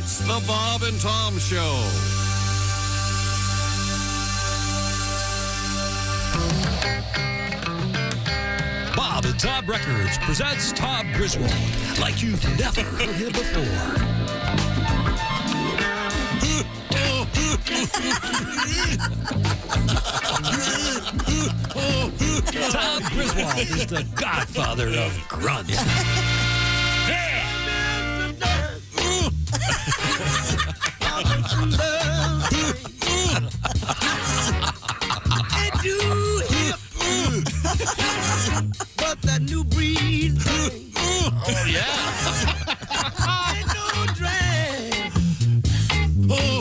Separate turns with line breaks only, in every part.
It's the Bob and Tom Show.
Bob and Tom Records presents Tom Griswold like you've never heard him before. Tom Griswold is the godfather of grunts.
But that new breed.
Oh, yeah.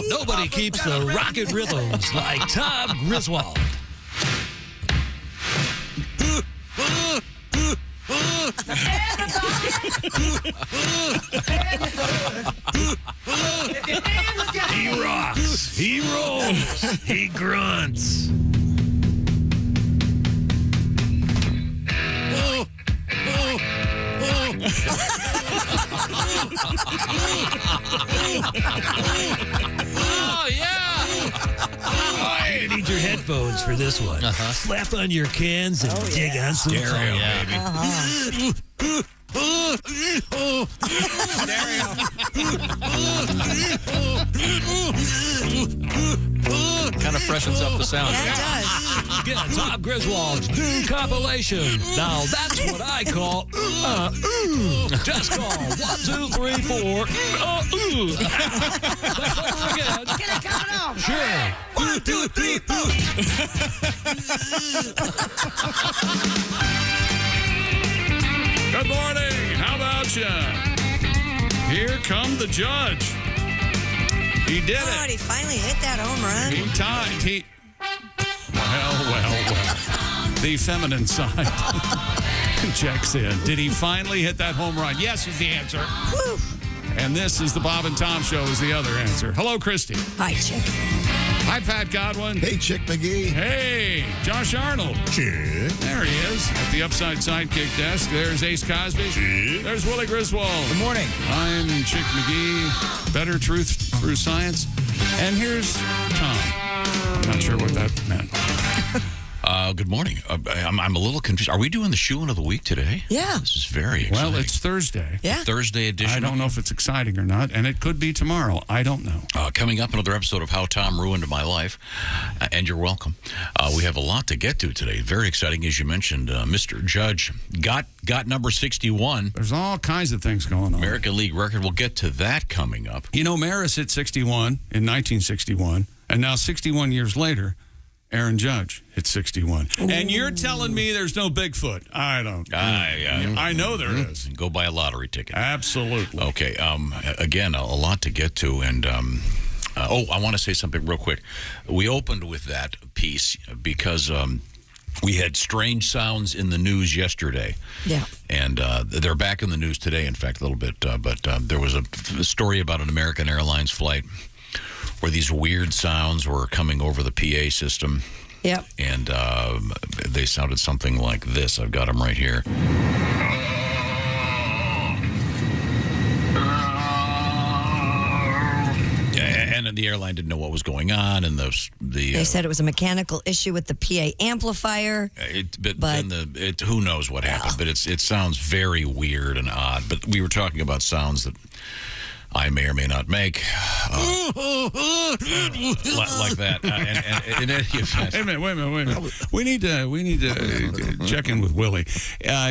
Nobody keeps the rockin' rhythms like Tom Griswold. He rocks, he rolls, he grunts.
Oh, yeah.
You need your headphones for this one. Slap on your cans and dig on some
Stereo,
baby.
Kind of freshens up the sound.
Yeah, it does.
Get Tom Griswold's new compilation. Now that's what I call just call 1, 2, 3, 4. Let's go again.
Can I count it off?
Sure.
1, 2, 3, 4.
Good morning. How about you? Here come the judge. He did
Oh,
it.
he finally hit that home run.
He tied. Well. The feminine side checks in. Did he finally hit that home run? Yes is the answer.
Woo.
And this is the Bob and Tom Show is the other answer. Hello, Christy.
Hi, chick.
Hi, Pat Godwin.
Hey, Chick McGee.
Hey, Josh Arnold.
Chick.
There he is at the Upside Sidekick desk. There's Ace Cosby.
Chick.
There's Willie Griswold.
Good morning.
I'm Chick McGee. Better truth through science. And here's Tom. I'm not sure what that meant.
Good morning. I'm a little confused. Are we doing the shoe-in of the week today?
Yeah.
This is very exciting.
Well, it's Thursday.
Yeah.
Thursday edition.
I don't know if it's exciting or not, and it could be tomorrow. I don't know.
Coming up, another episode of How Tom Ruined My Life, and you're welcome. We have a lot to get to today. Very exciting, as you mentioned. Mr. Judge got number 61.
There's all kinds of things going on.
American League record. We'll get to that coming up.
You know, Maris hit 61 in 1961, and now 61 years later, Aaron Judge hit 61. Ooh. And you're telling me there's no Bigfoot? I don't. I know there is.
Go buy a lottery ticket.
Absolutely.
Okay. Again, a lot to get to, and I want to say something real quick. We opened with that piece because we had strange sounds in the news yesterday.
Yeah.
And they're back in the news today, in fact, a little bit. But there was a story about an American Airlines flight where these weird sounds were coming over the PA system.
Yep.
And they sounded something like this. I've got them right here. And the airline didn't know what was going on, and
they said it was a mechanical issue with the PA amplifier.
But who knows what happened? But it sounds very weird and odd. But we were talking about sounds that I may or may not make, like that. And in any event,
wait a minute. We need to check in with Willie.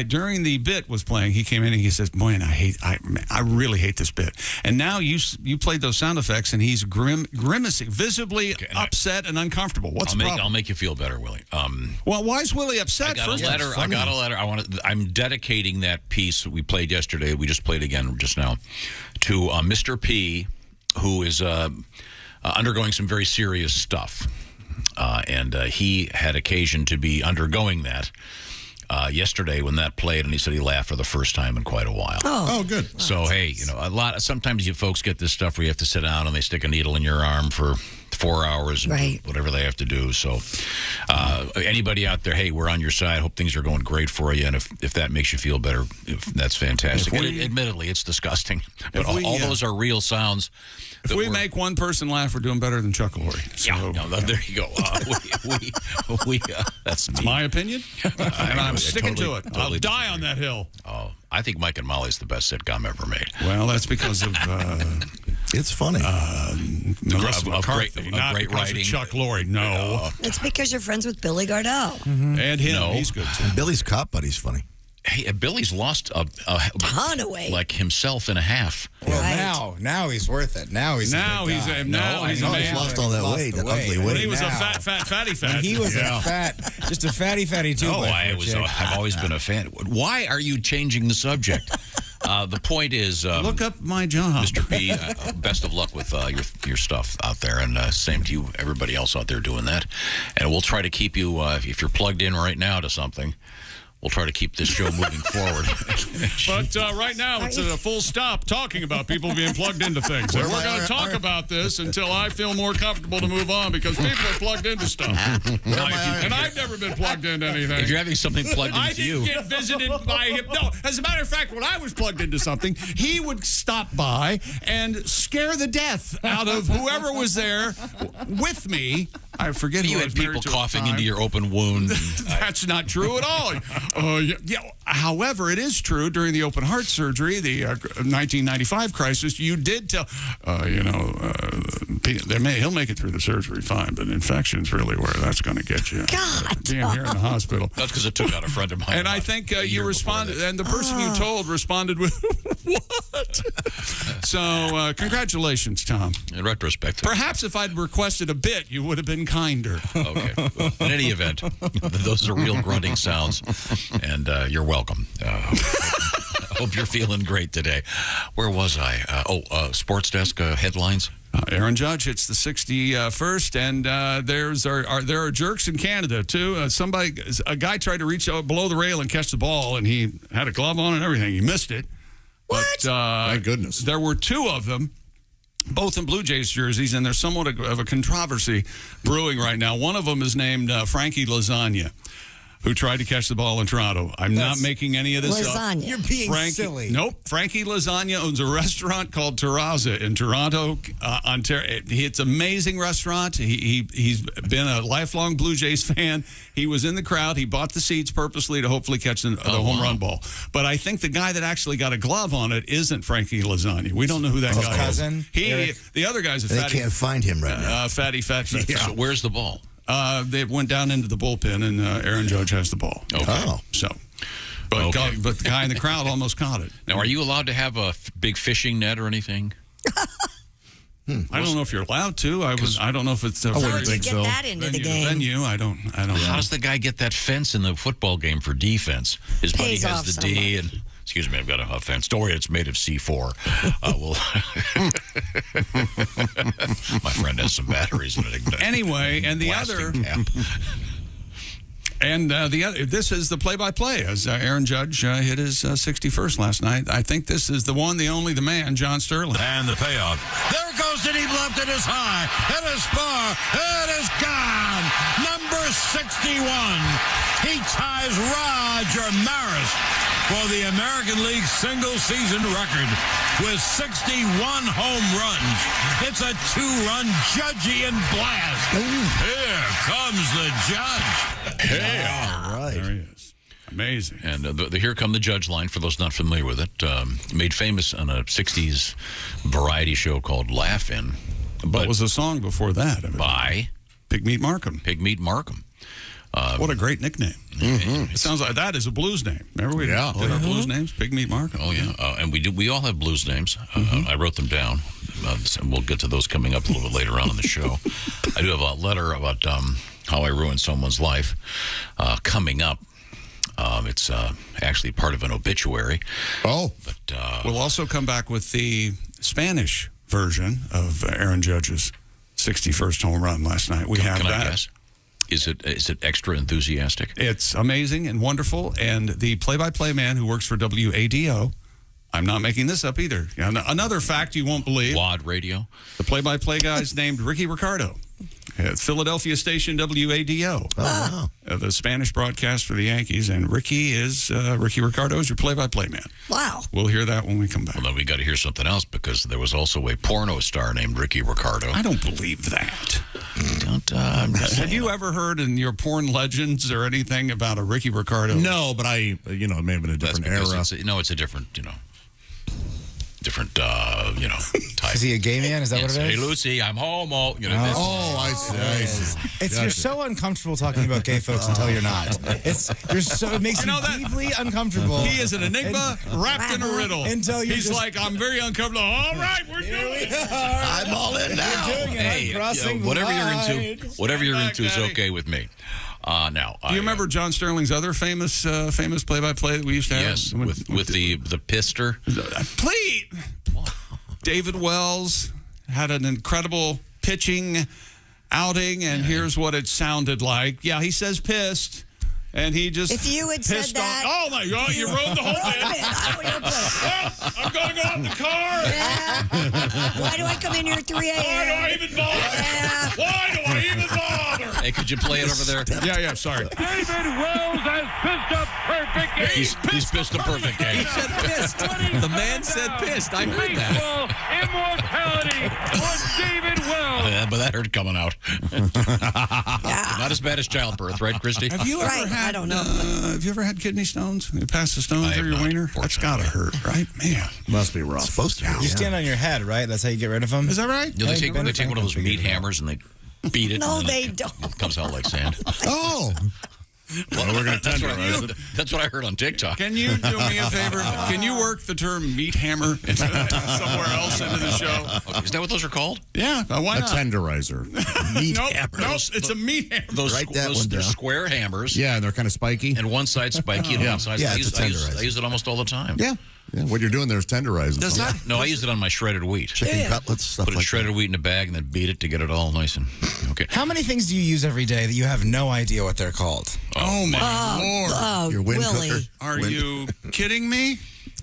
During the bit was playing, he came in and he says, "Man, I really hate this bit." And now you played those sound effects, and he's grimacing, visibly upset and uncomfortable. What's the problem?
I'll make you feel better, Willie.
Well, why is Willie upset?
I got a letter. I'm dedicating that piece that we played yesterday. We just played again just now to Mr. P, who is undergoing some very serious stuff. And he had occasion to be undergoing that yesterday when that played, and he said he laughed for the first time in quite a while.
Oh, good.
So, hey, sometimes you folks get this stuff where you have to sit down and they stick a needle in your arm for 4 hours and
Right.
do whatever they have to do. So anybody out there, hey, we're on your side. Hope things are going great for you. And if that makes you feel better, that's fantastic. Admittedly, it's disgusting. But all those are real sounds.
If we make one person laugh, we're doing better than Chuck Lorre. So,
yeah, no, there you go. That's
my opinion, and I'm sticking to it.
Totally
I'll die on that hill.
Oh, I think Mike and Molly's the best sitcom ever made.
Well, that's because of
it's funny.
Melissa
Of
McCarthy, not
great
because
writing.
of Chuck Lorre. No,
It's because you're friends with Billy Gardell.
and him.
No.
He's good too.
Billy's cop buddy's funny.
Hey, Billy's lost a
Ton of weight.
like himself and a half.
Well,
Right.
now he's worth it. Now he's a man.
He's lost all that weight, that ugly
When
weight.
he was a
now.
fatty.
When he was a just a fatty two.
Oh, I've always been a fan. Why are you changing the subject? The point is,
Look up my job,
Mr. P. Best of luck with your stuff out there, and same to you, everybody else out there doing that. And we'll try to keep you, if you're plugged in right now to something, we'll try to keep this show moving forward.
But right now, it's at a full stop talking about people being plugged into things. And we're going to talk about this until I feel more comfortable to move on because people are plugged into stuff. And I've never been plugged into anything.
If you're having something plugged
I
into
didn't
you,
get visited by him. No, as a matter of fact, when I was plugged into something, he would stop by and scare the death out of whoever was there with me. I forget who
you
I
had
was married
people
to at the
coughing
time.
into your open wound.
That's not true at all. However, it is true during the open heart surgery, the 1995 crisis, you did tell, he'll make it through the surgery fine, but infection's really where that's going to get you.
God.
Being here in the hospital.
That's because it took out a friend of mine.
And I think you responded, and the person you told responded with, what? So, congratulations, Tom.
In retrospect.
Perhaps if I'd requested a bit, you would have been kinder.
Okay. Well, in any event, those are real grunting sounds, and you're welcome. Hope you're feeling great today. Where was I? Sports Desk headlines.
Aaron Judge hits the 61st, and there are jerks in Canada too. A guy tried to reach out below the rail and catch the ball, and he had a glove on and everything. He missed it.
What?
But,
Thank goodness.
There were two of them, both in Blue Jays jerseys, and there's somewhat of a controversy brewing right now. One of them is named Frankie Lasagna, who tried to catch the ball in Toronto. I'm not making any of this up.
Lasagna.
You're being silly.
Nope. Frankie Lasagna owns a restaurant called Terraza in Toronto, Ontario. It's an amazing restaurant. He's been a lifelong Blue Jays fan. He was in the crowd. He bought the seats purposely to hopefully catch the home run ball. But I think the guy that actually got a glove on it isn't Frankie Lasagna. We don't know who that guy
cousin,
is. The other guy's a
They
fatty.
can't find him right now.
Fatty.
So where's the ball?
They went down into the bullpen, and Aaron Judge has the ball.
Okay.
Oh.
So, but the guy in the crowd almost caught it.
Now, are you allowed to have a big fishing net or anything?
I don't know if you're allowed to. I don't know if it's a
How
very
would you get that into the game?
venue. I don't
How
know.
does the guy get that fence in the football game for defense? His buddy
Pays
has
off
the
so
D, and excuse me, I've got a fence. Don't worry, it's made of C4. My friend has some batteries in it.
Anyway, and the
Blasting
other,
cap.
and the other. This is the play-by-play as Aaron Judge hit his 61st last night. I think this is the one, the only, the man, John Sterling.
And the payoff. There goes the deep left. It is high. It is far. It is gone. Number 61. He ties Roger Maris for the American League single-season record with 61 home runs. It's a two-run Judgian blast. Here comes the Judge.
Yeah,
Right.
there he is. Amazing.
And the Here Come the Judge line, for those not familiar with it, made famous on a 60s variety show called Laugh-In.
But was a song before that
by
Pigmeat Markham.
Pigmeat Markham.
What a great nickname. It sounds like that is a blues name. Remember we did our blues names? Pigmeat Markham.
Oh, yeah. And we all have blues names. I wrote them down. And we'll get to those coming up a little bit later on in the show. I do have a letter about how I ruined someone's life coming up. It's actually part of an obituary.
Oh.
But
We'll also come back with the Spanish version of Aaron Judge's 61st home run last night. We have
can
that.
I guess? Is it extra enthusiastic?
It's amazing and wonderful. And the play-by-play man who works for WADO, I'm not making this up either. Another fact you won't believe.
WAD Radio.
The play-by-play guy is named Ricky Ricardo. Philadelphia station WADO.
Oh, wow.
The Spanish broadcast for the Yankees. And Ricky Ricardo is your play-by-play man.
Wow.
We'll hear that when we come back.
Well, then we got to hear something else because there was also a porno star named Ricky Ricardo.
I don't believe that.
Have
you ever heard in your porn legends or anything about a Ricky Ricardo?
No, but it may have been a different era.
It's a different, type.
Is he a gay man? Is that what it is?
Hey, Lucy, I'm homo.
I see.
You're so uncomfortable talking about gay folks until you're not. It makes you deeply uncomfortable.
He is an enigma wrapped in a riddle.
Until
He's like, I'm very uncomfortable. All right, we're doing it.
I'm all in now.
Hey, whatever you're into is okay with me. Now,
do you remember John Sterling's other famous play-by-play that we used to have?
Yes, with the pister.
Please, David Wells had an incredible pitching outing, and here's what it sounded like. Yeah, he says pissed. And he just
if you had said that,
oh my God, you ruined the whole thing. I'm going to go out in the car.
Yeah. Why do I come in here at 3 a.m.?
Why do I even bother?
Yeah.
Why do I even bother?
Hey, could you play it over there?
Yeah, sorry.
David Wells has pissed a perfect game.
He's pissed a perfect game.
He said pissed. The man said pissed. I heard that.
Baseball immortality for David Wells.
But that hurt coming out.
Yeah.
Not as bad as childbirth, right, Christy?
Have you ever had?
I don't know.
Have you ever had kidney stones? You pass the stones
I
through your
have not,
wiener? That's got to hurt, right? Man.
Must be rough.
It's supposed to be.
You stand on your head, right? That's how you get rid of them?
Is that right?
They take one of those meat hammers and they beat it.
No,
and then
they
it
don't.
comes out like sand.
Oh.
Well, we're going to tenderize it.
That's what I heard on TikTok.
Can you do me a favor? Can you work the term meat hammer somewhere else into the show?
Okay, is that what those are called?
Yeah, why
A
not?
tenderizer.
Meat
Nope,
hammer.
it's a meat hammer.
Write that one
They're
down.
square hammers.
Yeah, and they're kind of spiky.
And one side spiky and one side.
Yeah,
I
it's
use,
a
I, use,
tenderizer.
I use it almost all the time.
Yeah. What you're doing there is tenderizing.
Does
something.
that?
No, I use it on my shredded wheat.
Chicken cutlets, stuff
Put
like
shredded wheat in a bag and then beat it to get it all nice and okay.
How many things do you use every day that you have no idea what they're called?
Oh my Lord!
Oh,
Your wind
Willie.
cooker.
Are you kidding me?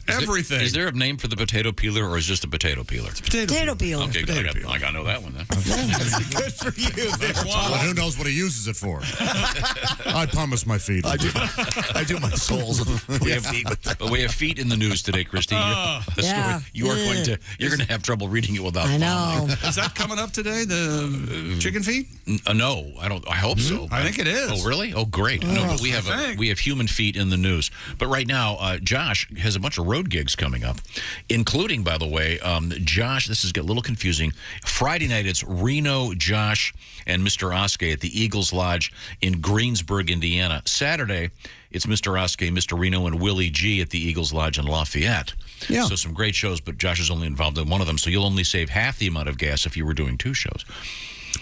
Everything.
Is there a name for the potato peeler or is it just a potato peeler?
Potato peeler.
Okay, good. I got to know that one then.
Good for you.
Well, who knows what he uses it for? I pumice my feet.
I do my soles with your feet with that.
But we have feet in the news today, Christy. The
Yeah.
story, you're going to have trouble reading it without.
I know.
Is that coming up today? The chicken feet?
No, I don't. I hope so.
I think it is.
Oh, really? Oh, great. No, but we have human feet in the news. But right now, Josh has a bunch of road gigs coming up, including, by the way, Josh. This is getting a little confusing. Friday night, it's Reno, Josh, and Mr. Oskey at the Eagles Lodge in Greensburg, Indiana. Saturday, it's Mr. Oskey, Mr. Reno, and Willie G at the Eagles Lodge in Lafayette.
Yeah.
So some great shows, but Josh is only involved in one of them, so you'll only save half the amount of gas if you were doing two shows.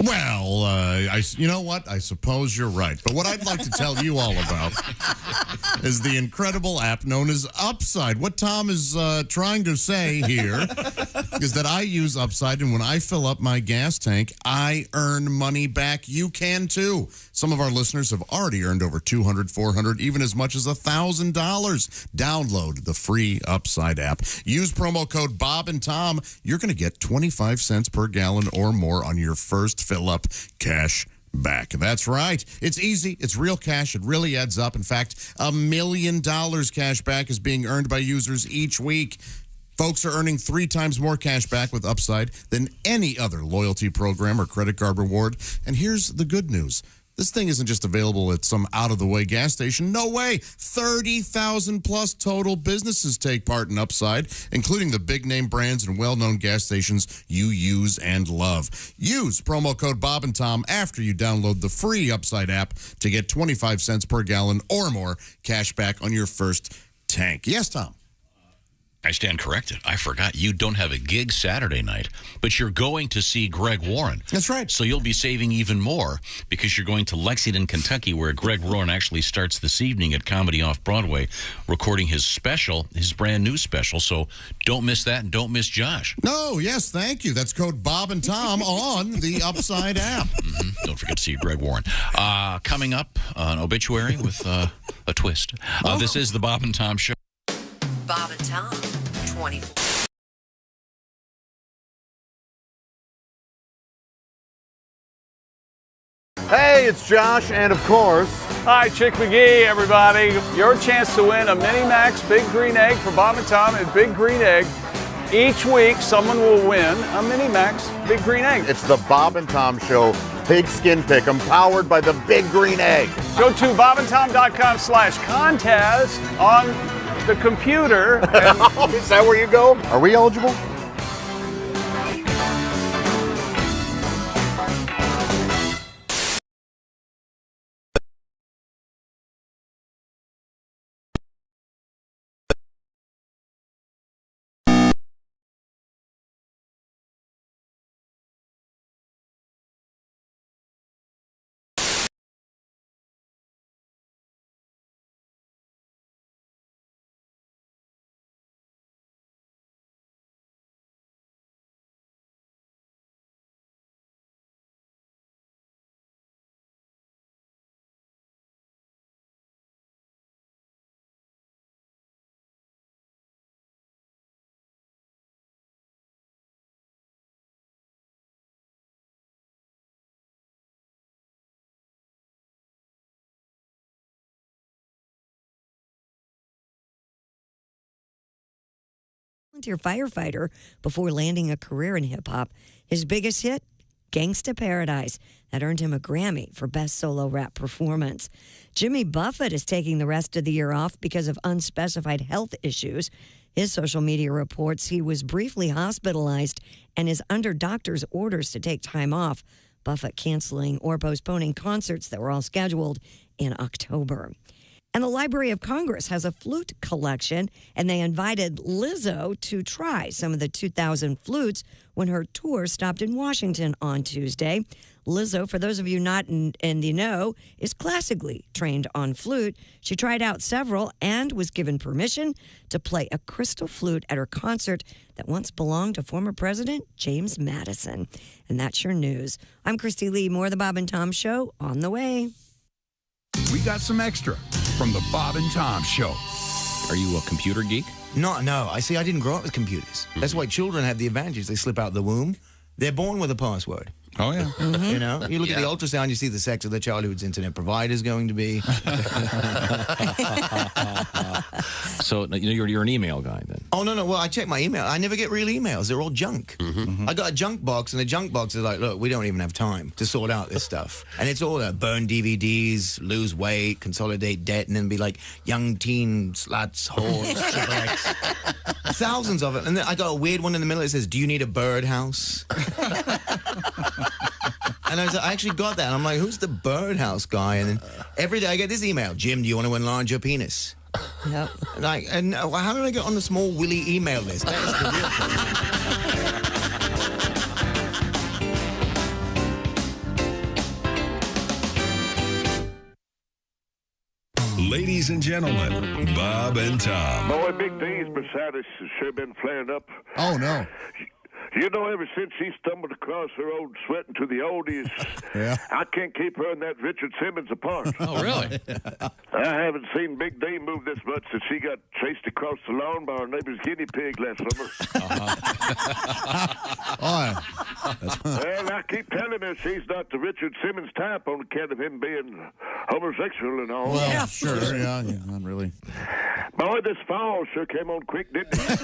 Well, you know what? I suppose you're right. But what I'd like to tell you all about is the incredible app known as Upside. What Tom is trying to say here is that I use Upside, and when I fill up my gas tank, I earn money back. You can too. Some of our listeners have already earned over $200, $400, even as much as $1,000. Download the free Upside app. Use promo code Bob and Tom. You're going to get 25 cents per gallon or more on your first fill up cash back. That's right. It's easy. It's real cash. It really adds up. In fact, $1 million cash back is being earned by users each week. Folks are earning 3 times more cash back with Upside than any other loyalty program or credit card reward. And here's the good news. This thing isn't just available at some out-of-the-way gas station. No way. 30,000 plus total businesses take part in Upside, including the big-name brands and well-known gas stations you use and love. Use promo code Bob and Tom after you download the free Upside app to get 25 cents per gallon or more cash back on your first tank. Yes, Tom?
I stand corrected. I forgot. You don't have a gig Saturday night, but you're going to see Greg Warren.
That's right.
So you'll be saving even more because you're going to Lexington, Kentucky, where Greg Warren actually starts this evening at Comedy Off Broadway, recording his special, his brand new special. So don't miss that and don't miss Josh.
No, yes, thank you. That's code Bob and Tom on the Upside app.
Don't forget to see Greg Warren. Coming up, an obituary with a twist. This is the Bob and Tom Show.
Bob and Tom, 24.
Hey, it's Josh, and of course...
Hi, Chick McGee, everybody. Your chance to win a Mini-Max Big Green Egg for Bob and Tom and Big Green Egg. Each week, someone will win a Mini-Max Big Green Egg.
It's the Bob and Tom Show Pigskin Pick'em, powered by the Big Green Egg.
Go to bobandtom.com/contest on the computer. And
is that where you go? Are we eligible?
Volunteer firefighter before landing a career in hip-hop. His biggest hit, Gangsta Paradise. That earned him a Grammy for Best Solo Rap Performance. Jimmy Buffett is taking the rest of the year off because of unspecified health issues. His social media reports he was briefly hospitalized and is under doctor's orders to take time off. Buffett canceling or postponing concerts that were all scheduled in October. And the Library of Congress has a flute collection, and they invited Lizzo to try some of the 2,000 flutes when her tour stopped in Washington on Tuesday. Lizzo, for those of you not in the know, is classically trained on flute. She tried out several and was given permission to play a crystal flute at her concert that once belonged to former President James Madison. And that's your news. I'm Christy Lee. More of the Bob and Tom Show on the way.
We got some extra from the Bob and Tom Show.
Are you a computer geek?
No. I didn't grow up with computers. That's why children have the advantage. They slip out the womb. They're born with a password.
Oh, yeah.
Mm-hmm.
You know, you look at the ultrasound, you see the sex of the child whose internet provider is going to be.
So you're an email guy then?
Oh, no. Well, I check my email. I never get real emails. They're all junk.
Mm-hmm.
I got a junk box, and the junk box is like, look, we don't even have time to sort out this stuff. And it's all burn DVDs, lose weight, consolidate debt, and then be like young teen sluts, whores, triple X. Thousands of it. And then I got a weird one in the middle that says, do you need a birdhouse? And I actually got that. And I'm like, who's the birdhouse guy? And then every day I get this email. Jim, do you want to enlarge your penis?
Yep.
And how did I get on the small Willy email list? That is the real
question. Ladies and gentlemen, Bob and Tom.
Boy, Big D's beside us has sure been flaring up.
Oh, no.
You know, ever since she stumbled across her old sweating to the oldies,
yeah.
I can't keep her and that Richard Simmons apart.
Oh, really?
I haven't seen Big D move this much since she got chased across the lawn by her neighbor's guinea pig last summer. Well, I keep telling her she's not the Richard Simmons type on account of him being homosexual and all.
Well, yeah. Sure, yeah, not really.
Boy, this fall sure came on quick, didn't it?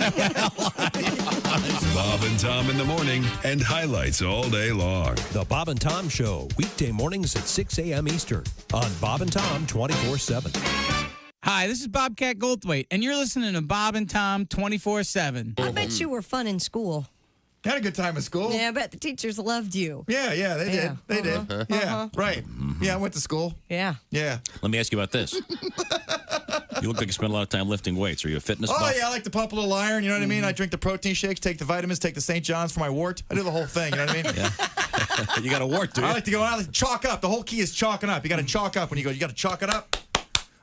Bob and Tom in the morning and highlights all day long.
The Bob and Tom Show, weekday mornings at 6 a.m. Eastern on Bob and Tom 24/7.
Hi, this is Bobcat Goldthwait, and you're listening to Bob and Tom 24/7.
I bet you were fun in school.
Had a good time at school.
Yeah, I bet the teachers loved you.
Yeah, they did. They did. Yeah, right. Yeah, I went to school.
Yeah.
Yeah.
Let me ask you about this. You look like you spend a lot of time lifting weights. Are you a fitness buff?
Oh, yeah, I like to pump a little iron, you know what I mean? I drink the protein shakes, take the vitamins, take the St. John's for my wart. I do the whole thing, you know what I mean?
Yeah. You got a wart, do you?
I like to go out and chalk up. The whole key is chalking up. You got to chalk up when you go. You got to chalk it up.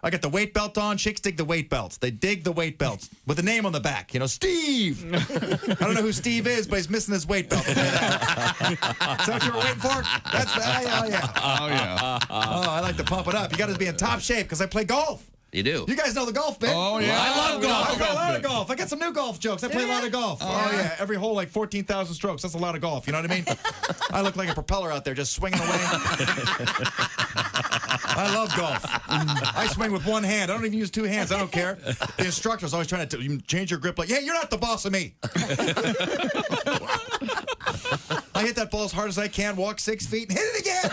I got the weight belt on. Chicks dig the weight belts. They dig the weight belts with a name on the back. You know, Steve. I don't know who Steve is, but he's missing his weight belt. Is that what you were waiting for? That's yeah.
Oh, yeah.
Oh, I like to pump it up. You got to be in top shape because I play golf.
You do.
You guys know the golf bit.
Oh, yeah.
I love golf. I got a lot
bit.
of golf. I got some new golf jokes. I play a lot of golf. Oh, yeah. Every hole, like 14,000 strokes. That's a lot of golf. You know what I mean? I look like a propeller out there just swinging away. I love golf. I swing with one hand. I don't even use two hands. I don't care. The instructor's always trying to change your grip. Like, hey, you're not the boss of me. I hit that ball as hard as I can, walk 6 feet, and hit it again.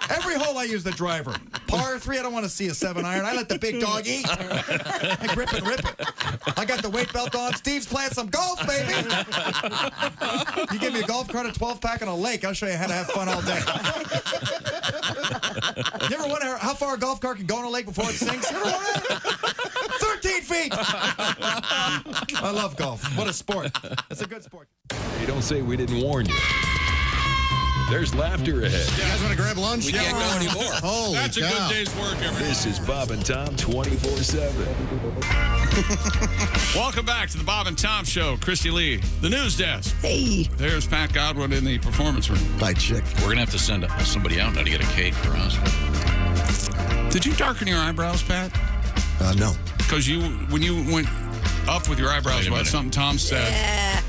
Every hole I use the driver. Par 3, I don't want to see a 7-iron. I let the big dog eat. I grip and rip it. I got the weight belt on. Steve's playing some golf, baby. You give me a golf cart, a 12-pack, and a lake, I'll show you how to have fun all day. You ever wonder how far a golf cart can go in a lake before it sinks? You ever wonder? 13 feet. I love golf. What a sport. It's a good sport.
You don't say we didn't warn you. There's laughter ahead.
You guys want to grab lunch?
We can't go anymore.
Holy
That's
cow.
a good day's work, everybody.
This is Bob and Tom 24/7.
Welcome back to the Bob and Tom Show. Christy Lee, the news desk.
Hey.
There's Pat Godwin in the performance room.
Bye, chick.
We're going to have to send somebody out now to get a cake for us.
Did you darken your eyebrows, Pat?
No.
Because when you went up with your eyebrows
Wait a
about
minute.
something Tom said,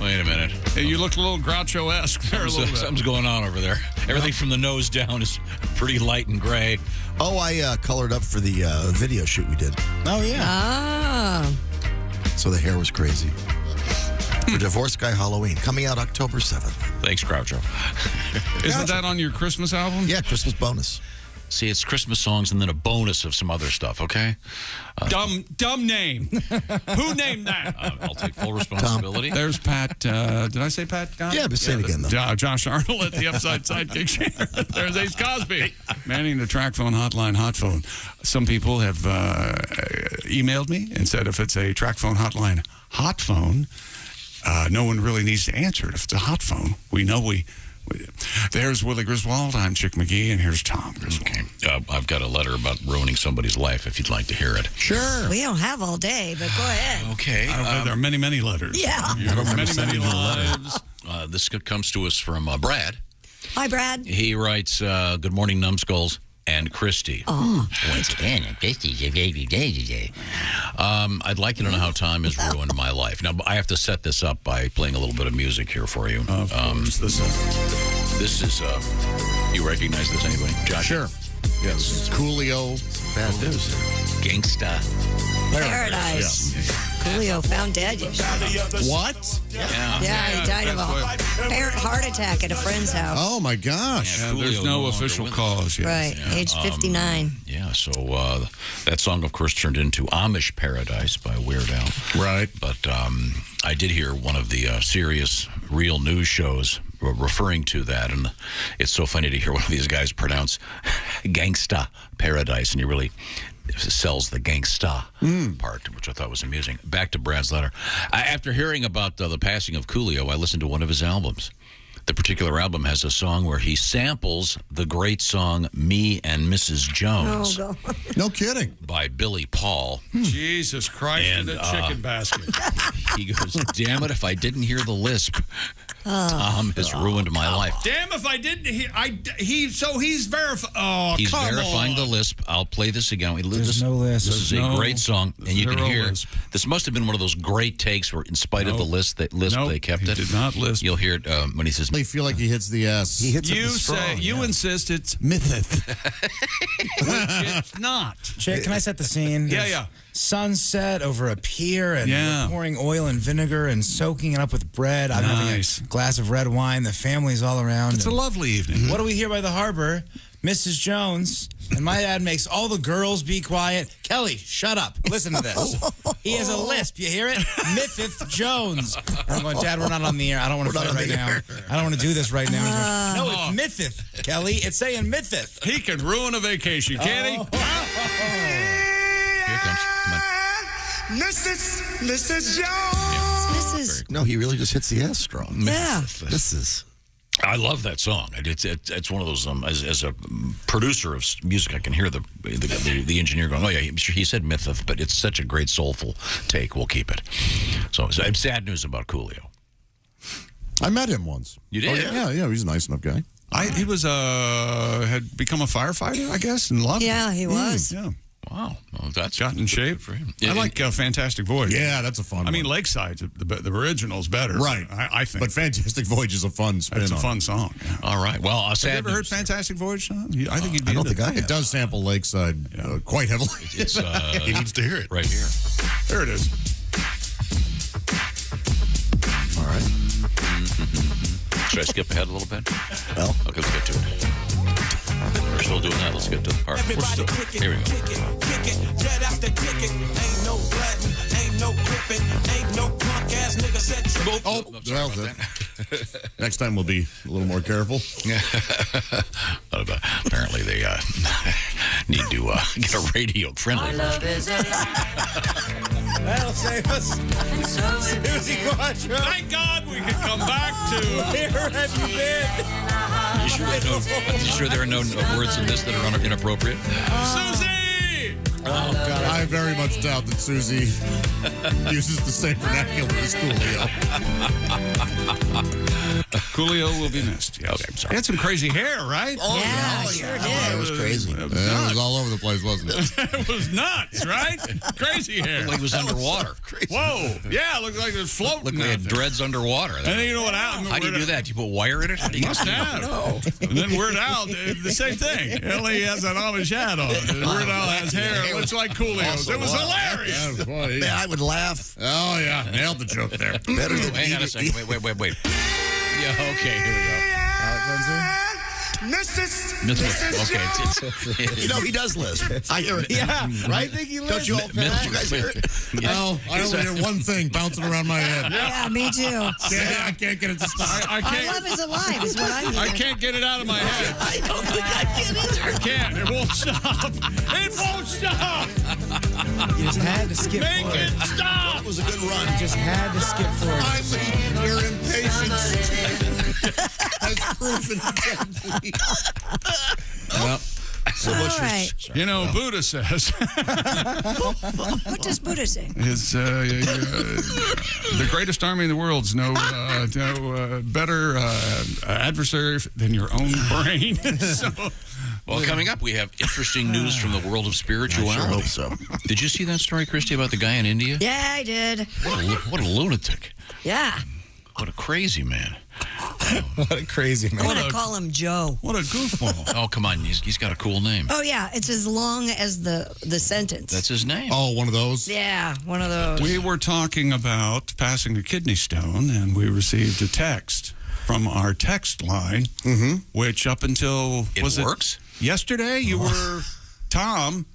Wait a minute.
you looked a little Groucho-esque there a little bit.
Something's going on over there. Everything from the nose down is pretty light and gray.
Oh, I colored up for the video shoot we did.
Oh, yeah.
Ah.
So the hair was crazy. For Divorce Guy Halloween, coming out October 7th.
Thanks, Groucho.
Isn't that on your Christmas album?
Yeah, Christmas bonus.
See, it's Christmas songs and then a bonus of some other stuff, okay?
Dumb name. Who named that?
I'll take full responsibility.
There's Pat. Did I say Pat? Godwin?
Yeah, but say it again, though.
Josh Arnold at the Upside Sidekick Chair. There's Ace Cosby manning the track phone hotline hot phone. Some people have emailed me and said if it's a track phone hotline hot phone, no one really needs to answer it. If it's a hot phone, we know there's Willie Griswold, I'm Chick McGee, and here's Tom Griswold.
Okay. I've got a letter about ruining somebody's life if you'd like to hear it.
Sure.
We don't have all day, but go ahead.
Okay.
There are many, many letters.
Yeah.
I don't remember
Many,
sending
many
you a letter.
lives.
This comes to us from Brad.
Hi, Brad.
He writes, good morning, numbskulls and Christy.
Oh.
I'd like you to know how time has ruined my life. Now, I have to set this up by playing a little bit of music here for you.
Of course.
This is, you recognize this, anybody? Josh?
Sure. Yes. Coolio.
Bad news.
Gangsta.
Paradise. Coolio found dead yesterday.
What?
Yeah.
Yeah, he died of a apparent heart attack at a friend's house.
Oh, my gosh.
Yeah, there's
Coolio
no
longer
official
with us.
cause yet.
Right, age 59.
Yeah, so that song, of course, turned into Amish Paradise by Weird Al.
Right.
But I did hear one of the serious, real news shows referring to that, and it's so funny to hear one of these guys pronounce Gangsta Paradise, and he really sells the gangsta part, which I thought was amusing. Back to Brad's letter. After hearing about the passing of Coolio, I listened to one of his albums. The particular album has a song where he samples the great song Me and Mrs. Jones
Oh, God.
No kidding.
by Billy Paul.
Jesus Christ in a chicken basket.
He goes, damn it, if I didn't hear the lisp, Tom has ruined my life.
Damn if I didn't hear. He's verifying. Oh,
He's
come
verifying
on.
the lisp. I'll play this again.
There's no lisp.
This is
There's
a
no-
great song, and you can
zero
hear.
lisp.
This must have been one of those great takes where, in spite of the lisp,
Nope,
they kept
he
it.
did not lisp.
You'll hear it when he says,
I feel like he hits the S.
He hits it
You
with
say
strong,
you
yeah.
insist it's mythith. It's not.
Chick, can I set the scene?
Yeah,
There's
yeah.
Sunset over a pier, and
Yeah.
we're pouring oil and vinegar and soaking it up with bread. I'm
Nice.
having a glass of red wine. The family's all around.
It's a
and
lovely evening.
what do we hear by the harbor? Mrs. Jones. And my dad makes all the girls be quiet. Kelly, shut up. Listen to this. He has a lisp. You hear it? Mythith Jones. And I'm going, Dad, we're not on the air. I don't want to play it right now. I don't want to do this right now. He's going, no, it's Mythith, Kelly. It's saying Mythith.
He can ruin a vacation, can't he?
here it comes. Come on.
Mrs. Jones.
No, he really just hits the S strong.
Yeah.
This is.
I love that song. It's one of those. As a producer of music, I can hear the engineer going, "Oh yeah, he said Mythith," but it's such a great soulful take. We'll keep it. So sad news about Coolio.
I met him once.
You did?
Oh, yeah. He's a nice enough guy.
He was had become a firefighter, I guess, and loved it.
Yeah, he was.
Yeah.
Wow. Well, that's
got in shape.
For him.
I like Fantastic Voyage.
Yeah, that's a fun
I mean,
one.
Lakeside's the original's better.
Right.
I think.
But Fantastic Voyage is a fun spin.
It's a
on
fun
it.
song. Yeah.
All right. Well,
Have you ever heard Fantastic Voyage song? I think you'd be
I don't
into
think I have.
It does sample Lakeside quite heavily.
It's
He needs to hear it.
right here.
There it is.
All right.
Should I skip ahead a little bit?
Well.
Okay, let's get to it. We're still doing that. Let's get to the part. Here we go.
Oh, well, next time we'll be a little more careful.
Apparently, they need to get a radio friendly.
That'll save us. Susie Quattro.
Thank God we can come back to.
Where have you been?
You sure there are no words in this that are inappropriate?
Susie!
Oh, God. I very much doubt that Susie uses the same vernacular as Coolio.
Coolio will be missed. Yes.
Okay, I'm sorry.
He had some crazy hair, right?
Oh, yeah, sure did.
It was crazy.
It was,
It was all over the place, wasn't it?
it was nuts, right? Crazy hair.
Like he was underwater.
Whoa. Yeah, it looked like it was floating.
Looked like he
out
had
there.
dreads underwater.
And then you know what happened?
How do you do that? Do you put wire in it? How do you
Must have. And then Weird Al did the same thing. Only he has an Amish hat on. And Weird Al has hair. It looks like Coolio's. It was hilarious.
That was funny.
Man, I would laugh.
Oh, yeah. Nailed the joke there.
Better than
Hang on a second. Wait. Yeah, okay, here we go. Okay,
You know, he does lisp. I hear it.
Yeah,
Right?
I think he
Don't you,
lives.
you guys hear it?
No, I only hear one thing bouncing around my head.
Yeah, me too.
I can't get it to stop.
I
Our
can't.
love is alive is what I'm
I
hearing.
can't get it out of my head.
I don't think I can either.
I can't. It won't stop. It won't stop.
You just had to skip
Make
forward.
it stop.
It was a good run.
You just had to skip forward.
Your impatience has proven deadly.
Well,
So
All
much for
right.
You know, Buddha says
What does Buddha say?
is the greatest army in the world's no better adversary than your own brain. So,
well, coming up, we have interesting news from the world of spirituality.
I sure hope so.
Did you see that story, Christy, about the guy in India?
Yeah, I did.
What a lunatic.
Yeah.
What a crazy man.
What a crazy
I
man.
want to call him Joe.
what a goofball.
Oh, come on. He's got a cool name.
Oh, yeah. It's as long as the sentence.
That's his name.
Oh, one of those?
Yeah, one of those.
We were talking about passing a kidney stone, and we received a text from our text line, which up until
It works?
Yesterday, you were Tom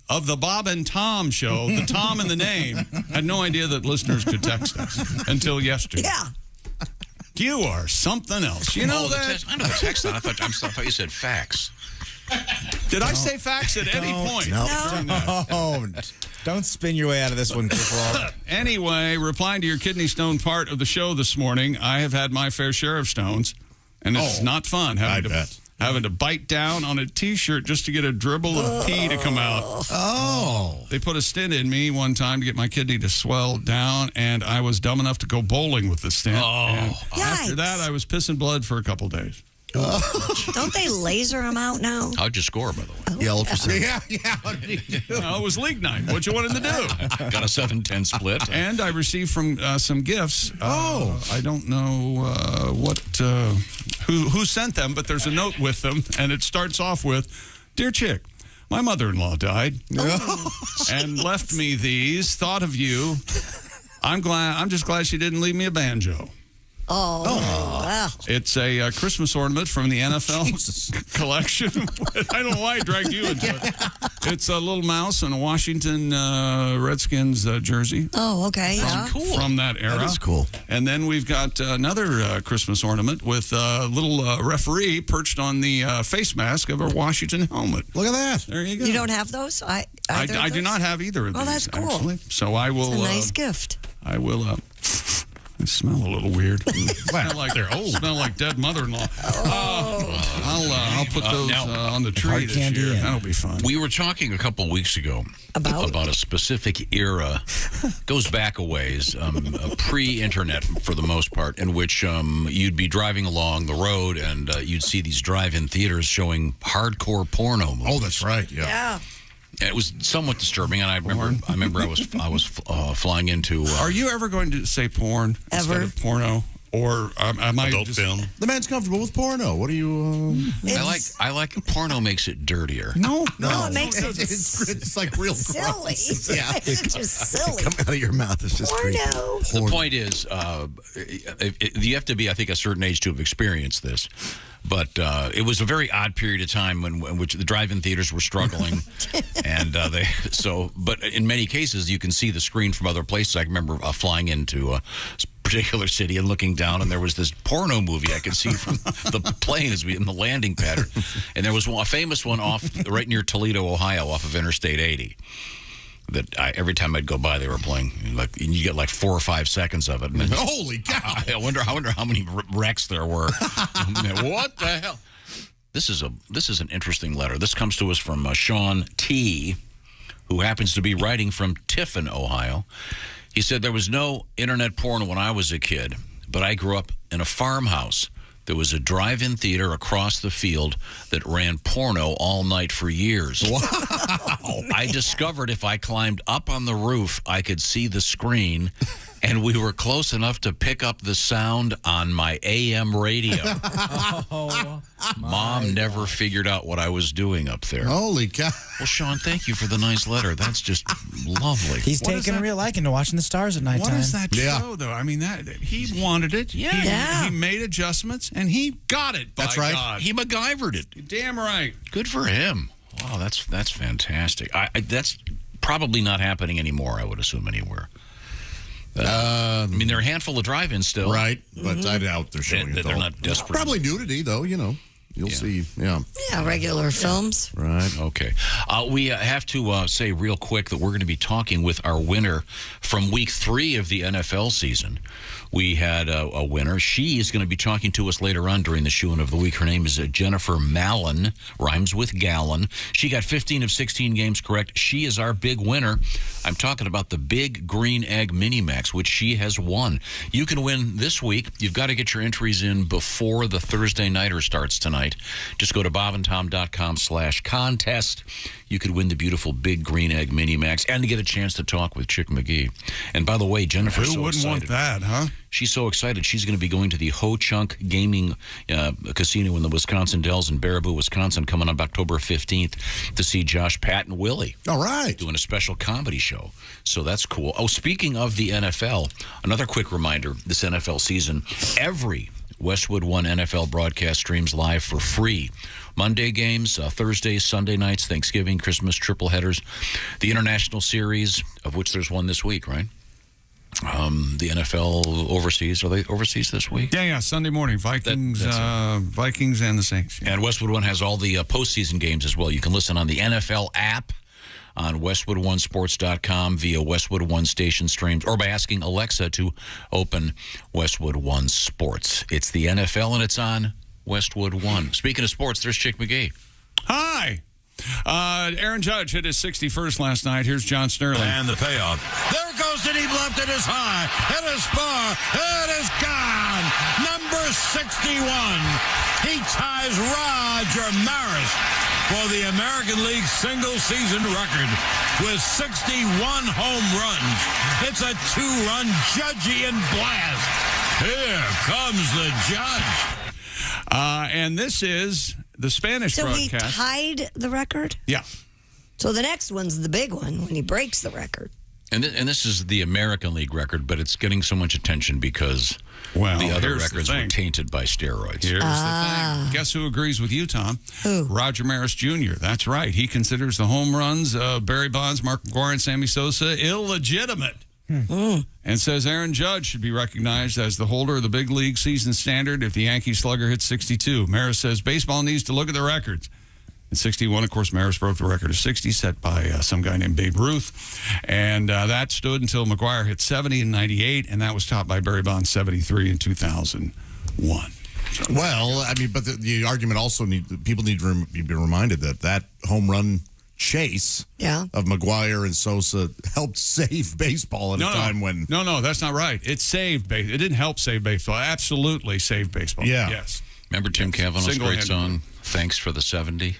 of the Bob and Tom show, the Tom in the name, had no idea that listeners could text us until yesterday.
Yeah.
You are something else. You know
the
that?
text. I know the text line. I thought you said fax.
Did I say facts at any point?
No.
Oh, don't spin your way out of this one, Chris Wall.
Anyway, replying to your kidney stone part of the show this morning, I have had my fair share of stones, and it's not fun having to bite down on a T-shirt just to get a dribble of pee to come out.
Oh.
They put a stent in me one time to get my kidney to swell down, and I was dumb enough to go bowling with the stent. And after that, I was pissing blood for a couple days.
Don't they laser them out now?
How'd you score, by the way?
Yeah, ultrasound.
Yeah. What did he do?
Well, it was league night. What you wanted to do?
Got a 7-10 split.
And I received from some gifts. I don't know who sent them, but there's a note with them, and it starts off with, "Dear Chick, my mother-in-law died and left me these. Thought of you. I'm just glad she didn't leave me a banjo."
Wow.
It's a Christmas ornament from the NFL collection. I don't know why I dragged you into it. It's a little mouse in a Washington Redskins jersey.
Oh, okay. Yeah.
From that era.
That is cool.
And then we've got another Christmas ornament with a little referee perched on the face mask of a Washington helmet.
Look at that.
There you go.
You don't have those? I
do not have either of these.
Oh, that's cool.
Actually. So I will.
It's a nice gift.
I will. They smell a little weird. Smell like they're old. Smell like dead mother-in-law. I'll put those on the tree this year. That'll be fun.
We were talking a couple weeks ago about a specific era, goes back a ways, pre-internet for the most part, in which you'd be driving along the road and you'd see these drive-in theaters showing hardcore porno movies.
Oh, that's right. Yeah.
It was somewhat disturbing, and I remember I was flying into.
Are you ever going to say porn instead of porno, or am I
adult film? The man's comfortable with porno. What do you?
I like porno makes it dirtier.
No,
it makes it
it's like real
silly.
Yeah,
It's just silly.
Coming out of your mouth is just
Porno.
The point is, you have to be, I think, a certain age to have experienced this. But it was a very odd period of time in which the drive-in theaters were struggling, and But in many cases, you can see the screen from other places. I remember flying into a particular city and looking down, and there was this porno movie I could see from the plane as we in the landing pattern, and there was a famous one right near Toledo, Ohio, off of Interstate 80. That every time I'd go by, they were playing. And you get like 4 or 5 seconds of it. And then,
holy cow!
I wonder how many wrecks there were. What the hell? This is an interesting letter. This comes to us from Sean T., who happens to be writing from Tiffin, Ohio. He said there was no internet porn when I was a kid, but I grew up in a farmhouse. There was a drive-in theater across the field that ran porno all night for years.
Wow.
I discovered if I climbed up on the roof, I could see the screen, and we were close enough to pick up the sound on my AM radio. Mom never figured out what I was doing up there.
Holy cow.
Well, Sean, thank you for the nice letter. That's just lovely.
He's taking a real liking to watching the stars at nighttime.
What does that show, though? I mean, he wanted it.
Yeah.
He made adjustments, and he got it.
That's right.
God.
He MacGyvered it.
You're damn right.
Good for him. Wow, that's fantastic. That's probably not happening anymore, I would assume, anywhere. I mean, there are a handful of drive-ins still.
Right, but I doubt they're showing it.
They're not desperate.
Probably nudity, though, you know. You'll see, yeah.
Yeah, regular films.
Right.
Okay. We have to say real quick that we're going to be talking with our winner from week 3 of the NFL season. We had a winner. She is going to be talking to us later on during the shoe-in of the week. Her name is Jennifer Mallon, rhymes with gallon. She got 15 of 16 games correct. She is our big winner. I'm talking about the Big Green Egg Mini-Max, which she has won. You can win this week. You've got to get your entries in before the Thursday Nighter starts tonight. Just go to bobandtom.com/contest. You could win the beautiful Big Green Egg Mini-Max and to get a chance to talk with Chick McGee. And by the way, Jennifer's so excited.
Who wouldn't want that, huh?
She's so excited. She's going to be going to the Ho Chunk Gaming Casino in the Wisconsin Dells in Baraboo, Wisconsin, coming up October 15th to see Josh, Pat, and Willie.
All right.
Doing a special comedy show. So that's cool. Oh, speaking of the NFL, another quick reminder, this NFL season, every Westwood One NFL broadcast streams live for free. Monday games, Thursdays, Sunday nights, Thanksgiving, Christmas, triple headers. The international series, of which there's one this week, right? The NFL overseas. Are they overseas this week?
Yeah, Sunday morning. Vikings Vikings and the Saints. Yeah.
And Westwood One has all the postseason games as well. You can listen on the NFL app, on WestwoodOneSports.com via Westwood One station streams, or by asking Alexa to open Westwood One Sports. It's the NFL, and it's on Westwood One. Speaking of sports, there's Chick McGee.
Hi. Aaron Judge hit his 61st last night. Here's John Sterling.
And the payoff. There goes Denny Blunt. It is high. It is far. It is gone. Number 61. He ties Roger Maris for the American League single-season record with 61 home runs. It's a 2-run Judgian blast. Here comes the Judge.
And this is the Spanish broadcast.
So he tied the record?
Yeah.
So the next one's the big one when he breaks the record.
And this is the American League record, but it's getting so much attention because the other records were tainted by steroids.
Here's the thing. Guess who agrees with you, Tom?
Who?
Roger Maris Jr. That's right. He considers the home runs of Barry Bonds, Mark McGwire, and Sammy Sosa illegitimate. And says Aaron Judge should be recognized as the holder of the big league season standard if the Yankee slugger hits 62. Maris says baseball needs to look at the records. In 61, of course, Maris broke the record of 60 set by some guy named Babe Ruth. And that stood until McGwire hit 70 in 98, and that was topped by Barry Bonds 73 in 2001.
Well, I mean, but the argument also people need to be reminded that home run chase of McGwire and Sosa helped save baseball at a time when...
No, that's not right. It saved baseball. It didn't help save baseball. It absolutely saved baseball.
Yeah.
Yes.
Remember Tim Cavanaugh's great song, Thanks for the 70?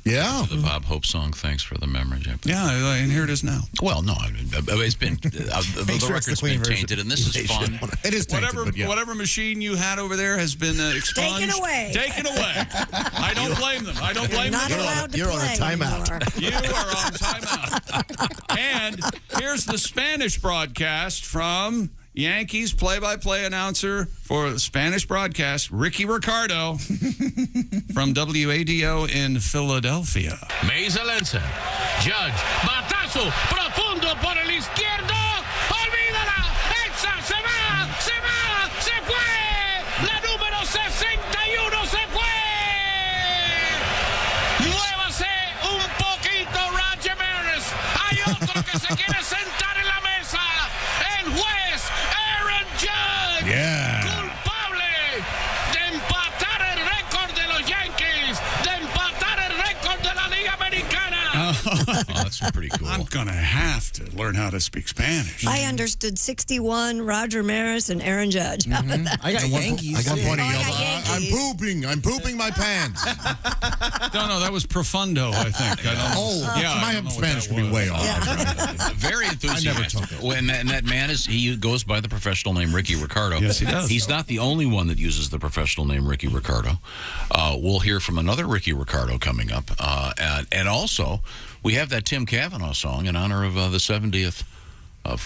Yeah.
The Bob Hope song, Thanks for the Memory.
Yeah, and here it is now.
Well, no, it's been, the record's been tainted, and this is fun.
It is tainted,
Whatever machine you had over there has been expunged.
Taken away.
Taken away. I don't blame them. I don't blame
Not
them.
allowed to
You're on a
play
timeout.
anymore.
You are on timeout. And here's the Spanish broadcast from Yankees play-by-play announcer for the Spanish broadcast, Ricky Ricardo, from WADO in Philadelphia.
Mesa lanza. Judge. Batazo. Profundo por el izquierdo. Olvídala. Exa. Se va. Se va. Se fue. La número 61 se fue. Muévase un poquito, Roger Maris. Hay otro que se quiere sentar en la mesa. El juez, Aaron Judge.
Yeah.
Culpable de empatar el récord de los Yankees. De empatar el récord de la Liga Americana.
Oh, that's pretty cool.
I'm going to have to learn how to speak Spanish.
I understood 61, Roger Maris, and Aaron Judge.
I got Yankees.
I got
Oh,
plenty
I
of.
got
I'm
Yankees.
pooping. I'm pooping my pants.
No, that was profundo, I think. I don't,
My Spanish could be way off.
Very enthusiastic. And that man he goes by the professional name Ricky Ricardo.
Yes, he does.
He's not the only one that uses the professional name Ricky Ricardo. We'll hear from another Ricky Ricardo coming up. And also, we have that Tim Cavanaugh song in honor of the 70th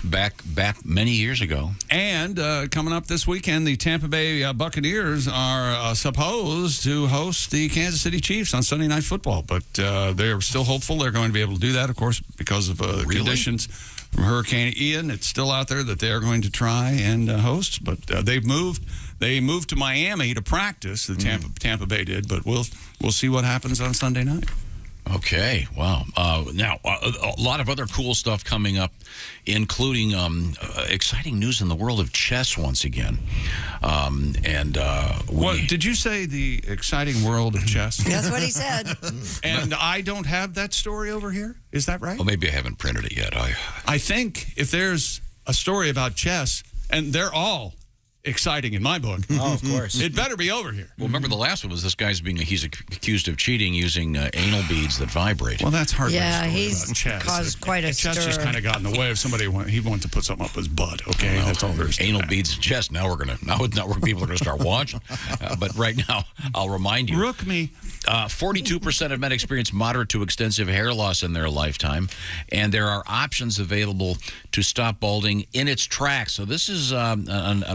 back many years ago.
And coming up this weekend, the Tampa Bay Buccaneers are supposed to host the Kansas City Chiefs on Sunday Night Football. But they're still hopeful they're going to be able to do that, of course, because of conditions from Hurricane Ian. It's still out there that they're going to try and host. But they've moved. They moved to Miami to practice. The Tampa Bay did. But we'll see what happens on Sunday night.
Okay, wow. Now, a lot of other cool stuff coming up, including exciting news in the world of chess once again.
Did you say the exciting world of chess?
That's what he said.
And I don't have that story over here? Is that right?
Well, maybe I haven't printed it yet.
I think if there's a story about chess, and they're all exciting in my book.
Oh, of course.
It better be over here.
Well, remember the last one was this guy's he's accused of cheating using anal beads that vibrate.
Well, that's hard.
Yeah,
to
he's
about chess.
caused quite a
chess
stir.
just kind of got in the way of somebody he wanted to put something up his butt. Okay, that's all there is.
Anal beads in chess. Now people are gonna start watching. But right now, I'll remind you.
Rook me.
42% of men experience moderate to extensive hair loss in their lifetime, and there are options available to stop balding in its tracks. So this is a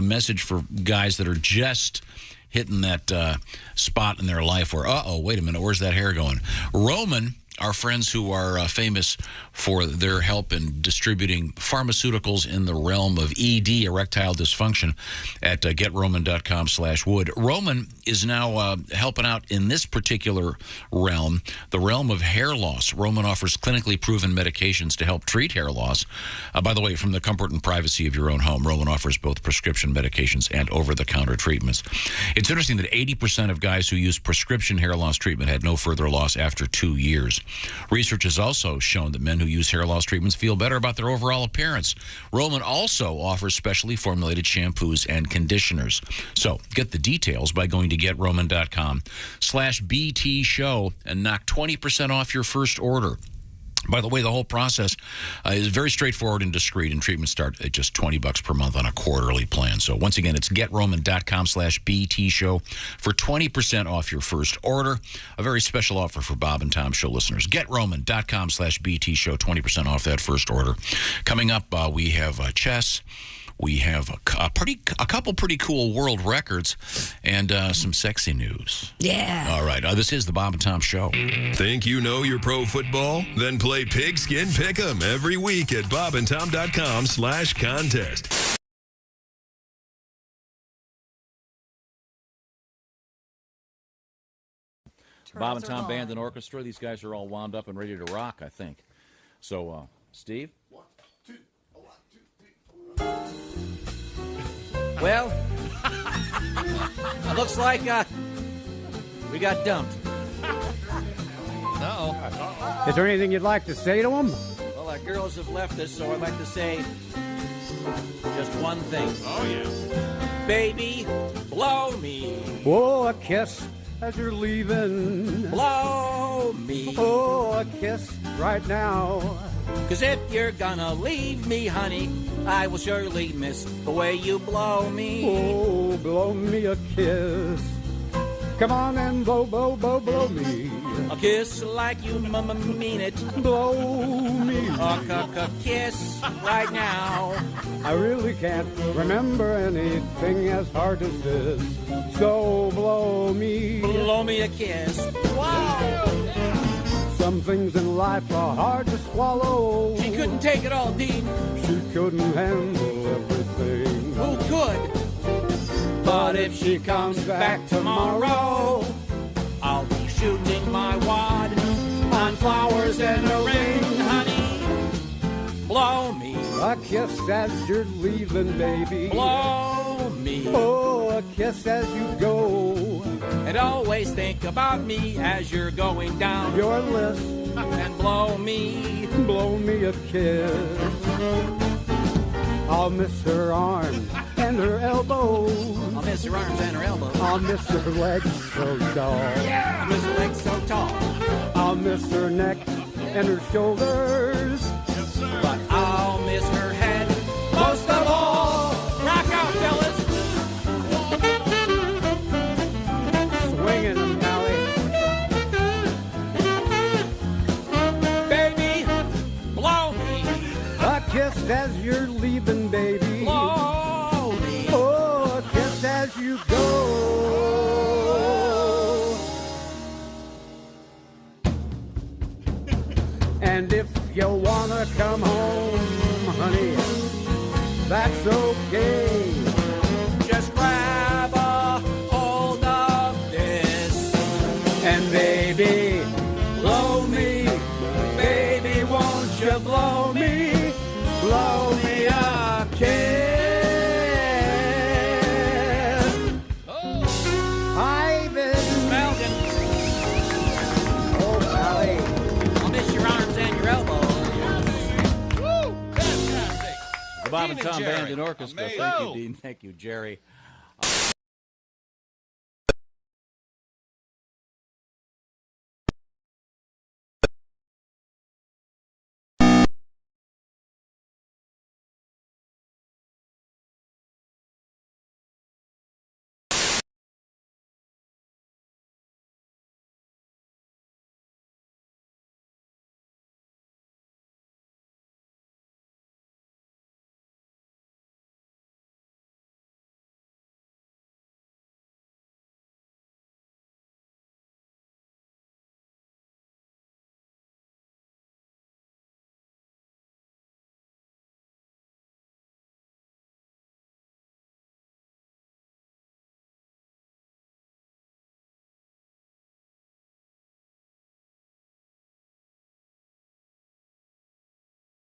message for guys that are just hitting that spot in their life where, wait a minute, where's that hair going? Roman, our friends who are famous for their help in distributing pharmaceuticals in the realm of ED, erectile dysfunction, at GetRoman.com/wood. Roman is now helping out in this particular realm, the realm of hair loss. Roman offers clinically proven medications to help treat hair loss. By the way, from the comfort and privacy of your own home, Roman offers both prescription medications and over-the-counter treatments. It's interesting that 80% of guys who use prescription hair loss treatment had no further loss after 2 years. Research has also shown that men who use hair loss treatments feel better about their overall appearance. Roman also offers specially formulated shampoos and conditioners. So get the details by going to GetRoman.com/BT show and knock 20% off your first order. By the way, the whole process is very straightforward and discreet, and treatments start at just $20 per month on a quarterly plan. So once again, it's GetRoman.com/BT show for 20% off your first order. A very special offer for Bob and Tom Show listeners. GetRoman.com/BT show, 20% off that first order. Coming up, we have chess. We have a couple pretty cool world records and some sexy news.
Yeah.
All right. This is the Bob and Tom Show.
Think you know your pro football? Then play Pigskin Pick'em every week at bobandtom.com/contest.
Bob and Tom Band and Orchestra. These guys are all wound up and ready to rock, I think. So, Steve?
Well, looks like we got dumped.
No.
Is there anything you'd like to say to them?
Well, our girls have left us, so I'd like to say just one thing.
Oh, yeah.
Baby, blow me.
Oh, a kiss as you're leaving.
Blow me.
Oh, a kiss right now.
'Cause if you're gonna leave me, honey, I will surely miss the way you blow me.
Oh, blow me a kiss. Come on and blow me.
A kiss like you mean it.
Blow me.
A kiss right now.
I really can't remember anything as hard as this. So blow me.
Blow me a kiss. Wow.
Some things in life are hard to swallow.
She couldn't take it all, Dean.
She couldn't handle everything.
Who could? But if she comes back tomorrow, I'll be shooting my wad on flowers and a ring, honey. Blow me.
A kiss as you're leaving, baby.
Blow me.
Oh, a kiss as you go.
And always think about me as you're going down
your list.
And blow me.
Blow me a kiss. I'll miss her arm and her elbow.
I'll miss her arms and her elbow.
I'll miss her legs so tall.
Yeah. I'll miss her legs so tall.
I'll miss her neck and her shoulders.
Yes, sir. But I'll miss her head most of all. Rock out, fellas.
Swinging them, Howie.
Baby, blow me.
A kiss as you're leaving, baby.
Blow me.
Oh, a kiss as you go. And if you wanna come home, honey, that's okay.
Just grab a hold of this.
And baby, blow me. Baby, won't you blow me? Blow me a kiss.
Oh.
I've been
Malcolm.
Oh, Sally.
I'll miss your arms and your elbows. Woo! Fantastic. The Bob and Tom Band and Orchestra.
Amazing.
Thank you, Dean. Thank you, Jerry.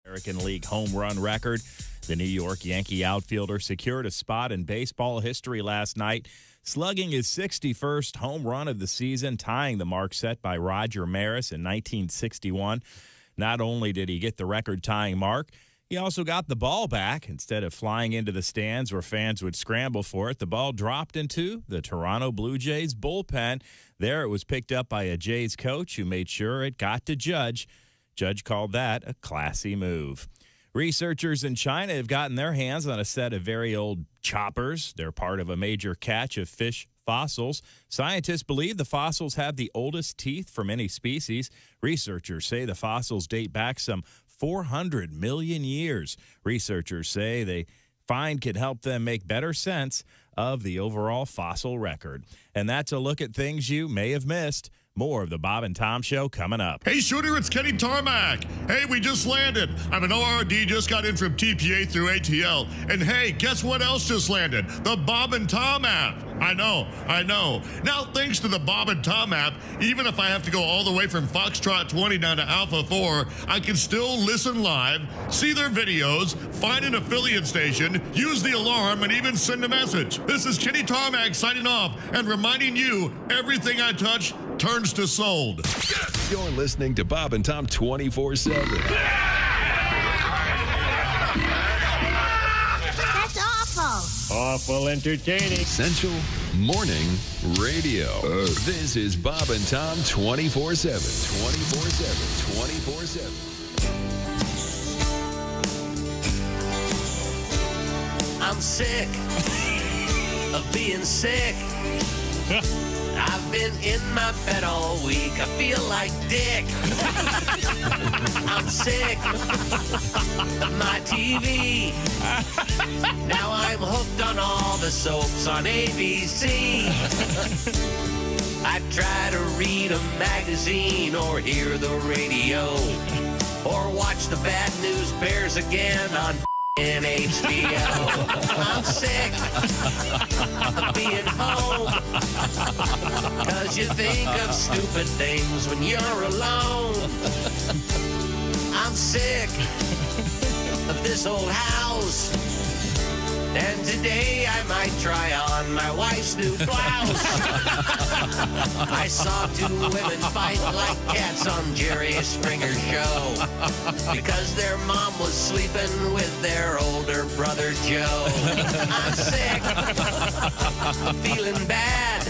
American League home run record. The New York Yankee outfielder secured a spot in baseball history last night, slugging his 61st home run of the season, tying the mark set by Roger Maris in 1961. Not only did he get the record-tying mark, he also got the ball back. Instead of flying into the stands where fans would scramble for it, the ball dropped into the Toronto Blue Jays bullpen. There it was picked up by a Jays coach who made sure it got to Judge. Judge called that a classy move. Researchers in China have gotten their hands on a set of very old choppers. They're part of a major catch of fish fossils. Scientists believe the fossils have the oldest teeth from any species. Researchers say the fossils date back some 400 million years. Researchers say they find could help them make better sense of the overall fossil record. And that's a look at things you may have missed. More of the Bob and Tom Show coming up.
Hey, Shooter, it's Kenny Tarmac. Hey, we just landed. I'm an ORD, just got in from TPA through ATL. And hey, guess what else just landed? The Bob and Tom app. I know. Now, thanks to the Bob and Tom app, even if I have to go all the way from Foxtrot 20 down to Alpha 4, I can still listen live, see their videos, find an affiliate station, use the alarm, and even send a message. This is Kenny Tarmac signing off and reminding you, everything I touch turns to sold.
You're listening to Bob and Tom 24/7.
That's awful.
Awful entertaining. Essential, Morning radio. This is Bob and Tom 24/7. 24/7. 24/7.
I'm sick of being sick. I've been in my bed all week. I feel like dick. I'm sick of my TV. Now I'm hooked on all the soaps on ABC. I try to read a magazine or hear the radio or watch the Bad News Bears again on in HBO. I'm sick of being home, 'cause you think of stupid things when you're alone. I'm sick of this old house, and today I might try on my wife's new blouse. I saw two women fight like cats on Jerry Springer's show because their mom was sleeping with their older brother Joe. I'm sick of feeling bad,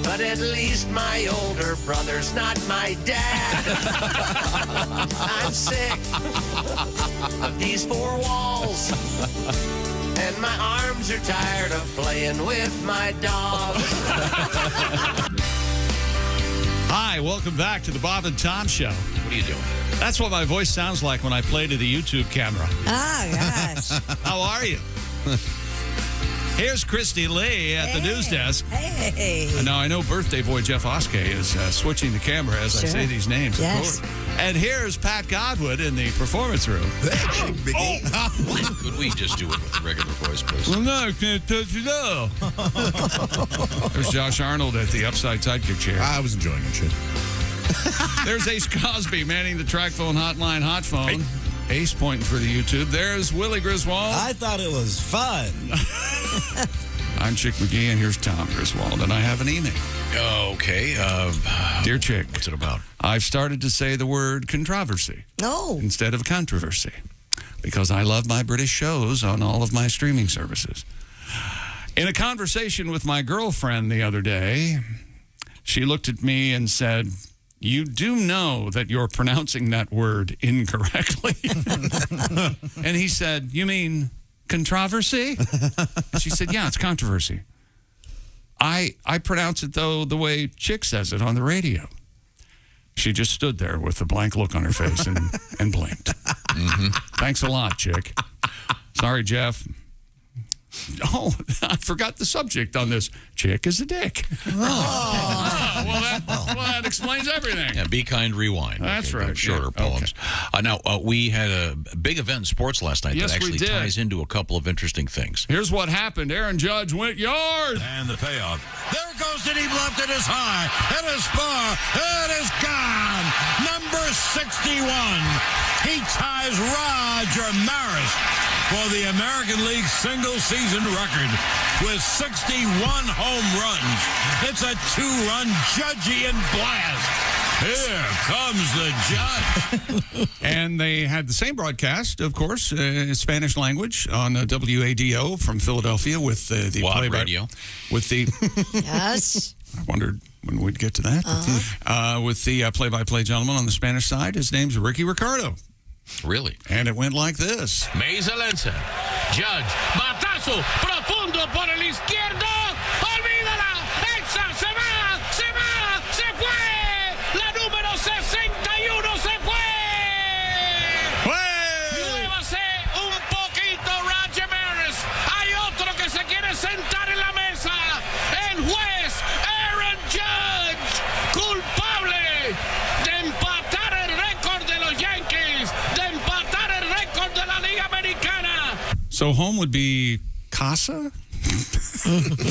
but at least my older brother's not my dad. I'm sick of these four walls, and my arms are tired of playing with my dog.
Hi, welcome back to the Bob and Tom Show.
What are you doing?
That's what my voice sounds like when I play to the YouTube camera.
Oh, gosh.
How are you? Here's Christy Lee at the news desk.
Hey.
Now, I know birthday boy Jeff Oskey is switching the camera as I say these names, of course. And here's Pat Godwood in the performance room.
Could we just do it with the regular voice, please?
Well, no, I can't touch it up. There's Josh Arnold at the upside sidekick chair.
I was enjoying it, shit.
There's Ace Cosby manning the track phone hotline hot phone. Hey. Ace pointing for the YouTube. There's Willie Griswold.
I thought it was fun.
I'm Chick McGee, and here's Tom Griswold, and I have an email.
Okay.
Dear Chick.
What's it about?
I've started to say the word controversy instead of controversy because I love my British shows on all of my streaming services. In a conversation with my girlfriend the other day, she looked at me and said, "You do know that you're pronouncing that word incorrectly." And he said, "You mean controversy?" She said, "Yeah, it's controversy. I pronounce it, though, the way Chick says it on the radio." She just stood there with a blank look on her face and blinked. Mm-hmm. Thanks a lot, Chick. Sorry, Jeff. Oh, I forgot the subject on this. Chick is a dick. Well, that explains everything.
Yeah, Be Kind, Rewind.
That's right.
Shorter poems. Okay. Now, we had a big event in sports last night that actually ties into a couple of interesting things.
Here's what happened. Aaron Judge went yard.
And the payoff. There goes the deep left. It is high. It is far. It is gone. Number 61. He ties Roger Maris for the American League single-season record with 61 home runs. It's a two-run Judgian blast. Here comes the judge.
And they had the same broadcast, of course, Spanish language on WADO from Philadelphia with the
WAD radio.
With the
Yes.
I wondered when we'd get to that. With the play-by-play gentleman on the Spanish side. His name's Ricky Ricardo.
Really?
And it went like this.
Mesa Lenza. Judge. Batazo. Profundo por el izquierdo. Olvídala. Exa. Se va. Se va. Se fue. La número 61 se fue. Muévase un poquito, Roger Maris. Hay otro que se quiere sentar en la mesa. El juez Aaron Judge. Culpable de empatar el récord de los Yankees. De empatar el récord de la Liga Americana.
So home would be Casa?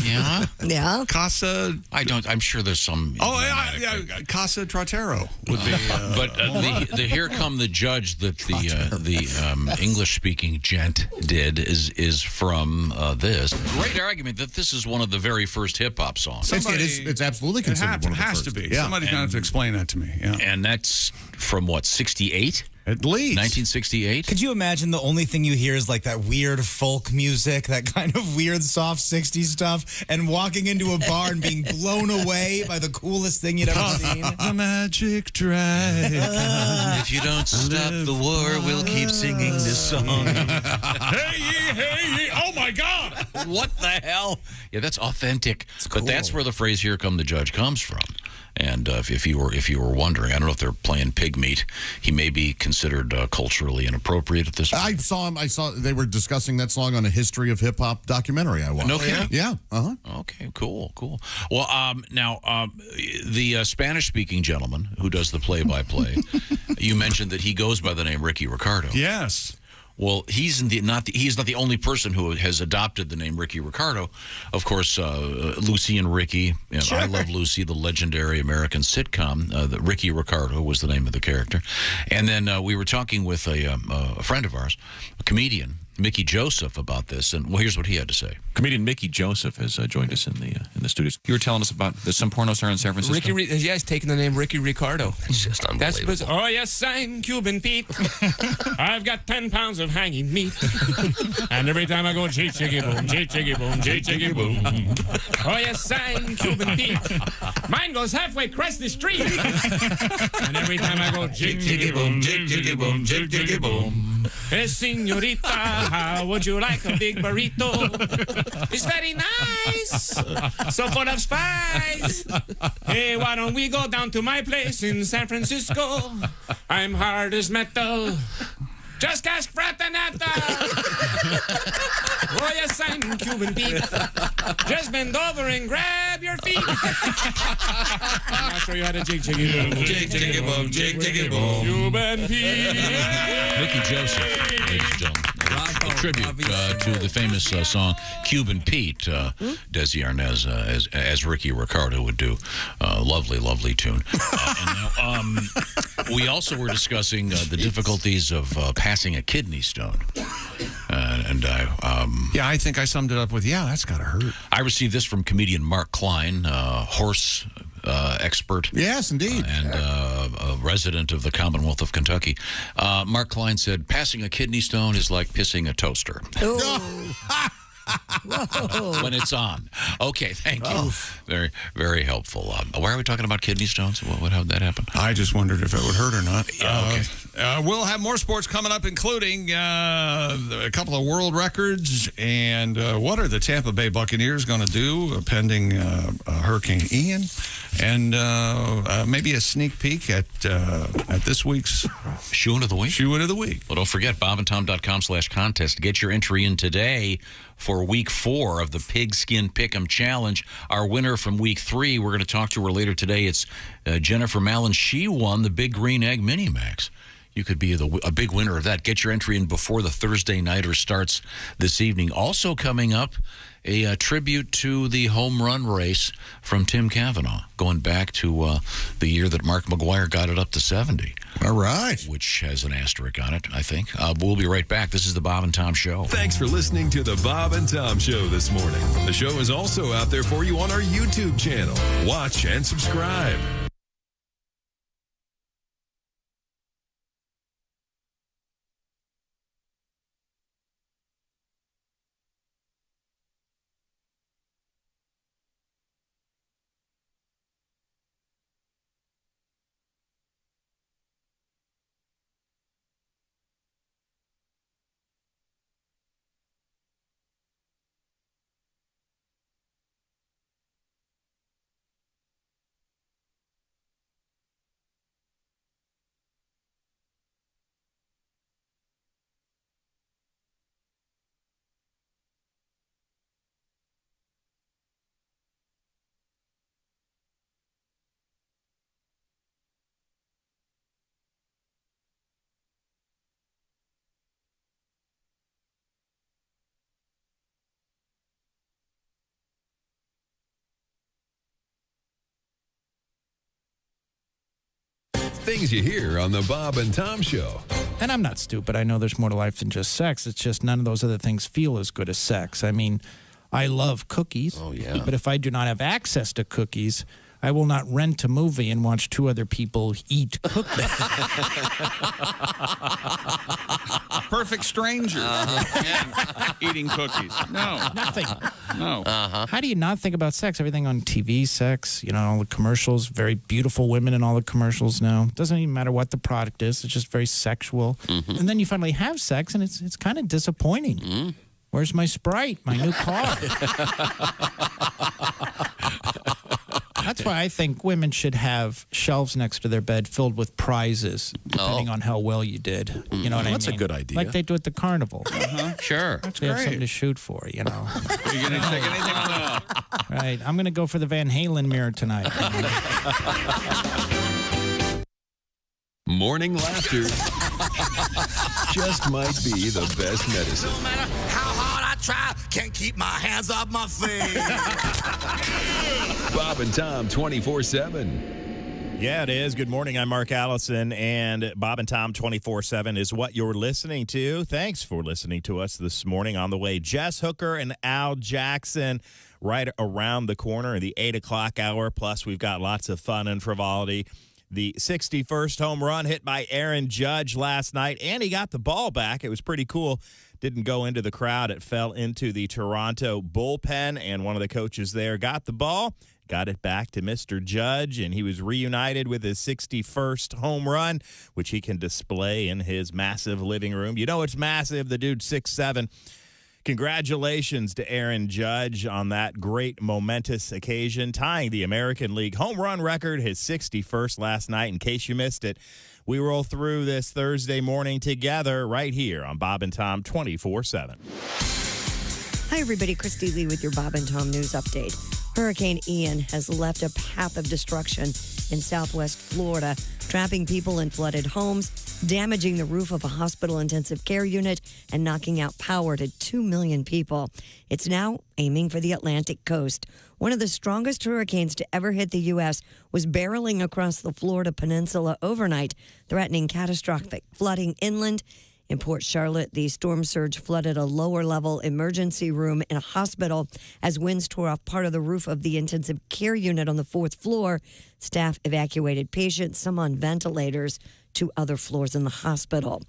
Yeah?
Yeah.
Casa.
I'm sure there's some.
Yeah. Casa Trotero would be.
But the Here Come the Judge that the English-speaking gent did is from this. Great argument that this is one of the very first hip-hop songs.
It's absolutely considered one of the
has
first.
to be.
Yeah.
Somebody's going to have to explain that to me. Yeah.
And that's from, what, 68?
At least.
1968?
Could you imagine the only thing you hear is like that weird folk music, that kind of weird soft 60s stuff, and walking into a bar and being blown away by the coolest thing you'd ever seen?
The magic dragon.
If you don't stop the war, we'll keep singing this song.
Hey, ye, oh my God.
What the hell? Yeah, that's authentic. But that's where the phrase "Here Come the Judge" comes from. And if you were wondering, I don't know if they're playing pig meat. He may be considered culturally inappropriate at this point.
I saw they were discussing that song on a history of hip hop documentary I watched.
No kidding?
Yeah.
Okay, cool. Well, now, the Spanish-speaking gentleman who does the play-by-play, you mentioned that he goes by the name Ricky Ricardo.
Yes.
Well, he's not the only person who has adopted the name Ricky Ricardo. Of course, Lucy and Ricky,
Sure.
I Love Lucy, the legendary American sitcom. Ricky Ricardo was the name of the character. And then we were talking with a friend of ours, a comedian, Mickey Joseph, about this, and well, here's what he had to say.
Comedian Mickey Joseph has joined us in the studios. You were telling us about some porno star in San Francisco.
He's taking the name Ricky Ricardo.
It's just unbelievable.
Oh, yes, I'm Cuban Pete. I've got 10 pounds of hanging meat. And every time I go, chiggy boom, chiggy boom, chiggy boom. Oh, yes, I'm Cuban Pete. Mine goes halfway across the street. And every time I go, chiggy boom, chiggy boom, chiggy boom. Hey, senorita, how would you like a big burrito? It's very nice, so full of spice. Hey, why don't we go down to my place in San Francisco? I'm hard as metal. Just ask Fratanata. Oh, yes, I'm Cuban Pete. Just bend over and grab your feet. I'll show you how to jiggy boom. Jiggy boom, jiggy boom. Cuban Pete.
Mickey Joseph, ladies and gentlemen. A tribute to the famous song Cuban Pete, Desi Arnaz as Ricky Ricardo would do. Lovely tune. And now, we also were discussing the difficulties of passing a kidney stone.
Yeah, I think I summed it up with, that's got to hurt.
I received this from comedian Mark Klein, horse expert.
Yes, indeed.
And a resident of the Commonwealth of Kentucky. Mark Klein said, passing a kidney stone is like pissing a toaster. When it's on. Okay, thank you. Very, very helpful. Why are we talking about kidney stones? How did that happen?
I just wondered if it would hurt or not.
Okay.
We'll have more sports coming up, including a couple of world records. And what are the Tampa Bay Buccaneers going to do pending Hurricane Ian? And maybe a sneak peek at this week's
Shoe-in of the Week.
Shoe-in of the Week.
Well, don't forget, bobandtom.com/contest to get your entry in today for Week 4 of the Pigskin Pick'em Challenge. Our winner from Week 3, we're going to talk to her later today. It's Jennifer Mallon. She won the Big Green Egg Mini-Max. You could be a big winner of that. Get your entry in before the Thursday Nighter starts this evening. Also coming up, a tribute to the home run race from Tim Cavanaugh, going back to the year that Mark McGwire got it up to 70.
All right.
Which has an asterisk on it, I think. We'll be right back. This is the Bob and Tom Show.
Thanks for listening to the Bob and Tom Show this morning. The show is also out there for you on our YouTube channel. Watch and subscribe. Things you hear on the Bob and Tom Show.
And I'm not stupid. I know there's more to life than just sex. It's just none of those other things feel as good as sex. I mean, I love cookies.
Oh, yeah.
But if I do not have access to cookies, I will not rent a movie and watch two other people eat cookies.
Perfect strangers. Eating cookies. No.
Nothing.
No.
How do you not think about sex? Everything on TV, sex, all the commercials, very beautiful women in all the commercials now. Doesn't even matter what the product is. It's just very sexual. And then you finally have sex, and it's kind of disappointing. Where's my Sprite, my new car? That's why I think women should have shelves next to their bed filled with prizes, depending on how well you did. You know what I mean?
That's a good idea.
Like they do at the carnival.
Sure.
That's they have something to shoot for,
Are you going to take anything on that?
Right. I'm going to go for the Van Halen mirror tonight.
Morning laughter just might be the best medicine.
No matter how hard I try, can't keep my hands off my face.
Bob and Tom 24/7.
Yeah, it is. Good morning. I'm Mark Allison, and Bob and Tom 24/7 is what you're listening to. Thanks for listening to us this morning. On the way, Jess Hooker and Al Jackson right around the corner in the 8 o'clock hour. Plus, we've got lots of fun and frivolity. The 61st home run hit by Aaron Judge last night, and he got the ball back. It was pretty cool. Didn't go into the crowd. It fell into the Toronto bullpen, and one of the coaches there got the ball, got it back to Mr. Judge, and he was reunited with his 61st home run, which he can display in his massive living room. You know it's massive. The dude's 6'7". Congratulations to Aaron Judge on that great momentous occasion, tying the American League home run record, his 61st last night. In case you missed it, we roll through this Thursday morning together right here on Bob and Tom 24/7.
Hi, everybody. Christy Lee with your Bob and Tom News Update. Hurricane Ian has left a path of destruction in southwest Florida, trapping people in flooded homes, damaging the roof of a hospital intensive care unit, and knocking out power to 2 million people. It's now aiming for the Atlantic coast. One of the strongest hurricanes to ever hit the U.S. was barreling across the Florida peninsula overnight, threatening catastrophic flooding inland. In Port Charlotte, the storm surge flooded a lower-level emergency room in a hospital as winds tore off part of the roof of the intensive care unit on the 4th floor. Staff evacuated patients, some on ventilators, to other floors in the hospital.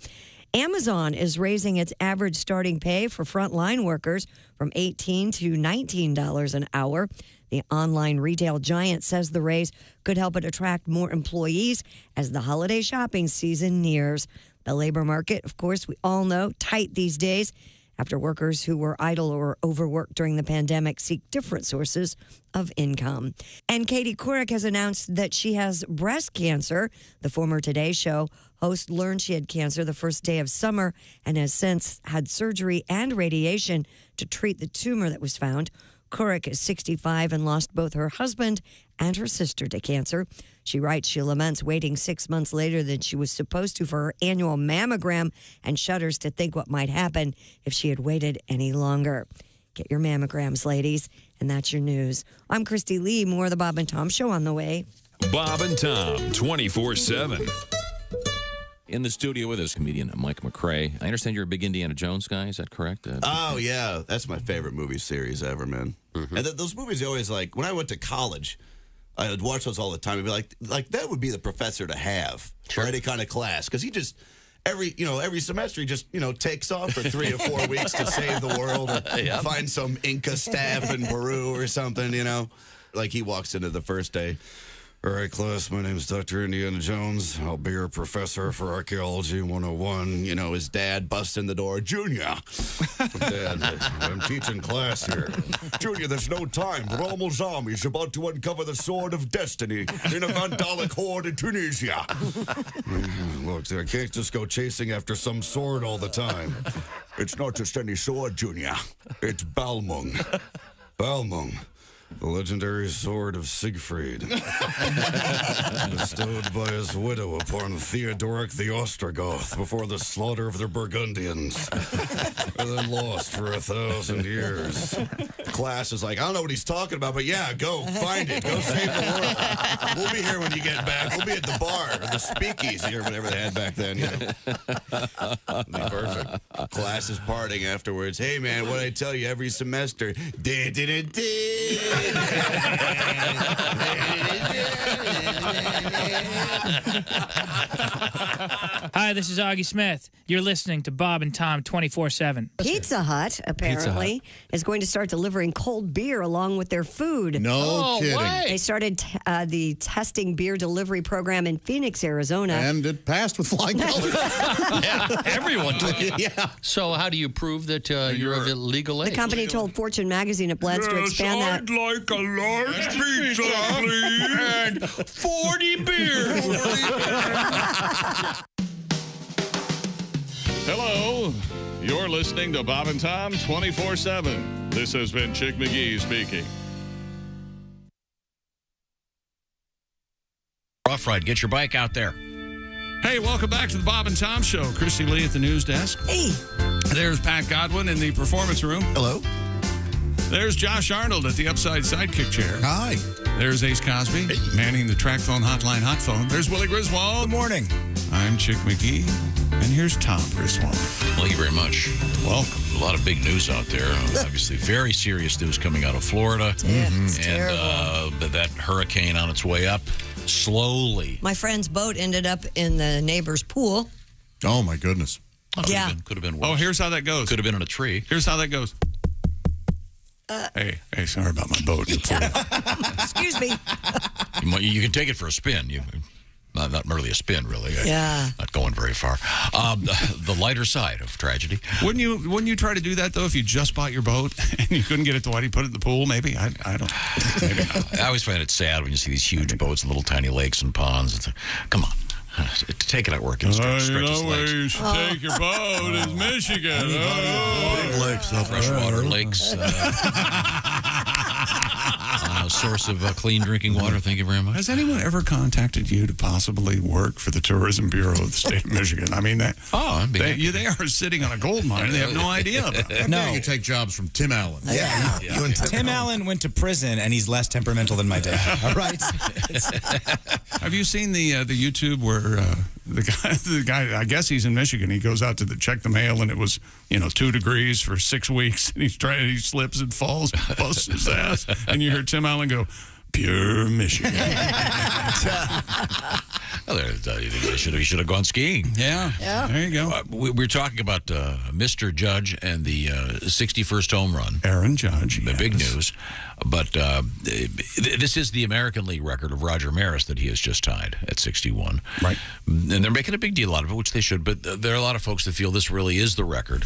Amazon is raising its average starting pay for frontline workers from $18 to $19 an hour. The online retail giant says the raise could help it attract more employees as the holiday shopping season nears. The labor market, of course, we all know, tight these days after workers who were idle or overworked during the pandemic seek different sources of income. And Katie Couric has announced that she has breast cancer. The former Today Show host learned she had cancer the first day of summer and has since had surgery and radiation to treat the tumor that was found. Couric is 65 and lost both her husband and her sister to cancer. She writes she laments waiting 6 months later than she was supposed to for her annual mammogram and shudders to think what might happen if she had waited any longer. Get your mammograms, ladies, and that's your news. I'm Christy Lee. More of the Bob and Tom Show on the way.
Bob and Tom 24/7.
In the studio with us, comedian Mike McRae. I understand you're a big Indiana Jones guy. Is that correct?
Oh, yeah. That's my favorite movie series ever, man. And those movies are always like, when I went to college, I would watch those all the time. I'd be like that would be the professor to have for any kind of class. Because he just, every semester, he just, takes off for 3 or 4 weeks to save the world or find some Inca staff in Peru or something, Like he walks into the first day. All right, class, my name's Dr. Indiana Jones. I'll be your professor for Archaeology 101. His dad busts in the door. Junior! Dad, I'm teaching class here. Junior, there's no time. Rommel Zombie's about to uncover the Sword of Destiny in a Vandalic horde in Tunisia. Look, I can't just go chasing after some sword all the time. It's not just any sword, Junior. It's Balmung. Balmung. The legendary sword of Siegfried, bestowed by his widow upon Theodoric the Ostrogoth before the slaughter of the Burgundians, and then lost for 1,000 years. Class is like, I don't know what he's talking about, but yeah, go find it. Go save the world. We'll be here when you get back. We'll be at the bar, or the speakeasy, or whatever they had back then. It'll be perfect. Class is partying afterwards. Hey, man, what I tell you every semester?
Hi, this is Augie Smith. You're listening to Bob and Tom 24/7.
Pizza Hut, apparently, is going to start delivering cold beer along with their food.
No kidding.
They started the testing beer delivery program in Phoenix, Arizona.
And it passed with flying colors.
Yeah, everyone did.
Yeah.
So how do you prove that you're of legal age?
The company told Fortune magazine it plans to expand that.
I'd like a large pizza, please.
And 40 beers.
Hello. You're listening to Bob and Tom 24/7. This has been Chick McGee speaking.
Rough Ride, get your bike out there.
Hey, welcome back to the Bob and Tom Show. Christy Lee at the news desk.
Hey.
There's Pat Godwin in the performance room.
Hello.
There's Josh Arnold at the upside sidekick chair.
Hi.
There's Ace Cosby manning the track phone hotline hot phone. There's Willie Griswold.
Good morning.
I'm Chick McGee. And here's Tom Griswold.
Thank you very much.
Welcome.
A lot of big news out there. Obviously, very serious news coming out of Florida.
Yeah, it's
and
terrible.
that hurricane on its way up slowly.
My friend's boat ended up in the neighbor's pool.
Oh, my goodness.
Yeah.
Could have been worse.
Oh, here's how that goes.
Could have been in a tree.
Here's how that goes. Hey, sorry about my boat.
Excuse me.
You can take it for a spin. Not really a spin, really.
Yeah.
Not going very far. The lighter side of tragedy.
Wouldn't you try to do that, though, if you just bought your boat and you couldn't get it to Whitey, put it in the pool, maybe? I don't. Maybe not.
I always find it sad when you see these huge boats and little tiny lakes and ponds. It's come on. Take it at work and stretch his legs.
Where you should take your boat is Michigan.
Big lakes.
Freshwater lakes. Source of clean drinking water. Thank you very much.
Has anyone ever contacted you to possibly work for the Tourism Bureau of the state of Michigan? I mean, they are sitting on a gold mine and they have no idea about it.
No. You take jobs from Tim Allen.
Yeah. Tim Allen went to prison, and he's less temperamental than my dad. All right.
Have you seen the YouTube where the guy, I guess he's in Michigan, he goes out to check the mail, and it was 2 degrees for 6 weeks, and he slips and falls, busts his ass, and you hear Tim Allen go, "Pure Michigan."
He should have gone skiing.
Yeah. There you go.
We're talking about Mr. Judge and the 61st home run.
Aaron Judge.
The big news. But this is the American League record of Roger Maris that he has just tied at 61.
Right.
And they're making a big deal out of it, which they should. But there are a lot of folks that feel this really is the record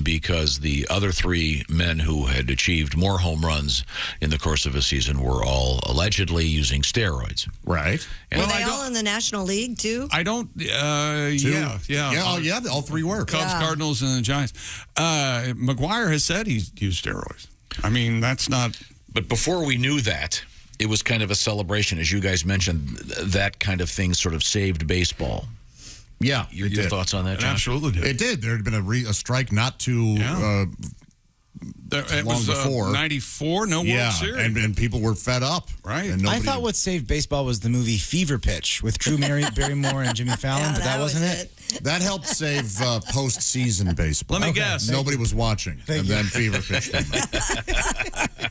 because the other 3 men who had achieved more home runs in the course of a season were all allegedly using steroids.
Right.
Were they all in the National League, too?
I don't. Yeah.
Yeah, all 3 were.
Cubs, Cardinals, and the Giants. McGuire has said he's used steroids. I mean, that's not.
But before we knew that, it was kind of a celebration. As you guys mentioned, that kind of thing sort of saved baseball.
Yeah.
Your thoughts on that, Josh?
Absolutely did.
It did. There had been a strike not too
it
long
was
before.
94, no World Series.
And people were fed up.
Right.
And
I thought what saved baseball was the movie Fever Pitch with Drew Barrymore and Jimmy Fallon, but that wasn't it.
That helped save postseason baseball.
Let me guess.
Nobody was watching. Then Fever Pitch came out.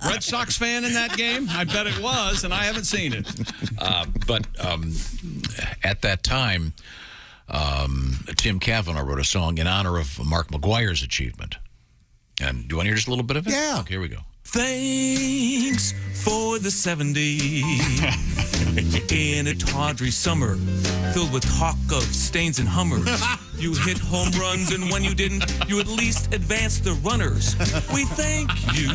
Red Sox fan in that game? I bet it was, and I haven't seen it.
But at that time, Tim Cavanaugh wrote a song in honor of Mark McGuire's achievement. And do you want to hear just a little bit of it?
Yeah.
Okay, here we go.
Thanks for the 70 in a tawdry summer filled with talk of stains and Hummers. You hit home runs, and when you didn't, you at least advanced the runners. We thank you,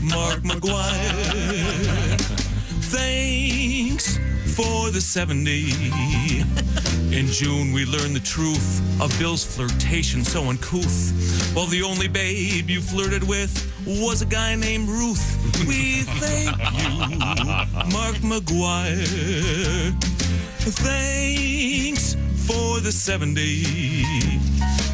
Mark McGuire. Thanks for the 70. In June, we learned the truth of Bill's flirtation so uncouth. While the only babe you flirted with was a guy named Ruth. We thank you, Mark McGuire. Thanks for the 70.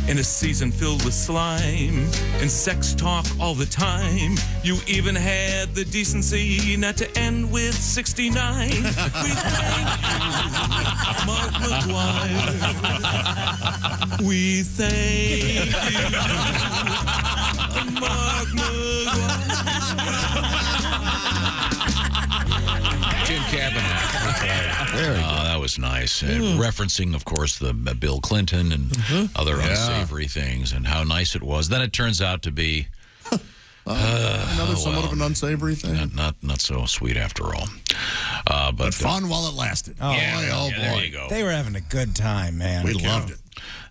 In a season filled with slime and sex talk all the time, you even had the decency not to end with 69. We thank you, Mark McGuire. We thank you, Mark McGuire.
Tim Cavanaugh. That was nice. Referencing, of course, the Bill Clinton and other unsavory things and how nice it was. Then it turns out to be
another somewhat of an unsavory thing.
Not so sweet after all.
But fun while it lasted.
Oh,
boy.
There you go.
They were having a good time, man.
We loved it.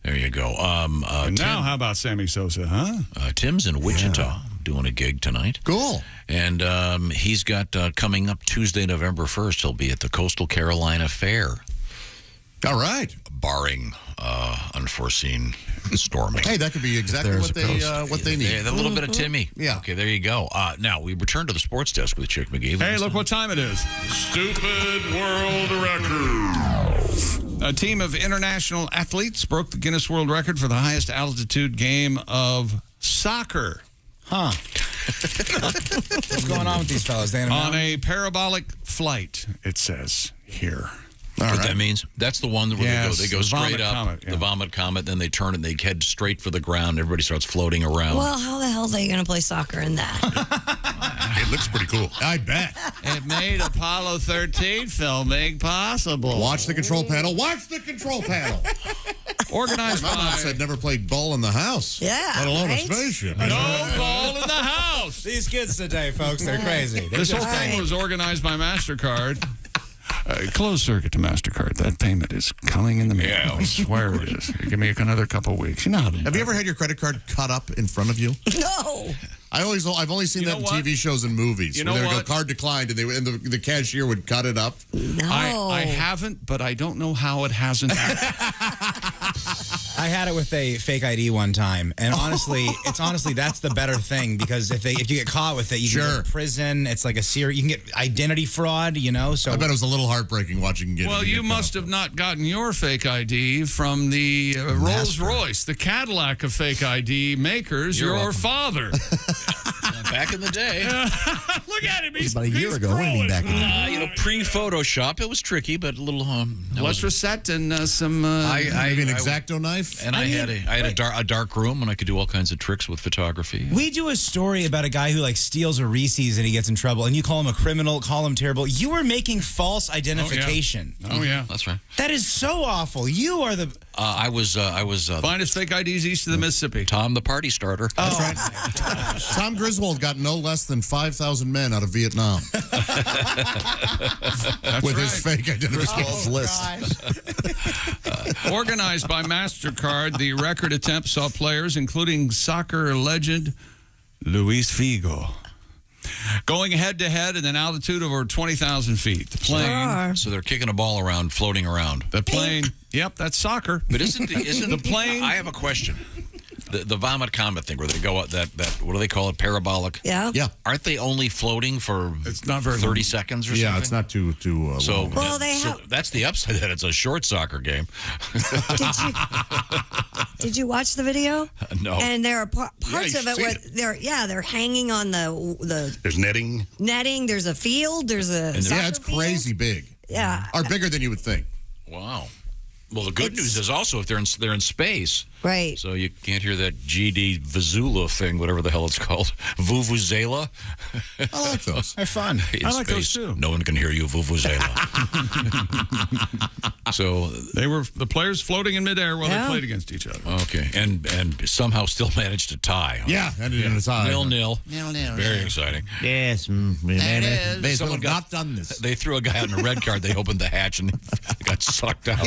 There you go.
And now, how about Sammy Sosa, huh?
Tim's in Wichita doing a gig tonight.
Cool.
And he's got coming up Tuesday, November 1st, he'll be at the Coastal Carolina Fair.
All right.
Barring unforeseen storming.
Hey, that could be exactly what they need.
Yeah, a little bit of Timmy.
Yeah.
Okay, there you go. Now, we return to the sports desk with Chick McGee.
Hey, look what time it is.
Stupid world record.
A team of international athletes broke the Guinness World Record for the highest altitude game of soccer.
Huh. What's going on with these fellas? They
on a parabolic flight, it says here.
What that means? That's the one where they go
the
straight
vomit
up,
comet,
the vomit comet, then they turn and they head straight for the ground. Everybody starts floating around.
Well, how the hell are they going to play soccer in that?
It looks pretty cool. I bet.
It made Apollo 13 filming possible.
Watch the control panel. Watch the control panel.
Organized
My mom said never played ball in the house.
Yeah,
Let alone
right?
a spaceship.
No ball in the house.
These kids today, folks, they're crazy.
This whole thing was organized by MasterCard. Closed circuit to MasterCard. That payment is coming in the mail.
Yeah.
I swear it is. Give me another couple weeks. You know how to
Have you ever had your credit card cut up in front of you?
No.
I've only seen that in TV shows and movies.
You know
where they would
what?
go card declined, and the cashier would cut it up.
No.
I haven't, but I don't know how it hasn't happened.
I had it with a fake ID one time, and honestly, that's the better thing because if you get caught with it, you can go to prison. It's like you can get identity fraud, So
I bet it was a little heartbreaking watching it.
Well, you must have not gotten your fake ID from the Rolls Royce, the Cadillac of fake ID makers.
You're
your
welcome.
father.
Back in the day.
Look at him. He's
about a year ago. What do you mean back in the day?
Pre-Photoshop, it was tricky, but a little.
Letrosette and some.
Maybe an X-Acto knife.
And I had a dark room, and I could do all kinds of tricks with photography.
We do a story about a guy who steals a Reese's and he gets in trouble, and you call him a criminal, call him terrible. You were making false identification.
Oh yeah,
that's right.
That is so awful. You are the.
I was
finest fake IDs east of the Mississippi.
Tom, the party starter.
That's right. Tom Griswold got no less than 5,000 men out of Vietnam with his fake identification
list.
Organized by MasterCard, the record attempt saw players, including soccer legend Luis Figo, going head-to-head at an altitude of over 20,000 feet. The plane.
So they're kicking a ball around, floating around.
The plane. Yep, that's soccer.
But isn't
the plane?
I have a question. The vomit comet thing, where they go that what do they call it? Parabolic.
Yeah.
Yeah.
Aren't they only floating for?
It's not very
30 seconds or something.
Yeah, it's not too
So,
long.
Well,
that's the upside. That it's a short soccer game.
Did you watch the video?
No.
And there are parts of it where they're hanging on the
There's netting.
netting. There's a field. There's a
Yeah, it's
soccer
crazy big.
Yeah.
Or bigger than you would think.
Wow. Well, the good news is also if they're in space,
right?
So you can't hear that GD Vizula thing, whatever the hell it's called, Vuvuzela.
I like those.
They're fun.
In
I like
space,
those too.
No one can hear you, Vuvuzela. So
they were the players floating in midair while they played against each other.
Okay, and somehow still managed to tie.
Yeah, ended in a tie.
0-0.
Nil-nil.
Very exciting.
Yes,
They
Someone
have not done this.
They threw a guy on a red card. They opened the hatch and got sucked out.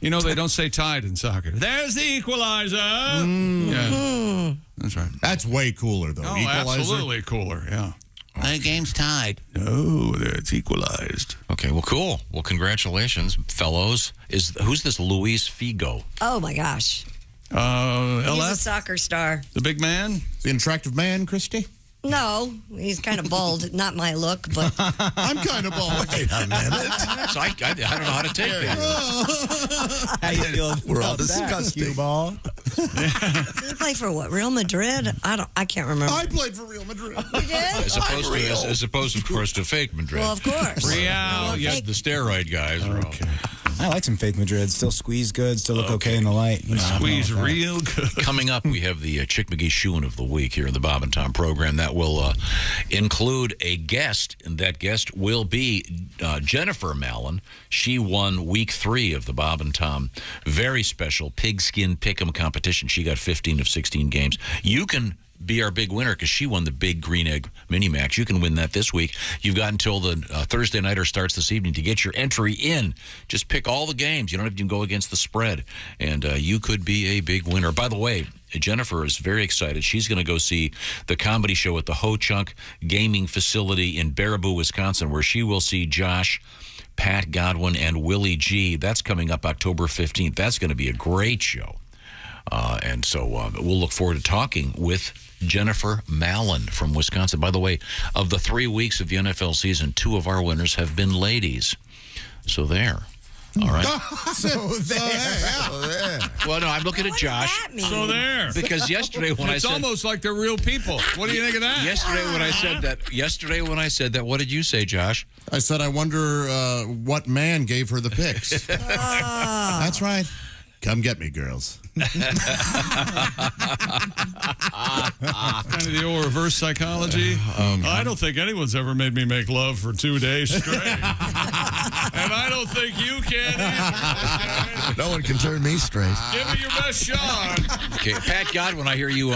You know, they don't say tied in soccer. There's the equalizer. Yeah. That's right.
That's way cooler, though.
Oh,
Equalizer.
absolutely cooler, yeah.
The game's tied.
No, it's equalized.
Okay, well, cool. Well, congratulations, fellows. Who's this Luis Figo?
Oh my gosh. He's a
LF,
soccer star.
the big man.
The attractive man, Christy?
No, he's kind of bald. Not my look, but
I'm kind of bald.
Wait a minute.
So I don't know how to take that.
How you feel?
We're all
about that,
disgusting.
cue ball?
did he play for what? Real Madrid? I can't remember.
I played for Real Madrid.
You did?
As opposed, of course, to fake Madrid.
Well, of course.
Real.
Yes, the steroid guys. Are
Okay.
I like some Faith Madrid. Still squeeze good. Still look okay in the light. You know,
Squeeze real good.
Coming up, we have the Chick McGee Shoein' of the Week here in the Bob and Tom program. That will include a guest, and that guest will be Jennifer Mallon. She won week 3 of the Bob and Tom very special Pigskin Pick'em competition. She got 15 of 16 games. You can be our big winner because she won the big Green Egg Mini Max. You can win that this week. You've got until the Thursday Nighter starts this evening to get your entry in. Just pick all the games. You don't have to go against the spread, and you could be a big winner. By the way, Jennifer is very excited. She's going to go see the comedy show at the Ho Chunk Gaming Facility in Baraboo, Wisconsin, where she will see Josh, Pat Godwin, and Willie G. That's coming up October 15th. That's going to be a great show. And so we'll look forward to talking with Jennifer Mallon from Wisconsin. By the way, of the 3 weeks of the NFL season, 2 of our winners have been ladies. So there. All right.
So there.
Well, no, I'm looking at Josh.
So there.
Because yesterday when
it's
I said...
almost like they're real people. What do you think of that?
Yesterday when I said that, what did you say, Josh?
I said, I wonder what man gave her the pics. That's right. Come get me, girls.
Kind of the old reverse psychology. I don't think anyone's ever made me make love for 2 days straight. And I don't think you can either.
No one can turn me straight.
Give me your best shot.
Okay, Pat Godwin, I hear you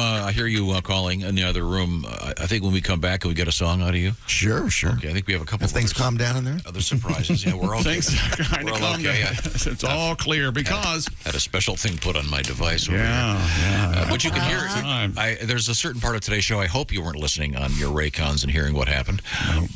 calling in the other room. I think when we come back, can we get a song out of you?
Sure.
Okay, I think we have a couple
Have things calmed down in there?
other surprises. Yeah, we're okay.
Things kind of calm down. It's all clear because...
Had a special thing put on my device over
Yeah.
But you can hear it. There's a certain part of today's show. I hope you weren't listening on your Raycons and hearing what happened.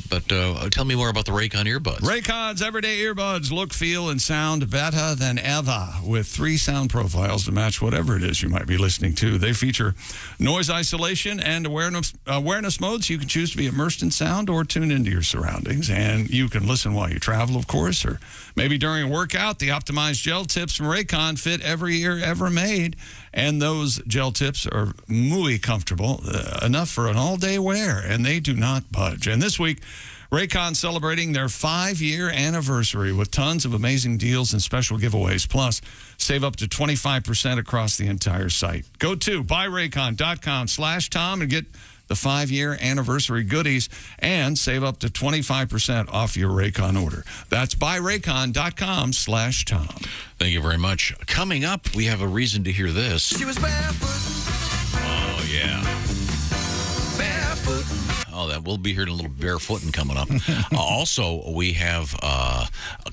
But tell me more about the Raycon earbuds.
Raycon's everyday earbuds look, feel, and sound better than ever with 3 sound profiles to match whatever it is you might be listening to. They feature noise isolation and awareness modes. You can choose to be immersed in sound or tune into your surroundings. And you can listen while you travel, of course, or maybe during a workout. The optimized gel tips from Raycon fit every ear ever made. And those gel tips are muy comfortable, enough for an all-day wear, and they do not budge. And this week, Raycon celebrating their 5-year anniversary with tons of amazing deals and special giveaways. Plus, save up to 25% across the entire site. Go to buyraycon.com/Tom and get the 5-year anniversary goodies and save up to 25% off your Raycon order. That's buyraycon.com/Tom.
Thank you very much. Coming up, we have a reason to hear this.
She was barefoot.
Oh, yeah.
Barefoot.
Oh, that we'll be hearing a little barefooting coming up. Also, we have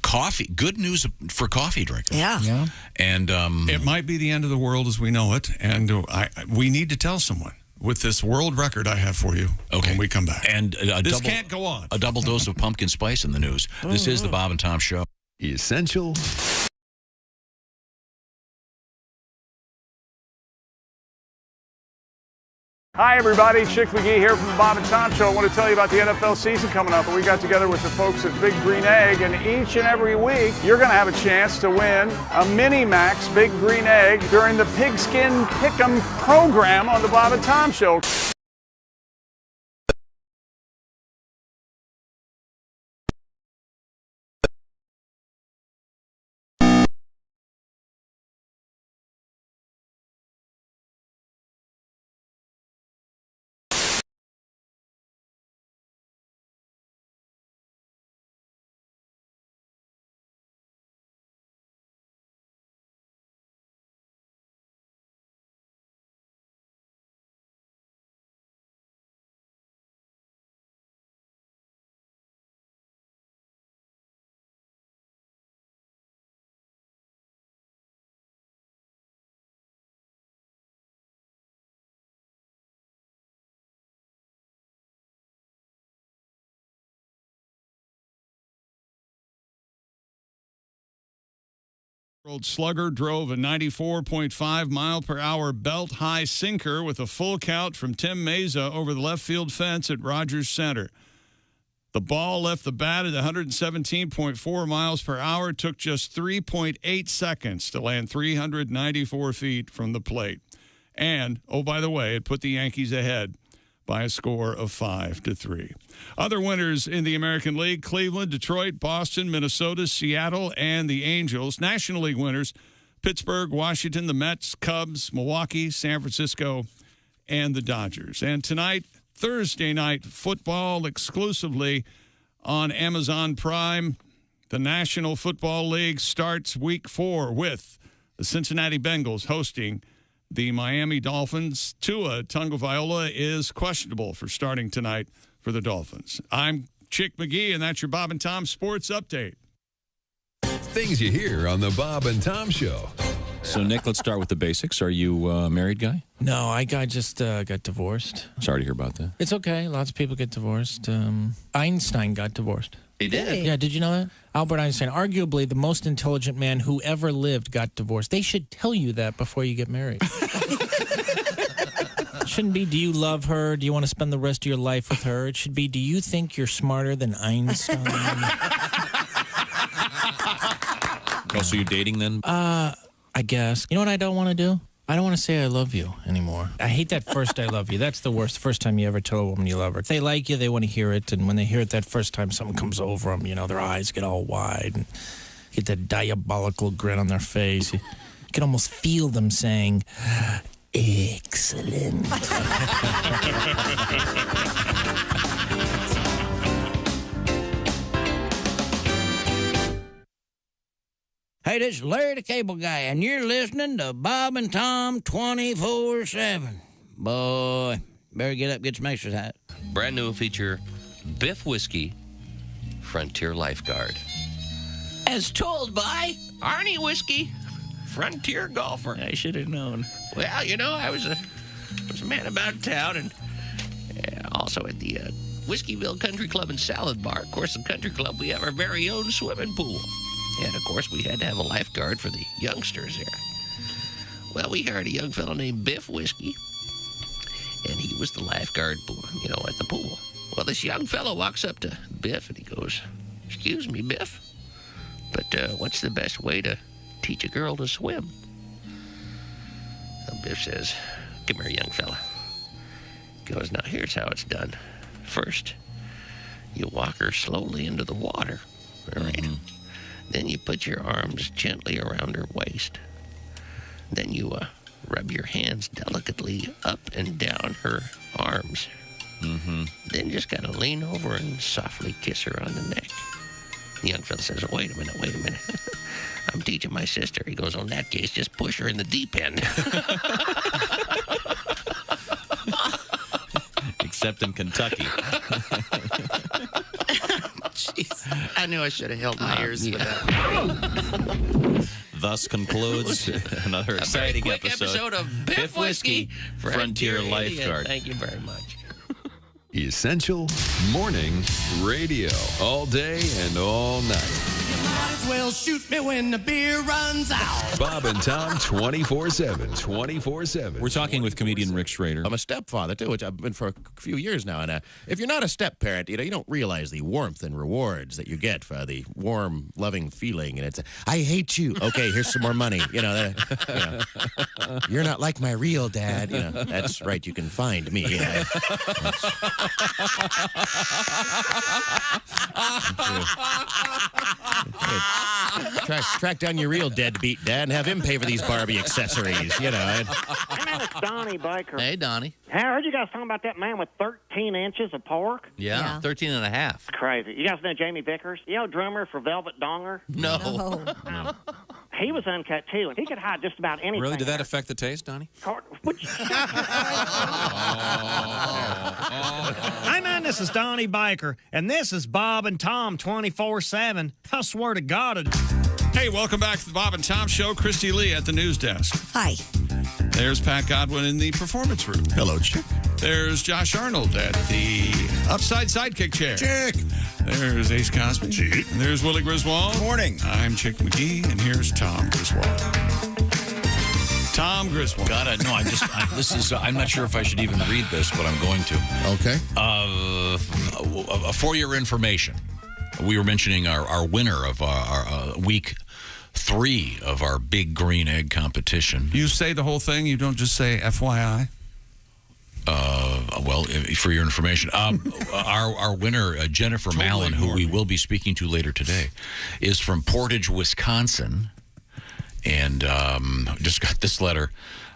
coffee. Good news for coffee drinkers.
Yeah.
And
it might be the end of the world as we know it, and we need to tell someone. With this world record I have for you when we come back.
And
this can't go on.
A double dose of pumpkin spice in the news. This is the Bob and Tom Show.
Essential.
Hi, everybody. Chick McGee here from the Bob and Tom Show. I want to tell you about the NFL season coming up. We got together with the folks at Big Green Egg, and each and every week, you're going to have a chance to win a Mini Max Big Green Egg during the Pigskin Pick'em program on the Bob and Tom Show.
Old slugger drove a 94.5-mile-per-hour belt-high sinker with a full count from Tim Meza over the left field fence at Rogers Center. The ball left the bat at 117.4 miles per hour. It took just 3.8 seconds to land 394 feet from the plate. And, oh, by the way, it put the Yankees ahead by a score of 5-3. Other winners in the American League: Cleveland, Detroit, Boston, Minnesota, Seattle, and the Angels. National League winners: Pittsburgh, Washington, the Mets, Cubs, Milwaukee, San Francisco, and the Dodgers. And tonight, Thursday night football exclusively on Amazon Prime. The National Football League starts Week 4 with the Cincinnati Bengals hosting the Miami Dolphins. Tua Tagovailoa is questionable for starting tonight for the Dolphins. I'm Chick McGee, and that's your Bob and Tom Sports Update.
Things you hear on the Bob and Tom Show.
So, Nick, let's start with the basics. Are you a married guy?
No, I just got divorced.
Sorry to hear about that.
It's okay. Lots of people get divorced. Einstein got divorced.
He did?
Yeah, did you know that? Albert Einstein, arguably the most intelligent man who ever lived, got divorced. They should tell you that before you get married. It shouldn't be, do you love her? Do you want to spend the rest of your life with her? It should be, do you think you're smarter than Einstein?
Oh, so you're dating then?
I guess. You know what I don't want to do? I don't want to say I love you anymore. I hate that first I love you. That's the worst. First time you ever tell a woman you love her. If they like you, they want to hear it. And when they hear it that first time, something comes over them. You know, their eyes get all wide and get that diabolical grin on their face. You can almost feel them saying, excellent.
Hey, this is Larry the Cable Guy, and you're listening to Bob and Tom 24/7. Boy, better get up, get some exercise.
Brand new feature, Biff Whiskey, Frontier Lifeguard. As told by Arnie Whiskey, Frontier Golfer.
I should have known.
Well, you know, I was a man about town, and also at the Whiskeyville Country Club and Salad Bar. Of course, the country club, we have our very own swimming pool. And, of course, we had to have a lifeguard for the youngsters there. Well, we hired a young fellow named Biff Whiskey, and he was the lifeguard, you know, at the pool. Well, this young fellow walks up to Biff, and he goes, "Excuse me, Biff, but what's the best way to teach a girl to swim?" Well, Biff says, "Come here, young fella." He goes, "Now, here's how it's done. First, you walk her slowly into the water, all right? Mm-hmm. Then you put your arms gently around her waist. Then you rub your hands delicately up and down her arms. Mm-hmm. Then just kind of lean over and softly kiss her on the neck." The young fella says, wait a minute. I'm teaching my sister." He goes, "Oh, in that case, just push her in the deep end."
Except in Kentucky.
Jeez. I knew I should have held my ears for that.
Thus concludes another exciting
quick episode of Biff Whiskey,
Frontier Lifeguard.
Thank you very much.
Essential Morning Radio. All day and all night.
Might as well shoot me when the beer runs out.
Bob and Tom 24/7. 24/7.
We're talking with comedian Rick Schrader.
I'm a stepfather, too, which I've been for a few years now. And if you're not a step-parent, you don't realize the warmth and rewards that you get for the warm, loving feeling. And it's, I hate you. Okay, here's some more money. You're not like my real dad. That's right. You can find me. Track down your real deadbeat dad and have him pay for these Barbie accessories,
Hey, man, it's Donny Baker.
Hey, Donnie.
Hey, I heard you guys talking about that man with 13 inches of pork.
Yeah. 13 and a half.
Crazy. You guys know Jamie Vickers? Drummer for Velvet Donger?
No.
He was uncut, too, and he could hide just about anything.
Really? Did that affect the taste, Donnie?
Hi,
man, this is Donny Baker, and this is Bob and Tom 24/7. I swear to God.
Hey, welcome back to the Bob and Tom Show. Christy Lee at the news desk.
Hi.
There's Pat Godwin in the performance room.
Hello, Chick.
There's Josh Arnold at the upside sidekick chair.
Chick.
There's Ace Cosby.
Chick.
And there's Willie Griswold.
Morning.
I'm Chick McGee, and here's Tom Griswold. Tom Griswold.
No, I'm not sure if I should even read this, but I'm going to.
Okay.
For your information, we were mentioning our winner of our week 3 of our Big Green Egg competition.
You say the whole thing? You don't just say FYI?
Well, for your information, our winner, Jennifer Mallon, who we will be speaking to later today, is from Portage, Wisconsin. And just got this letter.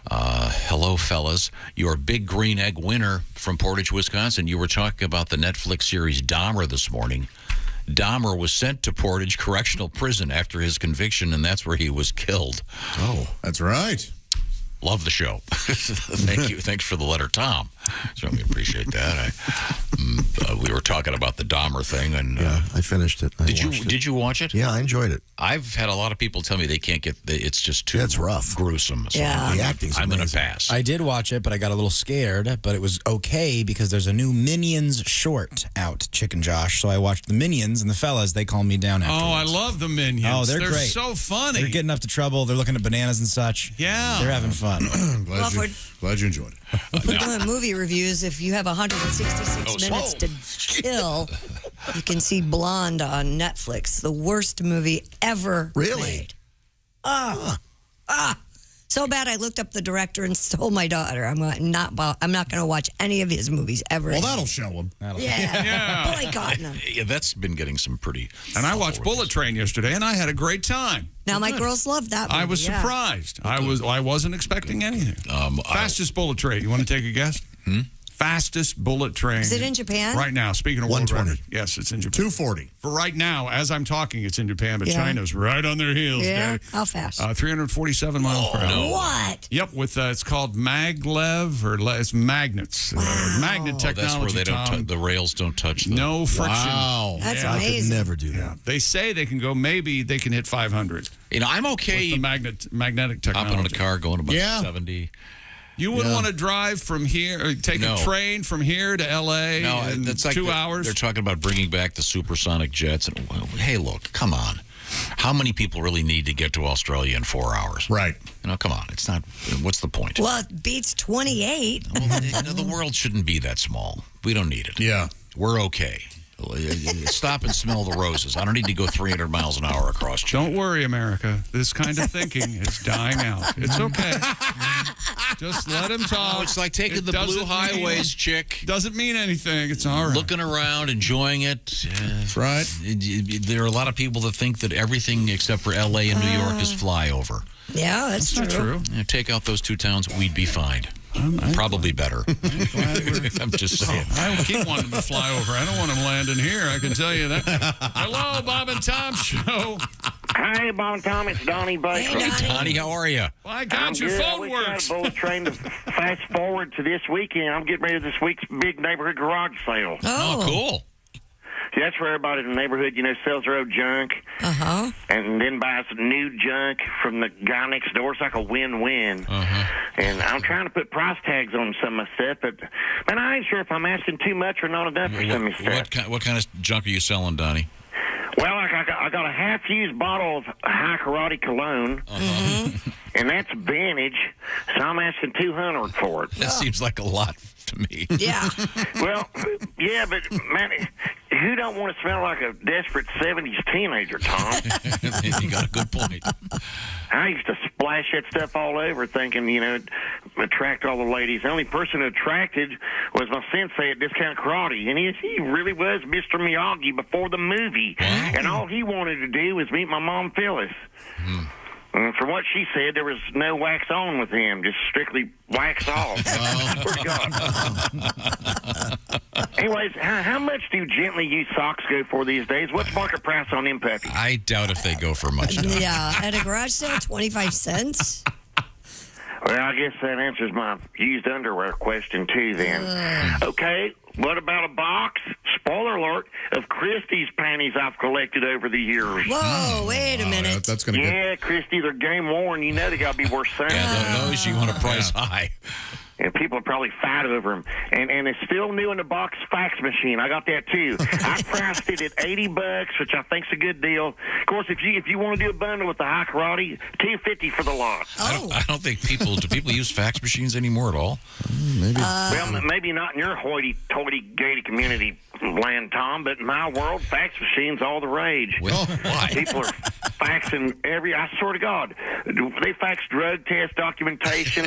Hello, fellas. Your Big Green Egg winner from Portage, Wisconsin. You were talking about the Netflix series Dahmer this morning. Dahmer was sent to Portage Correctional Prison after his conviction, and that's where he was killed.
Oh, that's right.
Love the show. Thank you. Thanks for the letter, Tom. Certainly appreciate that. We were talking about the Dahmer thing, and
yeah, I finished it.
Did you watch it?
Yeah, I enjoyed it.
I've had a lot of people tell me they can't get. It's just too.
It's rough,
gruesome. So
yeah, the acting's
I'm going to
amazing.
pass.
I did watch it, but I got a little scared. But it was okay because there's a new Minions short out, Chicken Josh. So I watched the Minions, and the fellas, they calmed me down afterwards.
Oh, I love the Minions.
Oh, they're great.
So funny.
They're getting up to trouble. They're looking at bananas and such.
Yeah.
They're having fun.
Glad you enjoyed it.
We're doing movie reviews. If you have 166 minutes to kill, you can see Blonde on Netflix. The worst movie ever made. So bad I looked up the director and told my daughter I'm not going to watch any of his movies ever.
Well, that'll show him.
Yeah. Boycotting him.
Yeah, that's been getting some pretty.
And I watched Bullet Train yesterday, and I had a great time.
Now my girls love that movie.
I was surprised. I wasn't expecting anything. Fastest bullet train. You want to take a guess? Fastest bullet train.
Is it in Japan?
Right now, speaking of world
120.
record. Yes, it's in Japan.
240.
For right now, as I'm talking, it's in Japan, but
Yeah.
China's right on their heels.
Yeah.
Daddy.
How fast?
347 miles per hour.
no.
What?
Yep, with it's called maglev it's magnets. Magnet technology.
That's where they
Tom.
the rails don't touch.
No friction.
Wow.
That's
Yeah.
I could
amazing.
never do that.
Yeah. They say they can go. Maybe they can hit 500.
You know, I'm okay.
With the magnetic technology.
Hopping on a car going about
Yeah.
70.
You wouldn't want to drive from here, or take a train from here to L.A.
No,
in
that's like
2 hours.
They're talking about bringing back the supersonic jets. And hey, look, come on. How many people really need to get to Australia in 4 hours?
Right.
You know, come on. It's not. What's the point?
Well, it beats 28.
Well, the world shouldn't be that small. We don't need it.
Yeah.
We're okay. Stop and smell the roses. I don't need to go 300 miles an hour across China.
Don't worry, America. This kind of thinking is dying out. It's okay. Just let him talk.
Oh, it's like taking the blue highways, chick.
Doesn't mean anything. It's all right.
Looking around, enjoying it.
That's right.
There are a lot of people that think that everything except for L.A. and New York is flyover.
Yeah, that's true.
not true.
You know, take out those two towns, we'd be fine. Probably better. I'm just saying.
I keep wanting to fly over. I don't want him landing here. I can tell you that. Hello, Bob and Tom Show.
Hey, Bob and Tom, it's Donny Baker.
Hey, Donnie, how are you?
My God,
I'm
your
good. I
phone
wish
works.
I had a bullet train to fast forward to this weekend. I'm getting ready to this week's big neighborhood garage sale.
Oh, cool.
See, that's where everybody in the neighborhood, sells their old junk.
Uh-huh.
And then buys new junk from the guy next door. It's like a win-win. And I'm trying to put price tags on some of my stuff, but man, I ain't sure if I'm asking too much or not enough for some of my stuff.
What kind of junk are you selling, Donnie?
Well, I got a half-used bottle of high karate cologne, and that's Vantage, so I'm asking $200 for it.
That seems like a lot to me.
Yeah.
Well, yeah, but man, who don't want to smell like a desperate 70s teenager, Tom?
You got a good point.
I used to splash that stuff all over thinking, attract all the ladies. The only person who attracted was my sensei at Discount Karate, and he really was Mr. Miyagi before the movie.
Wow.
And all he wanted to do was meet my mom, Phyllis. And from what she said, there was no wax on with him, just strictly wax off. Swear to God. Anyways, how much do gently used socks go for these days? What's market price on them puppies?
I doubt if they go for much. Donnie.
Yeah, at a garage sale, 25 cents.
Well, I guess that answers my used underwear question, too, then. Okay, what about a box, spoiler alert, of Christie's panties I've collected over the years?
Whoa, wait a minute.
That's going to
Yeah, Christie, they're game worn. You know they got to be worth selling.
Yeah, those you want a price high.
And people probably fight over them. And it's still new in the box fax machine. I got that, too. I priced it at $80, which I think's a good deal. Of course, if you want to do a bundle with the high karate, $250 for the lot.
I don't think people use fax machines anymore at all.
Maybe.
Well, maybe not in your hoity-toity gated community land, Tom, but in my world, fax machines all the rage.
Well, why?
People are faxing I swear to God, they fax drug test documentation,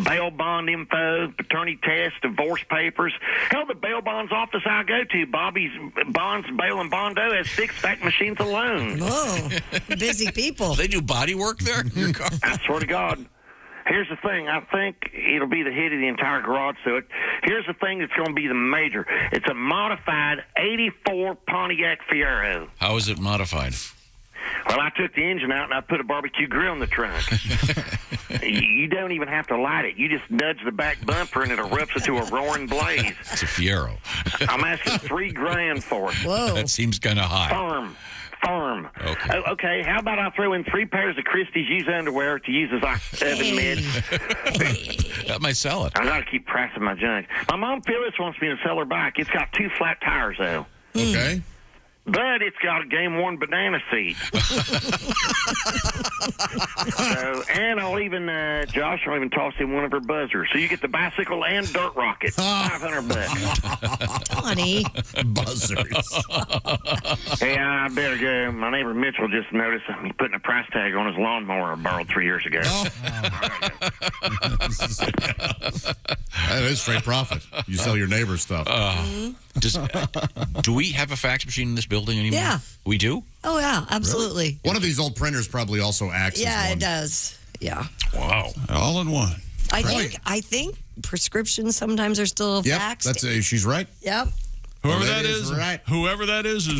bail bond info, paternity test, divorce papers. Hell, the bail bonds office I go to, Bobby's Bonds, Bail and Bondo, has 6 fax machines alone.
Whoa, busy people.
They do body work there in your car?
I swear to God. Here's the thing. I think it'll be the hit of the entire garage sale. Here's the thing that's going to be the major. It's a modified 84 Pontiac Fiero.
How is it modified?
Well, I took the engine out and I put a barbecue grill in the trunk. You don't even have to light it. You just nudge the back bumper and it erupts into a roaring blaze.
It's a Fiero.
I'm asking $3,000 for it.
Whoa.
That seems kind of high.
Firm.
Okay.
Okay, how about I throw in 3 pairs of Christie's used underwear to use as like oven mitts?
That might sell it.
I got to keep pricing my junk. My mom Phyllis wants me to sell her bike. It's got 2 flat tires, though.
Okay.
But it's got a game-worn banana seat. And I'll even, Josh, I'll even toss in one of her buzzers. So you get the bicycle and dirt rocket. $500.
Funny.
Buzzers.
Hey, I better go. My neighbor Mitchell just noticed he's putting a price tag on his lawnmower I borrowed 3 years ago.
That is straight profit. You sell your neighbor's stuff.
Do we have a fax machine in this building anymore?
Yeah.
We do?
Oh, yeah, absolutely.
Really? One of these old printers probably also acts as
Yeah,
one.
it does. Yeah.
Wow.
All in one.
I think prescriptions sometimes are still
Yep,
faxed.
she's right.
Yep.
Whoever that is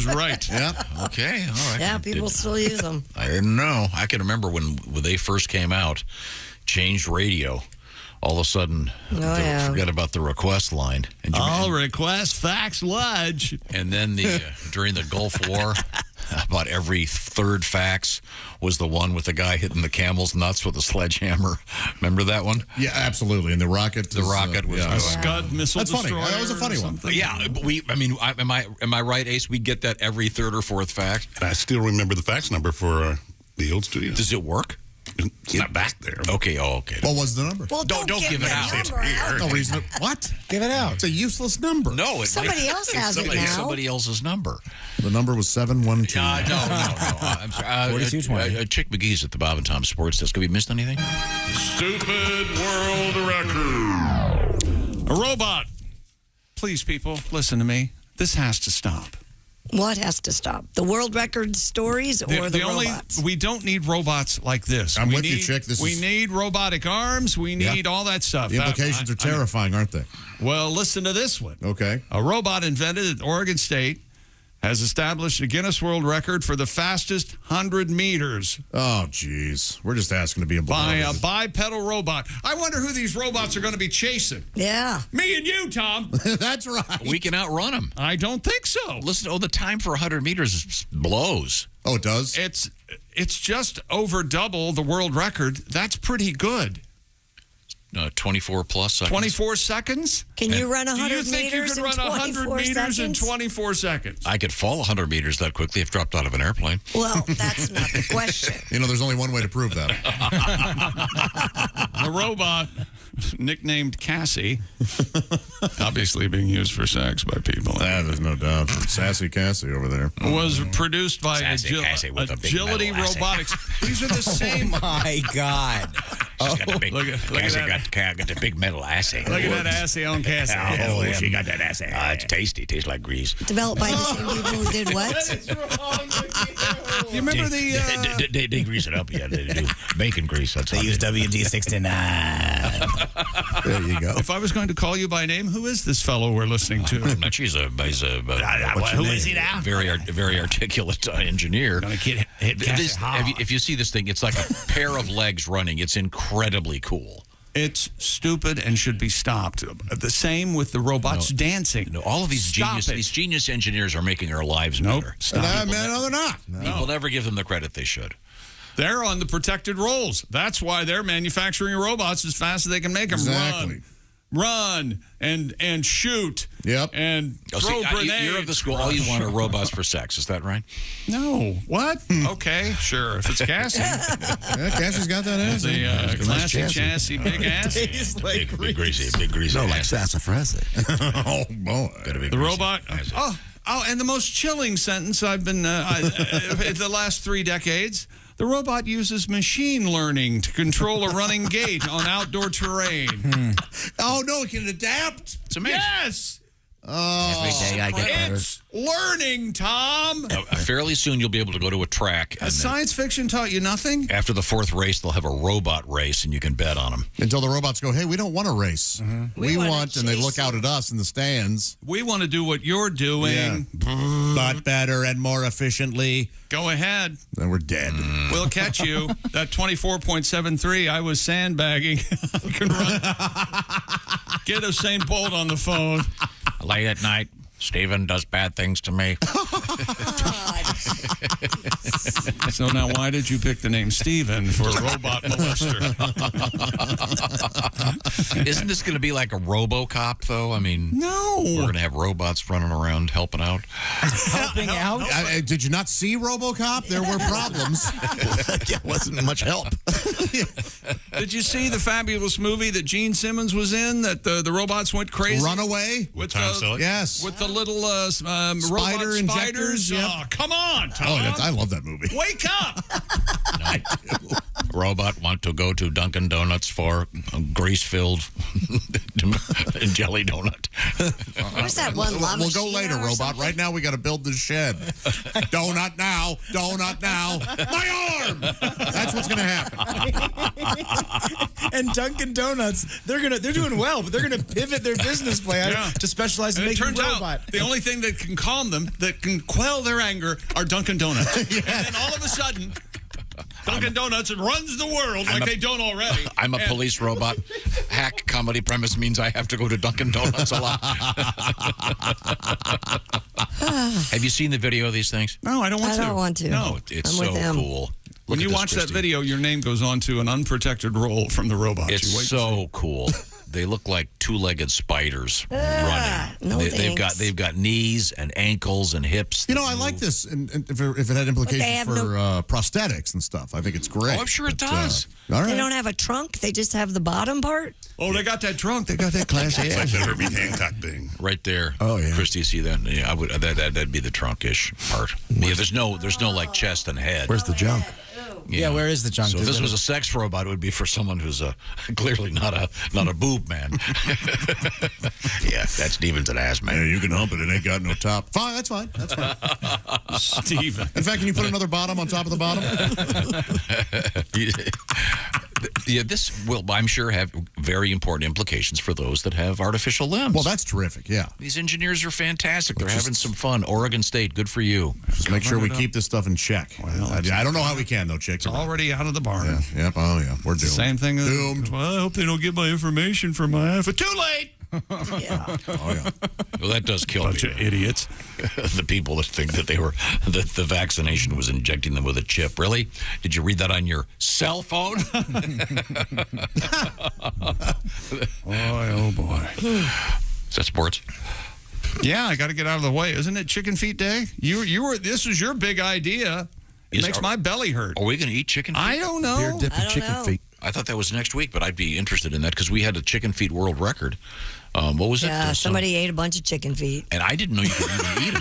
right.
Yep.
Okay. All right.
Yeah, people still use them.
I didn't know. I can remember when they first came out, changed radio. All of a sudden, forget about the request line. And
All request fax lodge.
And then during the Gulf War, about every 3rd fax was the one with the guy hitting the camel's nuts with a sledgehammer. Remember that one?
Yeah, absolutely. And the rocket.
The rocket was
a Scud missile
That's funny.
destroyer.
That was a funny one.
Yeah, am I right, Ace? We get that every 3rd or 4th fax.
And I still remember the fax number for the old studio.
Does it work?
It's not back there.
Okay. Okay.
What was the number?
Well, don't
give it out.
No reason. What?
Give it out.
It's a useless number.
No,
Somebody else has it now.
Somebody else's number.
The number was 712.
No. I'm sorry.
4220.
Chick McGee's at the Bob and Tom Sports Desk. Have we missed anything?
Stupid world record.
A robot. Please, people, listen to me. This has to stop.
What has to stop? The world record stories or the robots?
We don't need robots like this.
I'm with you, Chick.
We need robotic arms. We need all that stuff.
The implications are terrifying, aren't they?
Well, listen to this one.
Okay.
A robot invented at Oregon State has established a Guinness World Record for the fastest 100 meters.
Oh, geez. We're just asking to be
by
blown.
a bipedal robot. I wonder who these robots are going to be chasing.
Yeah.
Me and you, Tom.
That's right.
We can outrun them.
I don't think so.
Listen, the time for 100 meters blows.
Oh, it does?
It's just over double the world record. That's pretty good.
24 plus seconds.
24 seconds?
Can you run 100
meters? Do you think you could run 100 meters in 24 seconds?
I could fall 100 meters that quickly if dropped out of an airplane.
Well, that's not the question.
There's only one way to prove that.
The robot, nicknamed Cassie, obviously being used for sex by people.
There's no doubt. Sassy Cassie over there.
Was produced by Agility Robotics. These are the same.
Oh, my God.
She's got the big,
look at that.
got the big metal assay.
Look at that assay on Cassie.
Oh, she got that assay. It's tasty. Tastes like grease.
Developed by the same people who did what?
You remember the...
They grease it up, yeah. They do bacon grease. That's
they use WD-69.
There you go.
If I was going to call you by name, who is this fellow we're listening to?
Who is he now? Very articulate engineer.
Gonna hit
if you see this thing, it's like a pair of legs running. It's incredibly cool.
It's stupid and should be stopped. The same with the robots dancing.
All of these genius engineers are making our lives better.
No, they're not.
People never give them the credit they should.
They're on the protected roles. That's why they're manufacturing robots as fast as they can make them run and shoot.
Yep.
And throw grenades.
You're of the school. All you want are robots for sex. Is that right?
No. What? Okay, sure. If it's Cassie.
Yeah, Cassie's got that ass.
The classic chassis, big ass.
Big greasy.
No, like sassafras.
Oh, boy.
The robot. Oh, and the most chilling sentence I've been the last 3 decades. The robot uses machine learning to control a running gait on outdoor terrain.
Oh, no, it can adapt?
It's amazing.
Yes!
Every day I get better.
It's learning, Tom.
Fairly soon, you'll be able to go to a track.
Has science fiction taught you nothing?
After the 4th race, they'll have a robot race, and you can bet on them.
Until the robots go, hey, we don't want to race. We want, and they look out at us in the stands.
We want to do what you're doing.
But better and more efficiently.
Go ahead.
Then we're dead.
We'll catch you. That 24.73, I was sandbagging. I can run. Get Usain Bolt on the phone.
Late at night, Steven does bad things to me.
So now why did you pick the name Steven for a robot molester?
Isn't this going to be like a RoboCop, though? I mean,
no.
We're going to have robots running around helping out.
Helping out?
Did you not see RoboCop? There were problems.
It wasn't much help.
Did you see the fabulous movie that Gene Simmons was in that the robots went crazy?
Runaway?
With
yes.
With the little
spider
robot
injectors.
spiders.
Yep.
Oh, come on, Tom.
Oh, I love that movie.
Wake up.
I do.
Robot want to go to Dunkin' Donuts for a grease-filled jelly donut.
Where's that one lava
We'll go
sheet
later,
or
robot.
something?
Right now, we got to build this shed. Donut now. Donut now. My arm. That's what's going to happen.
And Dunkin' Donuts, they're doing well, but they're gonna pivot their business plan to specialize in
And it
making
turns
robot.
out the only thing that can calm them, that can quell their anger, are Dunkin' Donuts. And then all of a sudden, Dunkin' Donuts runs the world like they don't already.
I'm a police robot. Hack comedy premise means I have to go to Dunkin' Donuts a lot. Have you seen the video of these things?
No, I don't want to.
I don't want to.
No,
it's
I'm
so
with them.
cool.
When you watch that video, your name goes on to an unprotected roll from the robot.
It's
You wait
so cool. They look like two-legged spiders running.
no
They've
thanks.
got knees and ankles and hips.
You know, I like this, and if it had implications
have
for prosthetics and stuff, I think it's great.
Oh, I'm sure it does.
All right.
They don't have a trunk. They just have the bottom part.
Oh, they got that trunk. They got that class A.
It's like the Herbie Hancock thing.
Right there.
Oh, yeah.
Christy, you see that? Yeah, I would. That'd be the trunkish part. Yeah, there's no like chest and head.
Where's the junk?
Yeah, where is the junk?
So if this was a sex robot, it would be for someone who's clearly not a boob man. Yeah, that Steven's an ass man.
Yeah, you can hump it. It ain't got no top. Fine, that's fine. That's fine.
Steven.
In fact, can you put another bottom on top of the bottom?
Yeah, this will, I'm sure, have very important implications for those that have artificial limbs.
Well, that's terrific, yeah.
These engineers are fantastic. They're having some fun. Oregon State, good for you.
Just make sure we keep this stuff in check. Well, I don't know how we can, though, Chick.
It's already out of the barn.
Yeah, yep. Oh, yeah. We're doomed.
Same thing.
Doomed.
Well, I hope they don't get my information from my iPhone. Too late.
Yeah.
Oh, yeah.
Well, that does kill
Bunch
me.
of idiots.
The people that think that that the vaccination was injecting them with a chip. Really? Did you read that on your cell phone?
Oh boy.
Is that sports?
Yeah, I got to get out of the way. Isn't it Chicken Feet Day? You were. This was your big idea. It makes my belly hurt.
Are we going to eat chicken feet?
I don't know.
Beer dipping chicken feet.
I thought that was next week, but I'd be interested in that because we had a chicken feet world record. What was it?
Yeah, somebody ate a bunch of chicken feet.
And I didn't know you could even eat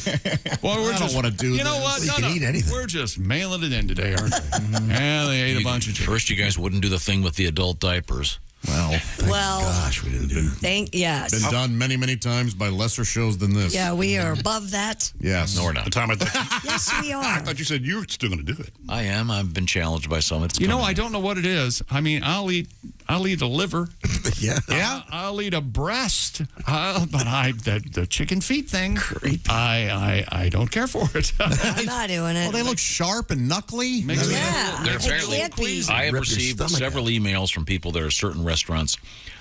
them.
Well,
I don't want to do
You know
this.
what?
You can eat anything.
We're just mailing it in today, aren't we? Yeah, they ate a bunch of chicken.
First, you guys wouldn't do the thing with the adult diapers.
Well,
Gosh, we didn't do it.
Yes.
been done many, many times by lesser shows than this.
Yeah, we are above that.
Yes.
No, we're not.
Tom, I
Yes, we are.
thought you said you were still going to do it.
I am. I've been challenged by some. It's
You know,
coming.
I don't know what it is. I mean, I'll eat a liver.
Yeah.
Yeah. I'll eat a breast. But the chicken feet thing. I don't care for it.
I'm not doing it.
Oh, they look sharp and knuckly.
Yeah.
They're
It
apparently.
can't be.
I have
Rip your
received
stomach
several emails from people. There are certain restaurants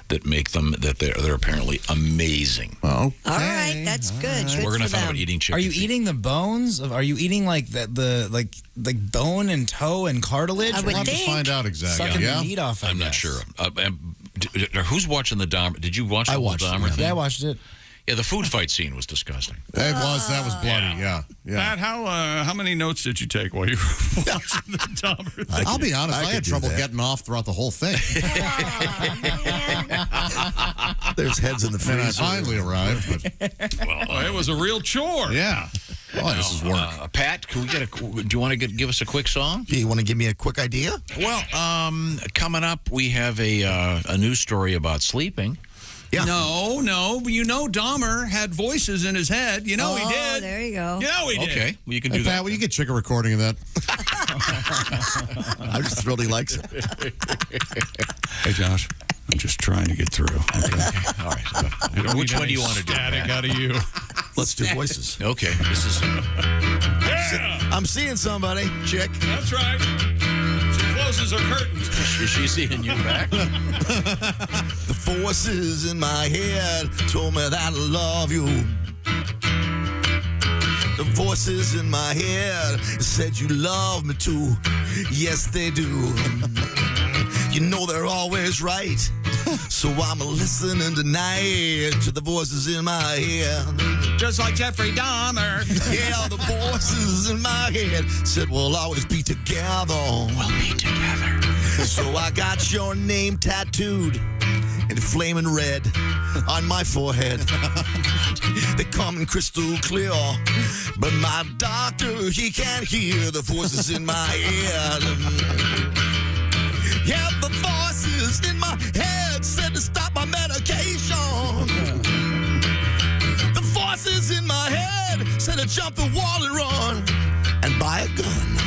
that make them that they're apparently amazing.
Oh,
All right, that's good. Good
We're going to
for
find
them.
out eating chicken.
Are you
feet.
eating the bones? Are you eating like the bone and toe and cartilage?
I would
we'll have to
think.
find out exactly.
Sucking
Yeah.
the meat off.
I'm not sure. Who's watching the Dahmer? Did you watch the
I
whole
watched it,
Dahmer
yeah.
thing?
Yeah, I watched it.
Yeah, the food fight scene was disgusting.
That was bloody. Yeah.
Pat, how many notes did you take while you were watching the Dahmer?
I'll be honest, I had trouble getting off throughout the whole thing.
There's heads in the freezer.
And I finally arrived. But,
it was a real chore.
Yeah. Oh, this is work.
Pat, can we do you want to give us a quick song?
Do you want to give me a quick idea?
Well, coming up, we have a news story about sleeping.
Yeah. No. You know Dahmer had voices in his head. You know he did.
There you go.
You know he did.
Okay. Well, you can do
Pat,
that.
will you get Chick a recording of that?
I'm just thrilled he likes it.
Hey, Josh. I'm just trying to get through. Okay.
All right. Which one do you want to do?
Static out of you.
Let's do voices.
Okay. This is.
I'm seeing somebody, Chick.
That's right. She closes her curtains.
Is she seeing you back?
The voices in my head told me that I love you. The voices in my head said you love me too. Yes, they do. You know they're always right. So I'm listening tonight to the voices in my head.
Just like Jeffrey Dahmer.
Yeah, the voices in my head said we'll always be together.
We'll be together.
So I got your name tattooed in flaming red on my forehead. They come in crystal clear, but my doctor, he can't hear the voices in my head. Yeah, the voices in my head said to stop my medication. The voices in my head said to jump the wall and run and buy a gun.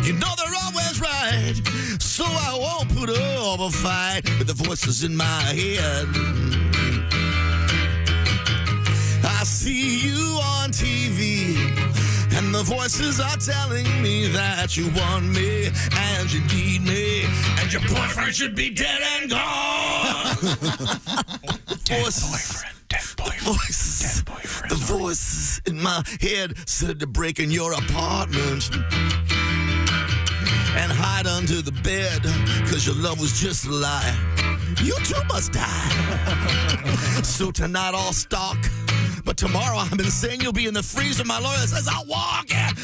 You know they're always right, so I won't put up a fight with the voices in my head. I see you on TV, and the voices are telling me that you want me and you need me, and your boyfriend should be dead and gone.
Dead boyfriend.
The voices in my head said to break in your apartment and hide under the bed, cause your love was just a lie. You too must die. So tonight I'll stalk, but tomorrow I've been saying you'll be in the freezer. My lawyer says I'll walk. Got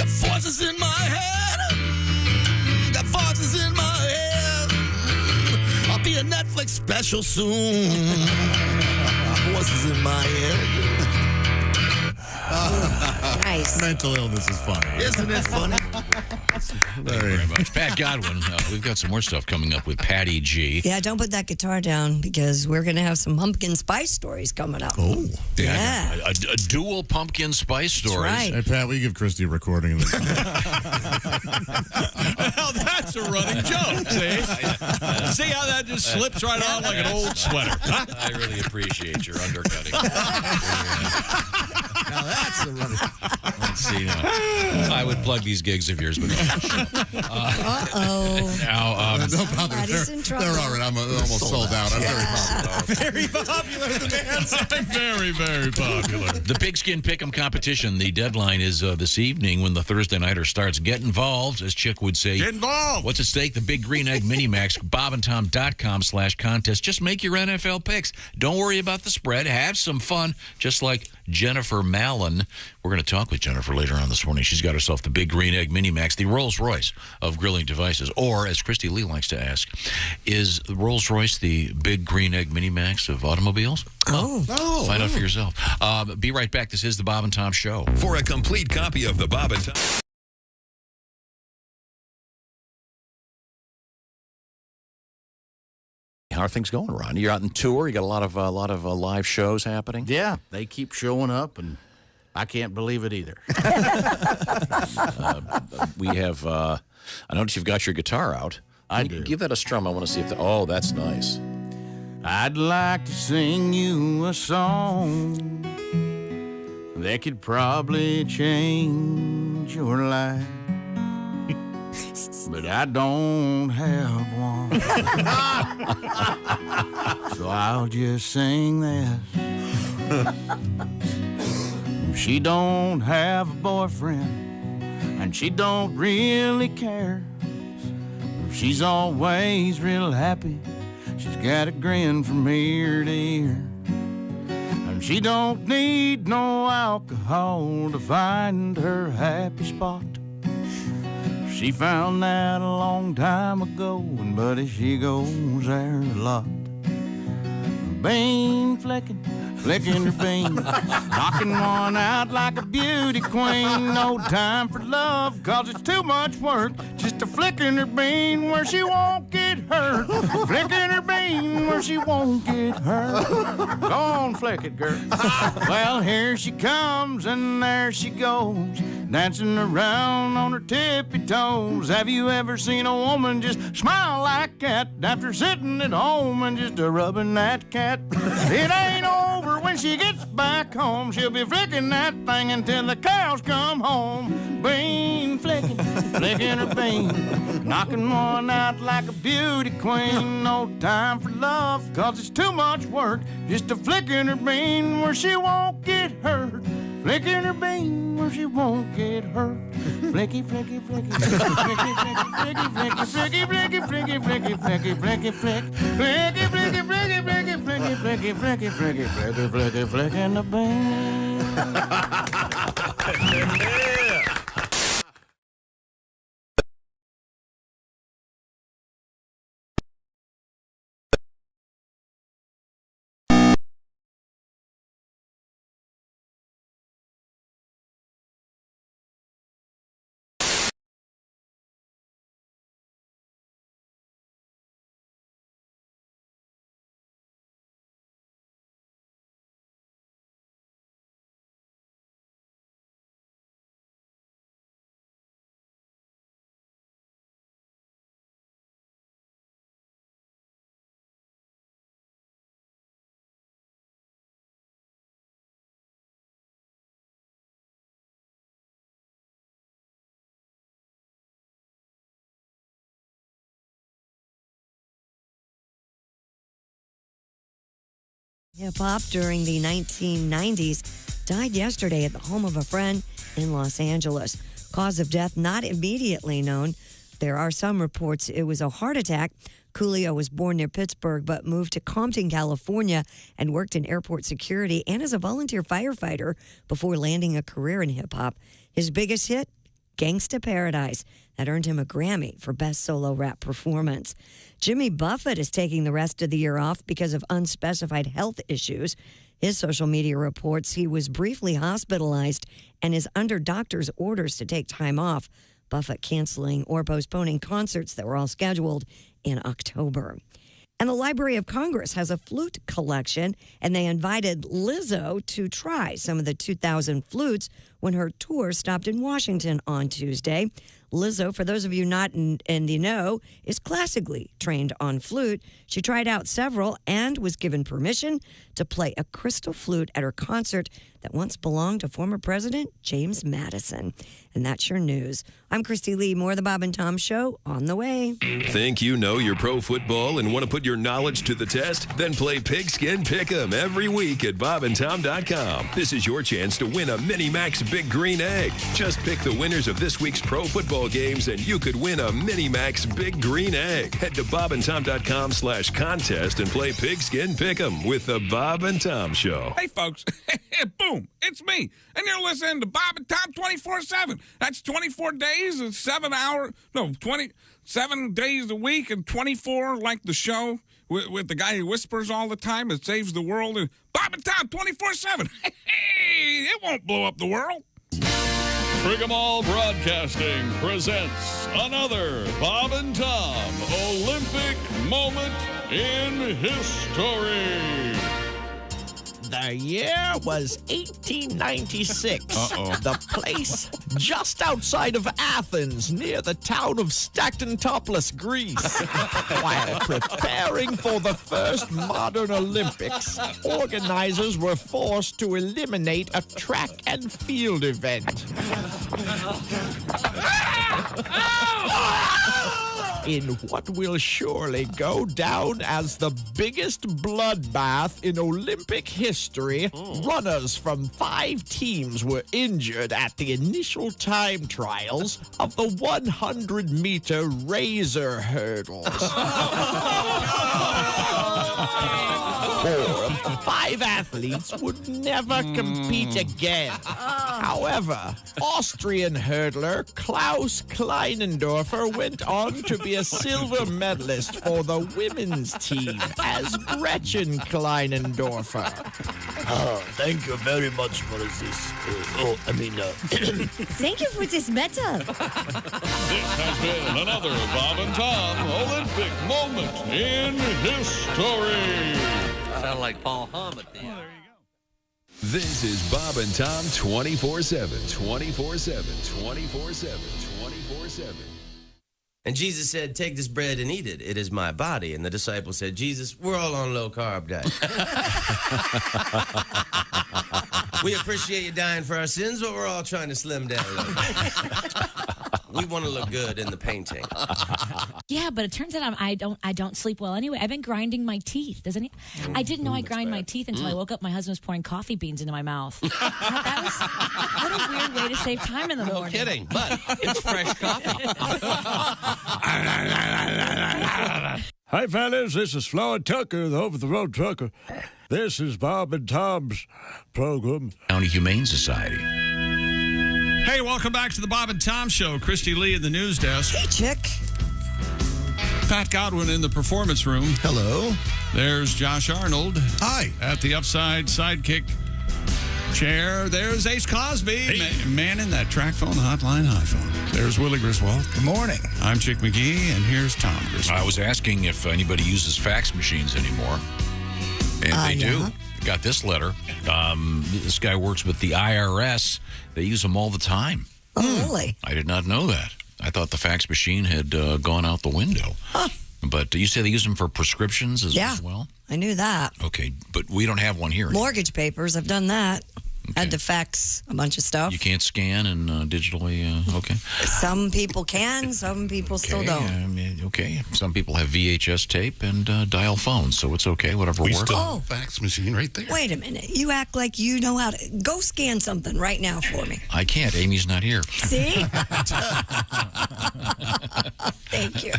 voices in my head. Got voices in my head. I'll be a Netflix special soon. Voices in my head.
Nice.
Mental illness is funny.
Isn't it funny?
Thank you very much. Pat Godwin, we've got some more stuff coming up with Patty G.
Yeah, don't put that guitar down because we're going to have some pumpkin spice stories coming up.
Oh.
Yeah.
A dual pumpkin spice stories.
right.
Hey, Pat, will you give Christy a recording of this?
Well, that's a running joke, see? See how that just slips right on like an old sweater? Huh?
I really appreciate your undercutting.
Now that's a running.
Let's see. I would plug these gigs of yours, but now
Don't bother.
Somebody's in trouble.
They're all right. I'm almost sold out. I'm very popular.
Very popular, the man said.
Very, very popular.
the Pigskin Pick'em competition, the deadline is this evening when the Thursday Nighter starts. Get involved, as Chick would say.
Get involved.
What's at stake? The Big Green Egg Minimax, bobandtom.com/contest. Just make your NFL picks. Don't worry about the spread. Have some fun, just like Jennifer Mallon. We're going to talk with Jennifer later on this morning. She's got herself the Big Green Egg Minimax, the Rolls-Royce of grilling devices. Or, as Christy Lee likes to ask, is the Rolls-Royce the Big Green Egg Minimax of automobiles? Find out for yourself. Be right back. This is the Bob and Tom Show.
For a complete copy of the Bob and Tom.
How are things going, Ron? You're out on tour. You got a lot of live shows happening.
Yeah, they keep showing up, and I can't believe it either.
We have. I notice you've got your guitar out.
I do.
Give that a strum. I want to see if. Oh, that's nice.
I'd like to sing you a song that could probably change your life, but I don't have one. So I'll just sing this. She don't have a boyfriend, and she don't really care. She's always real happy. She's got a grin from ear to ear. And she don't need no alcohol to find her happy spot. She found that a long time ago, and buddy, she goes there a lot. Bean flicking her bean, knocking one out like a beauty queen. No time for love, cause it's too much work, just a flicking her bean where she won't get hurt. Flicking her bean where she won't get hurt. Go on, flick it, girl. Well, here she comes and there she goes, dancing around on her tippy toes. Have you ever seen a woman just smile like that after sitting at home and just rubbing that cat? It ain't over when she gets back home. She'll be flicking that thing until the cows come home. Bean flicking her bean, knocking one out like a beauty queen. No time for love, cause it's too much work, just a flicking her bean where she won't get hurt. Flicking her bean where she won't get hurt. Flicky, flicky, flicky, flicky, flicky, flicky, flicky, flicky, flicky, flicky, flicky, flicky, flick, flicky, flicky, flicky, flicky, flicky, flicky, flicky, flicky, flicky, flicky, flicking the bean.
Hip-hop during the 1990s died yesterday at the home of a friend in Los Angeles. Cause of death not immediately known. There are some reports it was a heart attack. Coolio was born near Pittsburgh but moved to Compton, California and worked in airport security and as a volunteer firefighter before landing a career in hip-hop. His biggest hit, Gangsta Paradise. That earned him a Grammy for Best Solo Rap Performance. Jimmy Buffett is taking the rest of the year off because of unspecified health issues. His social media reports he was briefly hospitalized and is under doctor's orders to take time off. Buffett canceling or postponing concerts that were all scheduled in October. And the Library of Congress has a flute collection, and they invited Lizzo to try some of the 2,000 flutes when her tour stopped in Washington on Tuesday. Lizzo, for those of you not in the know, is classically trained on flute. She tried out several and was given permission to play a crystal flute at her concert that once belonged to former President James Madison. And that's your news. I'm Christy Lee. More of the Bob and Tom Show on the way.
Think you know your pro football and want to put your knowledge to the test? Then play Pigskin Pick'em every week at bobandtom.com. This is your chance to win a Mini Max Big Green Egg. Just pick the winners of this week's pro football games and you could win a Mini Max Big Green Egg. Head to bobandtom.com/contest and play Pigskin Pick'em with the Bob and Tom Show.
Hey, folks. Boom. It's me. And you're listening to Bob and Tom 24/7. That's 24 days and 7 days a week and 24 like the show with the guy who whispers all the time and saves the world. And Bob and Tom 24/7. Hey, it won't blow up the world.
Frigamall Broadcasting presents another Bob and Tom Olympic moment in history.
The year was 1896.
Uh-oh.
The place just outside of Athens, near the town of Stactontopolis, Greece. While preparing for the first modern Olympics, organizers were forced to eliminate a track and field event. in what will surely go down as the biggest bloodbath in Olympic history, runners from 5 teams were injured at the initial time trials of the 100-meter razor hurdles. 4 of the 5 athletes would never compete again. However, Austrian hurdler Klaus Kleinendorfer went on to be a silver medalist for the women's team as Gretchen Kleinendorfer.
Thank you very much for this.
Thank you for this medal.
This has been another Bob and Tom Olympic moment in history.
Sound like Paul Hum at the end.
This is Bob and Tom 24/7, 24/7, 24/7, 24/7.
And Jesus said, take this bread and eat it. It is my body. And the disciples said, Jesus, we're all on low-carb diet. We appreciate you dying for our sins, but we're all trying to slim down a little bit. We want to look good in the painting.
Yeah, but it turns out I don't sleep well anyway. I've been grinding my teeth. Doesn't he? I didn't know I grind my teeth until I woke up. My husband was pouring coffee beans into my mouth. What a weird way to save time in the morning.
No kidding, but it's fresh coffee.
Hi, fellas. This is Floyd Tucker, the over-the-road trucker. This is Bob and Tom's program.
County Humane Society.
Hey, welcome back to the Bob and Tom Show. Christy Lee in the news desk.
Hey, chick.
Pat Godwin in the performance room.
Hello.
There's Josh Arnold.
Hi.
At the upside sidekick chair. There's Ace Cosby. Man in that track phone hotline iPhone. There's Willie Griswold.
Good morning.
I'm Chick McGee, and here's Tom Griswold.
I was asking if anybody uses fax machines anymore. And they do. Got this letter. This guy works with the IRS. They use them all the time.
Oh, really?
I did not know that. I thought the fax machine had gone out the window. Huh. But you say they use them for prescriptions as well?
I knew that.
Okay, but we don't have one here.
Mortgage papers, I've done that. Had to fax a bunch of stuff.
You can't scan and digitally, okay.
Some people can, some people still don't.
Okay, some people have VHS tape and dial phones, so it's okay, whatever
We
works.
still have a fax machine right there.
Wait a minute. You act like you know how to. Go scan something right now for me.
I can't. Amy's not here.
See? Thank you.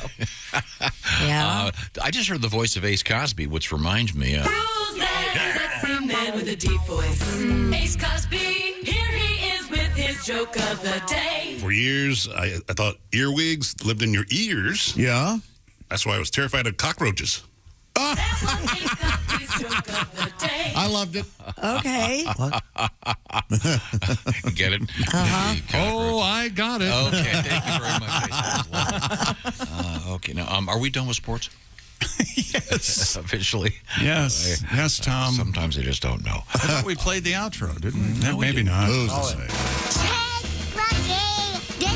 Yeah.
I just heard the voice of Ace Cosby, which reminds me.
Who's that sexy man with a deep voice? Ace Cosby, here he is with his joke of the day.
For years, I thought earwigs lived in your ears.
Yeah?
That's why I was terrified of cockroaches.
That was Ace Cosby's joke of the day.
I loved it.
Okay.
Get it?
Uh-huh.
Oh, I got it.
Okay, thank you very much. Okay, now, are we done with sports?
Yes.
Officially?
Yes. Yes, Tom.
Sometimes I just don't know.
I thought we played the outro, didn't we?
No,
Maybe
didn't.
not.
This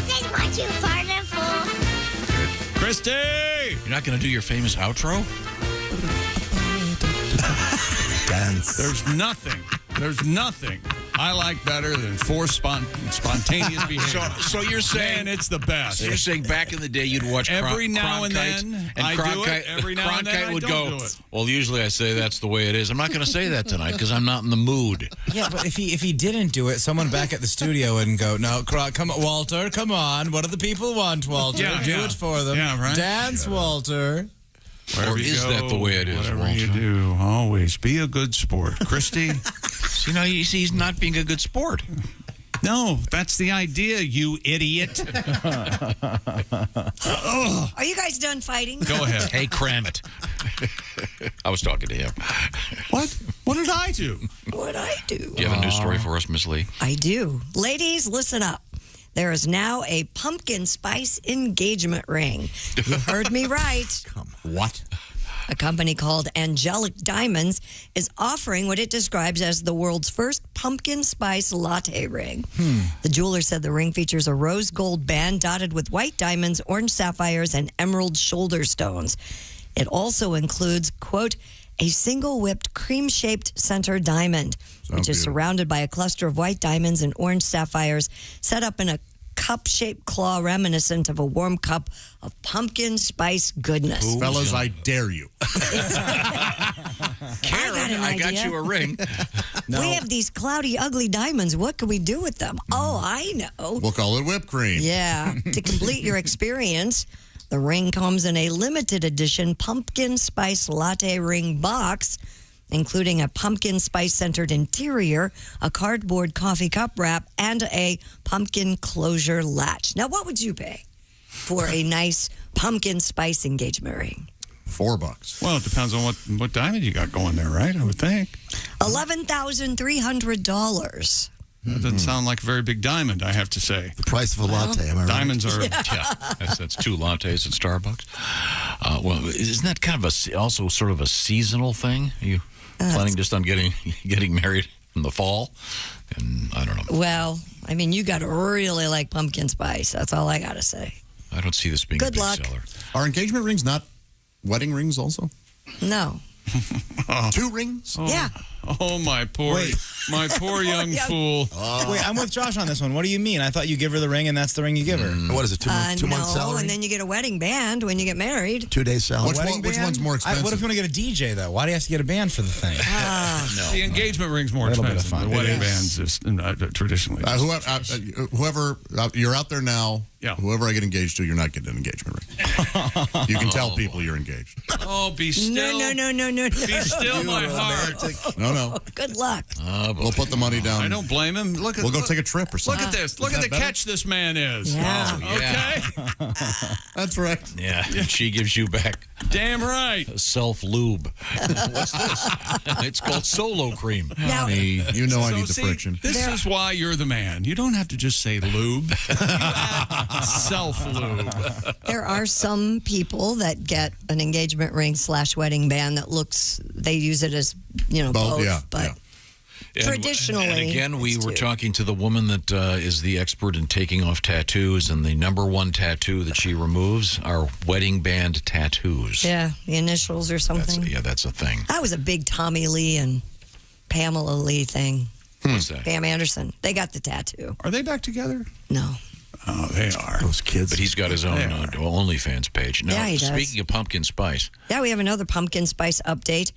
is what you farted for.
Christy!
You're not going to do your famous outro?
Dance.
There's nothing I like better than forced spontaneous behavior.
So you're saying...
Man, it's the best.
So you're saying back in the day you'd watch
every now and
Cronkite,
then
and
I do it. Every now and then I
would
don't
go,
do it.
well, usually I say that's the way it is. I'm not going to say that tonight because I'm not in the mood.
Yeah, but if he didn't do it, someone back at the studio would go, no, come on, Walter, come on. What do the people want, Walter? Do it for them.
Yeah, right.
Dance, Walter.
Wherever
Or
you
is
go,
that the way it is,
whatever
Walter?
you do, always be a good sport. Christy?
You know, he's not being a good sport.
No, that's the idea, you idiot.
Are you guys done fighting?
Go ahead.
Hey, cram it. I was talking to him.
What? What did I do?
What'd I do?
Do you have a news story for us, Miss Lee?
I do. Ladies, listen up. There is now a pumpkin spice engagement ring. You heard me right.
What?
A company called Angelic Diamonds is offering what it describes as the world's first pumpkin spice latte ring. The jeweler said the ring features a rose gold band dotted with white diamonds, orange sapphires, and emerald shoulder stones. It also includes, quote, a single whipped cream-shaped center diamond, which is surrounded by a cluster of white diamonds and orange sapphires set up in a cup-shaped claw reminiscent of a warm cup of pumpkin spice goodness.
Fellas, I dare you.
Karen, I got you a ring.
We have these cloudy, ugly diamonds. What can we do with them? Oh, I know.
We'll call it whipped cream.
Yeah. To complete your experience, the ring comes in a limited edition pumpkin spice latte ring box, including a pumpkin spice-centered interior, a cardboard coffee cup wrap, and a pumpkin closure latch. Now, what would you pay for a nice pumpkin spice engagement ring?
$4.
Well, it depends on what diamond you got going there, right? I would think.
$11,300.
That doesn't sound like a very big diamond, I have to say.
The price of a latte, am I right?
Diamonds are...
Yeah, that's 2 lattes at Starbucks. Well, isn't that kind of also sort of a seasonal thing? Are you planning just on getting married in the fall? And I don't know.
Well, I mean, you got to really like pumpkin spice. That's all I got to say.
I don't see this being a big seller.
Are engagement rings not wedding rings also?
No.
2 rings?
Oh.
Yeah.
Oh, my poor young fool.
Wait, I'm with Josh on this one. What do you mean? I thought you give her the ring and that's the ring you give her.
What is it, 2 months salary?
And then you get a wedding band when you get married.
2 days salary.
Which one's more expensive?
What if you want to get a DJ, though? Why do you have to get a band for the thing?
The engagement ring's more expensive than the wedding bands is traditionally.
Whoever, you're out there now.
Yeah.
Whoever I get engaged to, you're not getting an engagement ring. You can tell people you're engaged.
Oh, be still.
No.
Be still, my heart.
No.
Good luck.
We'll put the money down.
I don't blame him. We'll
go take a trip or something.
Look at this. Look at the catch this man is.
Yeah.
Okay.
That's right.
Yeah. And she gives you back.
Damn right.
Self-lube. What's this? It's called Solo Cream.
Now,
you know I need the friction.
This is why you're the man. You don't have to just say lube. You add self-lube.
there are some people that get an engagement ring / wedding band that they use it as, both. But traditionally.
And again, we were talking to the woman that is the expert in taking off tattoos, and the number one tattoo that she removes are wedding band tattoos.
Yeah, the initials or something.
That's a thing.
That was a big Tommy Lee and Pamela Lee thing.
What's that?
Pam Anderson. They got the tattoo.
Are they back together?
No.
Oh, they are.
Those kids.
But he's got his own OnlyFans page. Now,
Yeah, he does.
Speaking of pumpkin spice.
Yeah, we have another pumpkin spice update.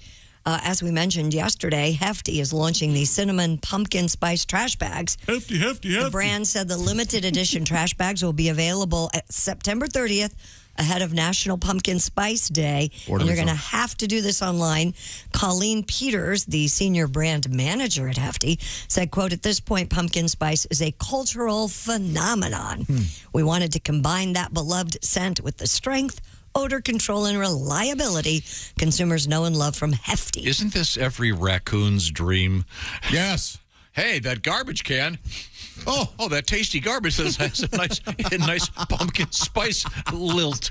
As we mentioned yesterday, Hefty is launching the cinnamon pumpkin spice trash bags.
Hefty.
The brand said the limited edition trash bags will be available at September 30th, ahead of National Pumpkin Spice Day. And you're going to have to do this online. Colleen Peters, the senior brand manager at Hefty, said, quote, "At this point, pumpkin spice is a cultural phenomenon. We wanted to combine that beloved scent with the strength, odor control, and reliability consumers know and love from Hefty."
Isn't this every raccoon's dream?
Yes.
Hey, that garbage can. Oh, that tasty garbage has a nice pumpkin spice lilt.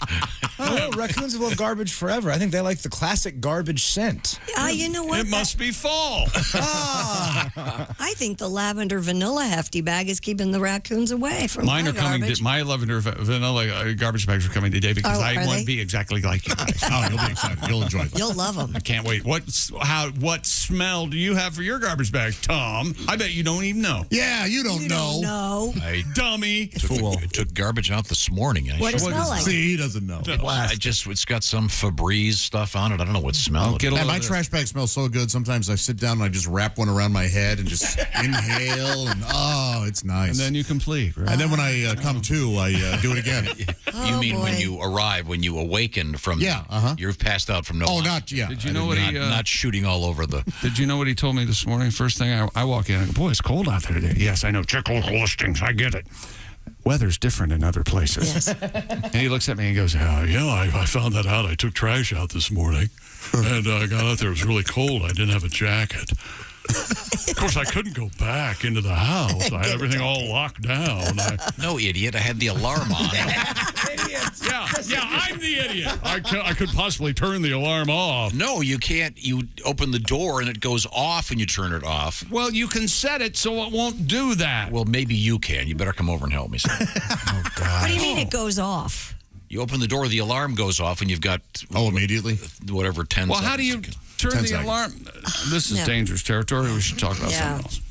Oh, raccoons have loved garbage forever. I think they like the classic garbage scent.
You know what?
It must be fall.
I think the lavender vanilla Hefty bag is keeping the raccoons away from
Mine
my
are coming.
garbage.
My lavender vanilla garbage bags are coming today because I
are
want
they?
to be exactly like you guys.
Oh, you'll be excited. You'll enjoy them.
You'll love them.
I can't wait. What smell do you have for your garbage bag, Tom? I bet you don't even know.
Yeah, you don't know.
No.
I
Dummy.
took garbage out this morning.
What does it smell like?
See, he doesn't know.
It's got some Febreze stuff on it. I don't know what smell it is.
My trash bag smells so good. Sometimes I sit down and I just wrap one around my head and just inhale, and it's nice.
And then you complete, right?
And then when I come to, I do it again.
You mean when you arrive, when you awaken from? You've passed out from no.
Oh,
life.
not yeah.
Did you know what
not shooting all over the?
Did you know what he told me this morning? First thing I walk in, I go, boy, it's cold out there today. Yes, I know. Check local listings. I get it. Weather's different in other places.
Yes.
And he looks at me and goes, I found that out. I took trash out this morning, and I got out there. It was really cold. I didn't have a jacket. Of course, I couldn't go back into the house. I had everything all locked down.
No, idiot. I had the alarm on.
Yeah, I'm the idiot. I could possibly turn the alarm off.
No, you can't. You open the door and it goes off and you turn it off.
Well, you can set it so it won't do that.
Well, maybe you can. You better come over and help me. Oh, God.
What do you mean it goes off?
You open the door, the alarm goes off, and you've got...
immediately?
Whatever, 10
Well,
seconds.
how do you turn the alarm? This is dangerous territory. We should talk about something else.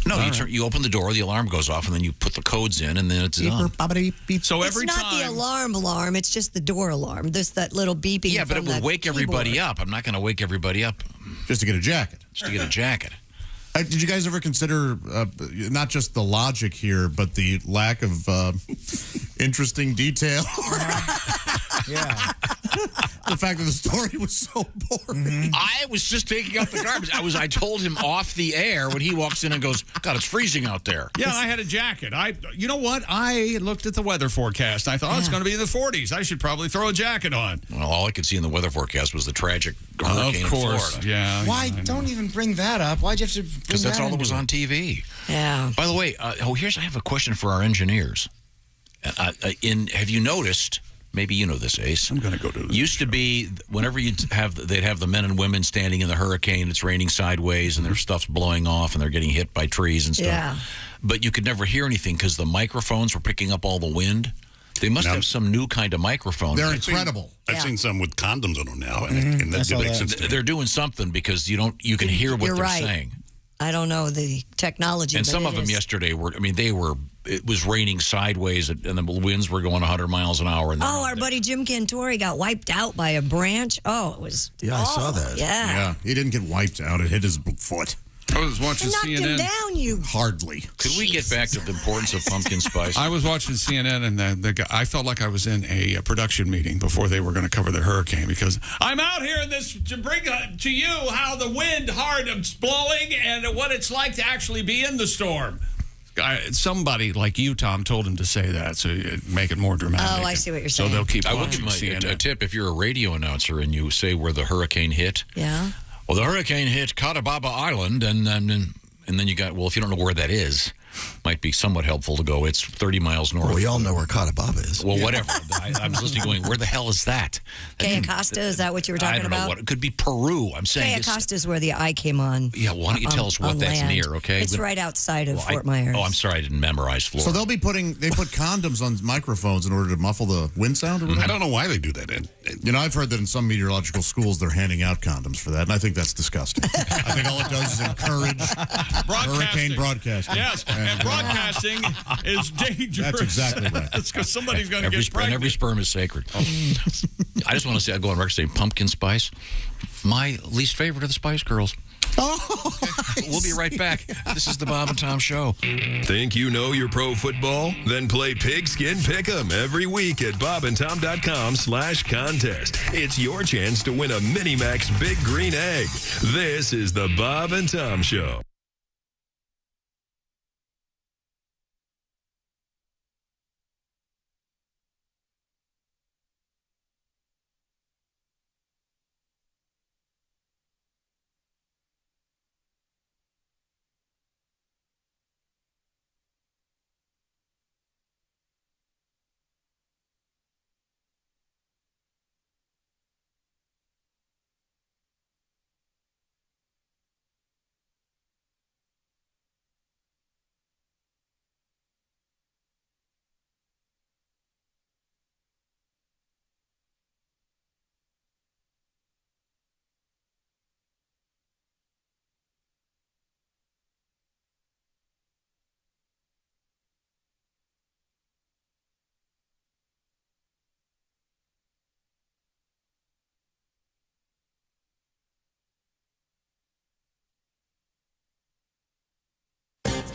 No, you open the door, the alarm goes off, and then you put the codes in, and then it's done.
So every
it's not the alarm. It's just the door alarm. There's that little beeping.
Yeah, but it
from
would
the
wake everybody up. I'm not going to wake everybody up
just to get a jacket.
Just to get a jacket.
Did you guys ever consider not just the logic here, but the lack of interesting detail?
Yeah.
The fact that the story was so boring.
I was just taking out the garbage. I told him off the air when he walks in and goes, God, it's freezing out there.
Yeah, I had a jacket. You know what? I looked at the weather forecast. I thought it's going to be in the 40s. I should probably throw a jacket on.
Well, all I could see in the weather forecast was the tragic hurricane in Florida.
Yeah.
Why? Don't even bring that up. Why'd you have to bring that
Because that's all that was
into
on TV.
Yeah.
By the way, I have a question for our engineers. Have you noticed? Maybe you know this, Ace.
I'm going to go to this
Used to be whenever they'd have the men and women standing in the hurricane. It's raining sideways, and their stuff's blowing off, and they're getting hit by trees and stuff.
Yeah.
But you could never hear anything because the microphones were picking up all the wind. They must have some new kind of microphone.
They're incredible.
I've seen some with condoms on them now, and that makes sense.
They're doing something because you can hear what they're saying.
I don't know the technology.
And
but
some of them yesterday it was raining sideways, and the winds were going 100 miles an hour. And
our buddy Jim Cantore got wiped out by a branch. Oh, it was.
Yeah, I saw that.
Yeah.
He didn't get wiped out. It hit his foot.
I was watching
knocked
CNN.
him down, you.
Hardly.
Could we get back to the importance of pumpkin spice?
I was watching CNN, and the guy, I felt like I was in a production meeting before they were going to cover the hurricane, because I'm out here in this to bring to you how the wind hard is blowing and what it's like to actually be in the storm. Somebody like you, Tom, told him to say that, so make it more dramatic.
Oh, I see what you're saying.
So they'll keep
I will
watching
give
CNN.
a tip. If you're a radio announcer and you say where the hurricane hit,
Yeah.
well, the hurricane hit Cotababa Island, and then you got, well, if you don't know where that is, might be somewhat helpful to go. It's 30 miles north.
Well, we all know where Cotababa is.
Well, whatever. I was listening going, where the hell is that?
Kay Acosta, is that what you were talking
I don't know
about?
what. It could be Peru. I'm saying
Kay Acosta is where the eye came on.
Yeah, why don't you tell us what that's
land.
near, okay?
It's right outside of Fort Myers.
Oh, I'm sorry, I didn't memorize Florida.
So they put condoms on microphones in order to muffle the wind sound or whatever?
I don't know why they do that.
I've heard that in some meteorological schools they're handing out condoms for that, and I think that's disgusting. I think all it does is encourage hurricane broadcasting.
Yes, and broadcasting is dangerous.
That's exactly right.
It's because somebody's going to get pregnant.
Every sperm is sacred. I just want to say, I go on record saying pumpkin spice, my least favorite of the Spice Girls.
Oh,
we'll be right back. This is the Bob and Tom Show.
Think you know your pro football? Then play Pigskin Pick'em every week at bobandtom.com/contest. It's your chance to win a Minimax Big Green Egg. This is the Bob and Tom Show.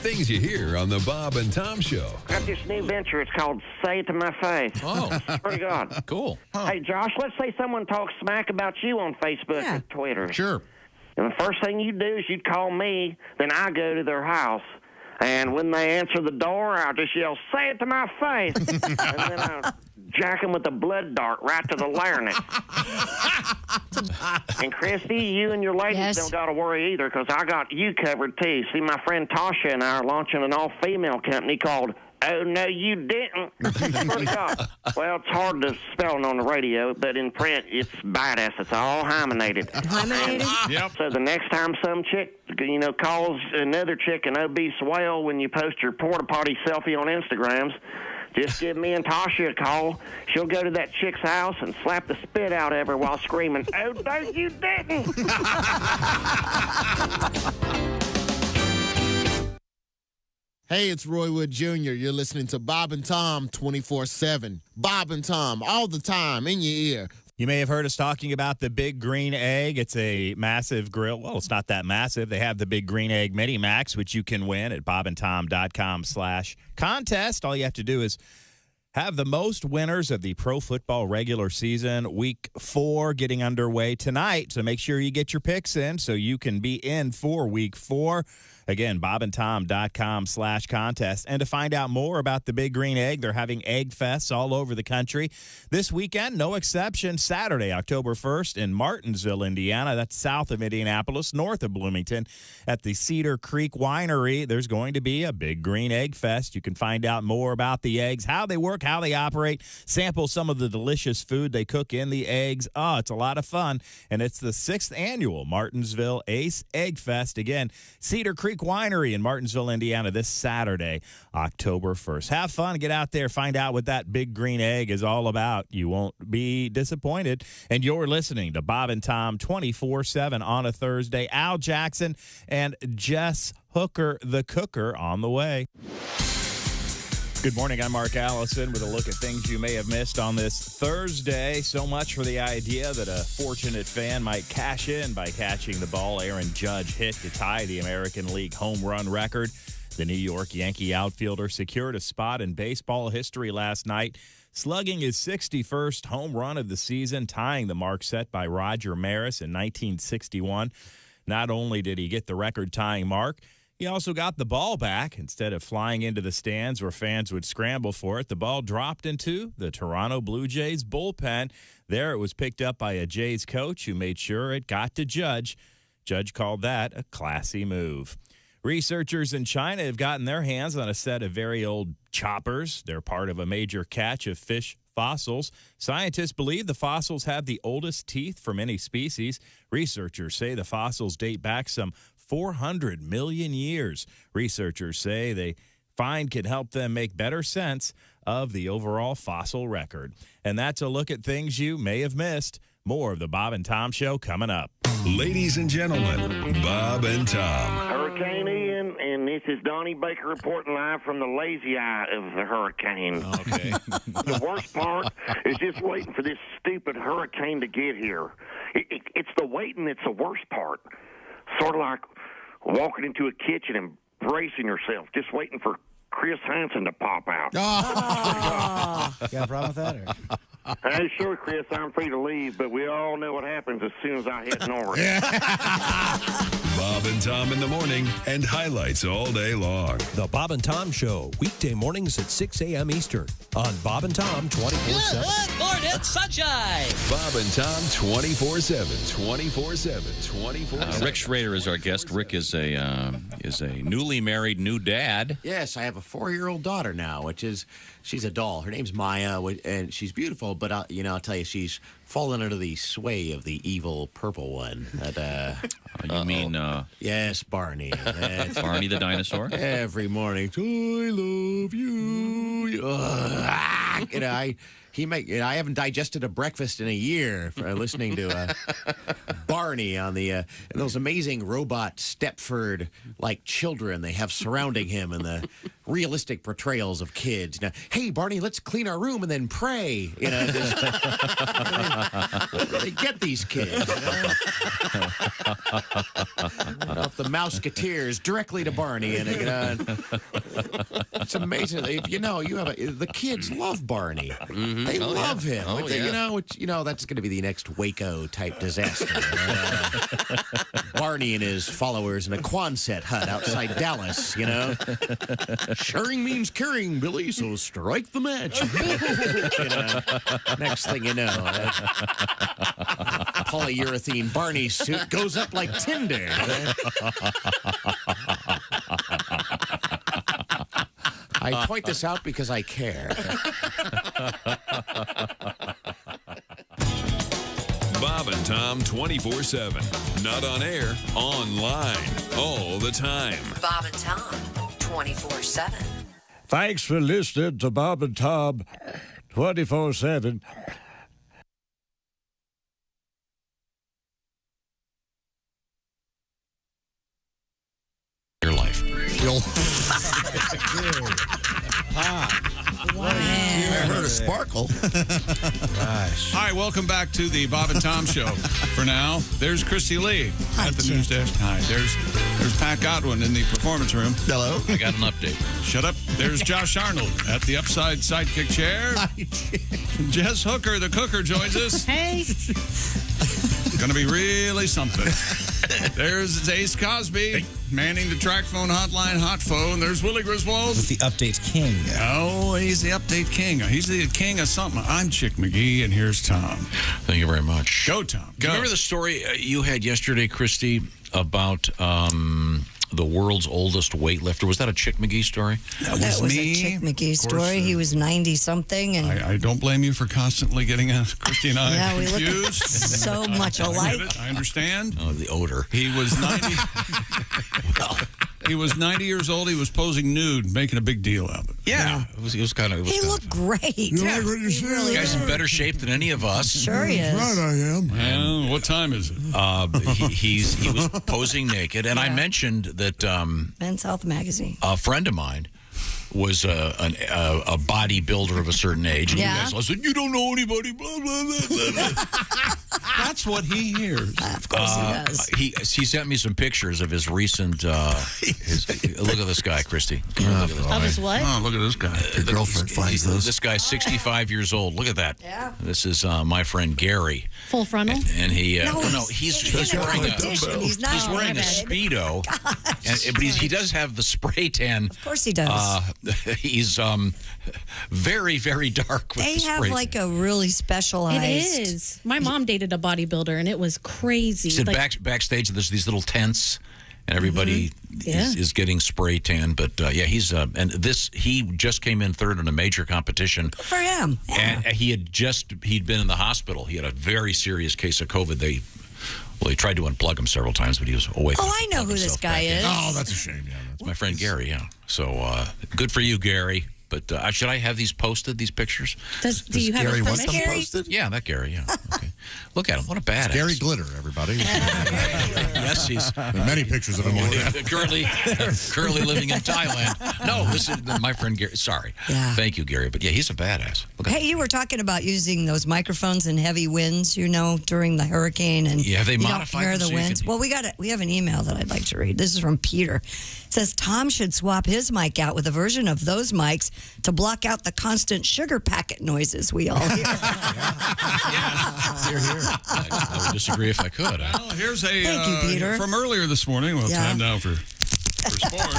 Things you hear on the Bob and Tom Show.
Got this new venture. It's called Say It to My Face.
Oh.
Pretty good.
Cool.
Hey, Josh, let's say someone talks smack about you on Facebook or Twitter.
Sure.
And the first thing you do is you'd call me, then I go to their house. And when they answer the door, I'll just yell, "Say it to my face." And then I'll jack them with a blood dart right to the larynx. And Christy, you and your ladies don't got to worry either, because I got you covered too. See, my friend Tasha and I are launching an all-female company called "Oh, No, You Didn't." Well, it's hard to spell on the radio, but in print, it's badass. It's all hymenated.
Hymenated?
Yep.
So the next time some chick, calls another chick an obese whale when you post your porta potty selfie on Instagrams, just give me and Tasha a call. She'll go to that chick's house and slap the spit out of her while screaming, "Oh, no, you didn't."
Hey, it's Roy Wood Jr. You're listening to Bob and Tom 24/7. Bob and Tom, all the time, in your ear.
You may have heard us talking about the Big Green Egg. It's a massive grill. Well, it's not that massive. They have the Big Green Egg Mini Max, which you can win at bobandtom.com/contest. All you have to do is have the most winners of the pro football regular season. Week 4 getting underway tonight. So make sure you get your picks in so you can be in for week 4. Again, bobandtom.com/contest. And to find out more about the Big Green Egg, they're having egg fests all over the country. This weekend, no exception, Saturday, October 1st in Martinsville, Indiana. That's south of Indianapolis, north of Bloomington. At the Cedar Creek Winery, there's going to be a Big Green Egg Fest. You can find out more about the eggs, how they work, how they operate, sample some of the delicious food they cook in the eggs. Oh, it's a lot of fun. And it's the 6th annual Martinsville Ace Egg Fest. Again, Cedar Creek Winery in Martinsville, Indiana, this Saturday, October 1st. Have fun. Get out there. Find out what that Big Green Egg is all about. You won't be disappointed. And you're listening to Bob and Tom 24/7 on a Thursday. Al Jackson and Jess Hooker, the cooker, on the way. Good morning. I'm Mark Allison with a look at things you may have missed on this Thursday. So much for the idea that a fortunate fan might cash in by catching the ball Aaron Judge hit to tie the American League home run record. The New York Yankee outfielder secured a spot in baseball history last night, slugging his 61st home run of the season, tying the mark set by Roger Maris in 1961. Not only did he get the record-tying mark, he also got the ball back. Instead of flying into the stands where fans would scramble for it, the ball dropped into the Toronto Blue Jays bullpen. There it was picked up by a Jays coach who made sure it got to Judge. Judge called that a classy move. Researchers in China have gotten their hands on a set of very old choppers. They're part of a major catch of fish fossils. Scientists believe the fossils have the oldest teeth from any species. Researchers say the fossils date back some 400 million years. Researchers say they find can help them make better sense of the overall fossil record. And that's a look at things you may have missed. More of the Bob and Tom Show coming up.
Ladies and gentlemen, Bob and Tom.
Hurricane Ian, and this is Donny Baker reporting live from the lazy eye of the hurricane.
Okay.
The worst part is just waiting for this stupid hurricane to get here. It's the waiting that's the worst part. Sort of like walking into a kitchen and bracing yourself, just waiting for Chris Hansen to pop out.
Oh. You got a problem with that? Or?
Hey, sure, Chris, I'm free to leave, but we all know what happens as soon as I hit north.
Bob and Tom in the morning and highlights all day long.
The Bob and Tom Show, weekday mornings at 6 a.m. Eastern on Bob and Tom 24/7.
Good Lord, it's sunshine.
Bob and Tom 24/7, 24/7, 24/7.
Rick Schrader is our guest. Rick is a newly married new dad.
Yes, I have a 4-year-old daughter now, which is, she's a doll. Her name's Maya, and she's beautiful, but I'll tell you, she's fallen under the sway of the evil purple one.
You mean...
yes, Barney.
Barney the dinosaur?
Every morning, I love you. I haven't digested a breakfast in a year for listening to Barney on the those amazing robot Stepford-like children they have surrounding him and the realistic portrayals of kids. Now, hey, Barney, let's clean our room and then pray. You know, they get these kids. Off the Mouseketeers directly to Barney, and it's amazing. The kids love Barney. Mm-hmm. They love him.
Oh, yeah.
That's going to be the next Waco type disaster. Barney and his followers in a Quonset hut outside Dallas. Sharing means caring, Billy. So strike the match. Next thing you know, polyurethane Barney suit goes up like tinder. I point this out because I care.
Bob and Tom 24/7. Not on air, online, all the time.
Bob and Tom 24/7.
Thanks for listening to Bob and Tom 24/7.
Your life.
I heard a sparkle.
Gosh.
All right, welcome back to the Bob and Tom Show. For now, there's Christy Lee at the news desk. Hi. There's Pat Godwin in the performance room.
Hello.
I got an update.
Shut up. There's Josh Arnold at the upside sidekick chair. Jess Hooker, the cooker, joins us.
Hey.
Gonna be really something. There's Ace Cosby manning the track phone hotline, hot phone. There's Willie Griswold.
With the update king.
Oh, he's the update king. He's the king of something. I'm Chick McGee, and here's Tom.
Thank you very much.
Go, Tom.
Do you remember the story you had yesterday, Christy, about the world's oldest weightlifter? Was that a Chick McGee story?
That was a Chick McGee story. He was 90-something. And
I don't blame you for constantly getting Christy and I
yeah, we
confused.
look so much alike.
I understand.
Oh, the odor.
He was 90. He was 90 years old. He was posing nude, making a big deal out of it.
Yeah. It was kind of...
He looked great.
You guy's in better shape than any of us.
Sure he is.
Right, I am.
Well, what time is it?
He was posing naked, and I mentioned that
Men's Health Magazine.
a friend of mine was a bodybuilder of a certain age. And
Yeah.
you guys all said, you don't know anybody, blah, blah, blah, blah.
That's what he hears.
Of course he does.
He sent me some pictures of his recent. Look at this guy, Christy. Come here, look at this.
Of his what?
Oh, look at this guy.
Your girlfriend finds those.
This guy's 65 years old. Look at that.
Yeah.
This is my friend Gary.
Full frontal?
And he,
No,
he's
in a
wearing
competition. He's not
he's wearing a Speedo, but he does have the spray tan.
Of course he does.
He's very, very dark with
They
the
have
spray
like
tan.
a really specialized.
It is. My mom dated a bodybuilder, and it was crazy.
He said
Like,
backstage, there's these little tents, and everybody
Yeah.
is getting spray tan. But yeah, he's and he just came in third in a major competition.
For him.
And he'd been in the hospital. He had a very serious case of COVID. They tried to unplug him several times, but he was awake.
Oh, I know who this guy is.
Oh, that's a shame. Yeah,
It's my friend Gary. Yeah. So good for you, Gary. But should I have these posted? These pictures?
do you have
Gary
a
wants them
permission?
posted?
Yeah, that Gary. Yeah. Okay. Look at him. What a badass.
Gary Glitter, everybody.
Yes, he's
There are many pictures of him.
currently living in Thailand. No, this is my friend Gary. Sorry.
Yeah.
Thank you, Gary. But yeah, he's a badass. Look at
Hey, you were talking about using those microphones in heavy winds, during the hurricane, and
Yeah, have they
you
modified
don't hear
them
the
so you
winds.
can-
Well, we have an email that I'd like to read. This is from Peter. It says Tom should swap his mic out with a version of those mics to block out the constant sugar packet noises we all hear.
I would disagree if I could.
Well, here's a
Thank you, Peter.
from earlier this morning. Well,
Yeah.
time now for sports.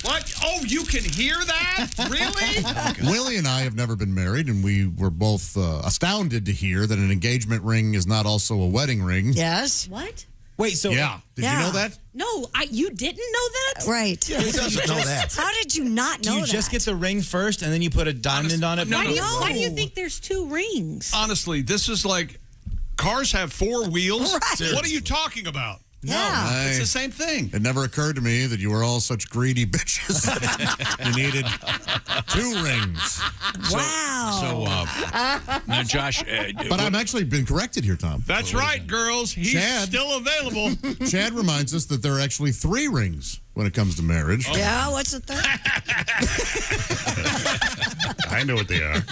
What? Oh, you can hear that? Really?
Willie and I have never been married, and we were both astounded to hear that an engagement ring is not also a wedding ring.
Yes.
What?
Wait, so
Yeah. Did you know that?
No, you didn't know that?
Right.
Who doesn't know that?
How did you not
do
know
you
that?
just get the ring first and then you put a diamond on it?
No,
Why do you think there's two rings?
Honestly, this is like cars have four wheels.
Right.
What are you talking about?
Yeah.
It's the same thing.
It never occurred to me that you were all such greedy bitches. You needed 2 rings.
Wow.
So now, Josh,
But I've actually been corrected here, Tom.
That's right, girls. He's
Chad.
still available.
Chad reminds us that there are actually 3 rings when it comes to marriage.
Yeah, what's the third?
I know what they are.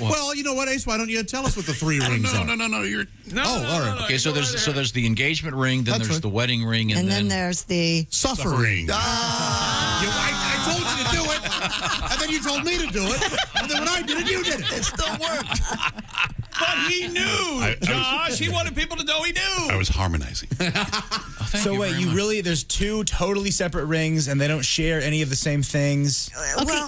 Well, you know what, Ace? Why don't you tell us what the 3 rings are?
No. You're
All right.
okay, so there's the engagement ring, then
That's
there's
right.
the wedding ring,
And then there's the
Suffering.
Ah.
I told you to do it, and then you told me to do it, and then when I did it, you did it.
It still worked.
But he knew, Josh. He wanted people to know he knew.
I was harmonizing.
So wait, there's 2 totally separate rings and they don't share any of the same things?
Okay,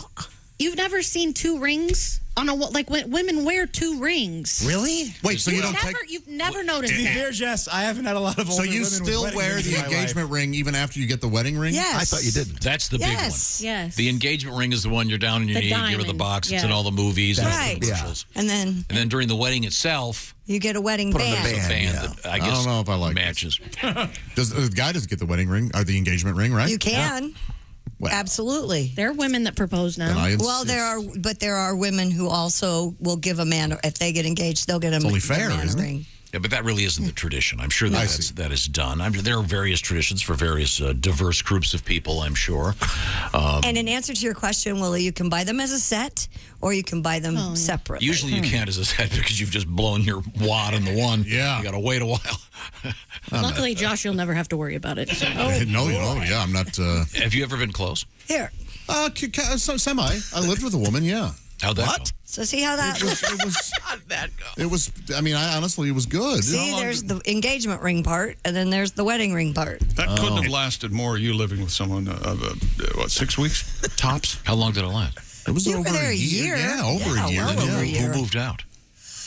you've never seen 2 rings on a like when women wear 2 rings.
Really? Wait, so
You've never noticed
To be
that.
fair, Jess, I haven't had a lot of older
So you
women with
still
wedding
wear
rings
the
in my life.
engagement ring even after you get the wedding ring?
Yes.
I thought you didn't.
That's the big one.
Yes.
The engagement ring is the one you're down on your
The
knee, give her the
diamond,
box. It's
yeah.
in all the movies and all the
Right.
commercials.
And then
And then during the wedding itself,
you get a wedding
Put on the
band.
there's a band
yeah.
that I
I
guess
don't know if I like
matches.
The guy doesn't get the wedding ring or the engagement ring, right?
You can.
Well,
Absolutely.
There are women that propose
then
now.
I
Well, there are women who also will give a man, if they get engaged, they'll get a
It's only
give a
fair,
man
isn't
a
it?
ring.
Yeah, but that really isn't the tradition. I'm sure that is done. There are various traditions for various diverse groups of people, I'm sure.
And in answer to your question, Willie, you can buy them as a set or you can buy them separately.
Usually you can't as a set because you've just blown your wad on the one. Yeah. You got to wait a while.
Luckily, Josh, you'll never have to worry about it. So.
No, yeah, I'm not.
Have you ever been close?
Here.
Semi. I lived with a woman, yeah.
How'd that go?
So see how that
It was, I mean, honestly, it was good.
See, there's the engagement ring part, and then there's the wedding ring part.
That couldn't have lasted more, you living with someone, 6 weeks? Tops?
How long did it last?
It was
You were
over
there
a
a
year.
year.
Yeah, over
Yeah,
a year.
well over a year.
Who moved out?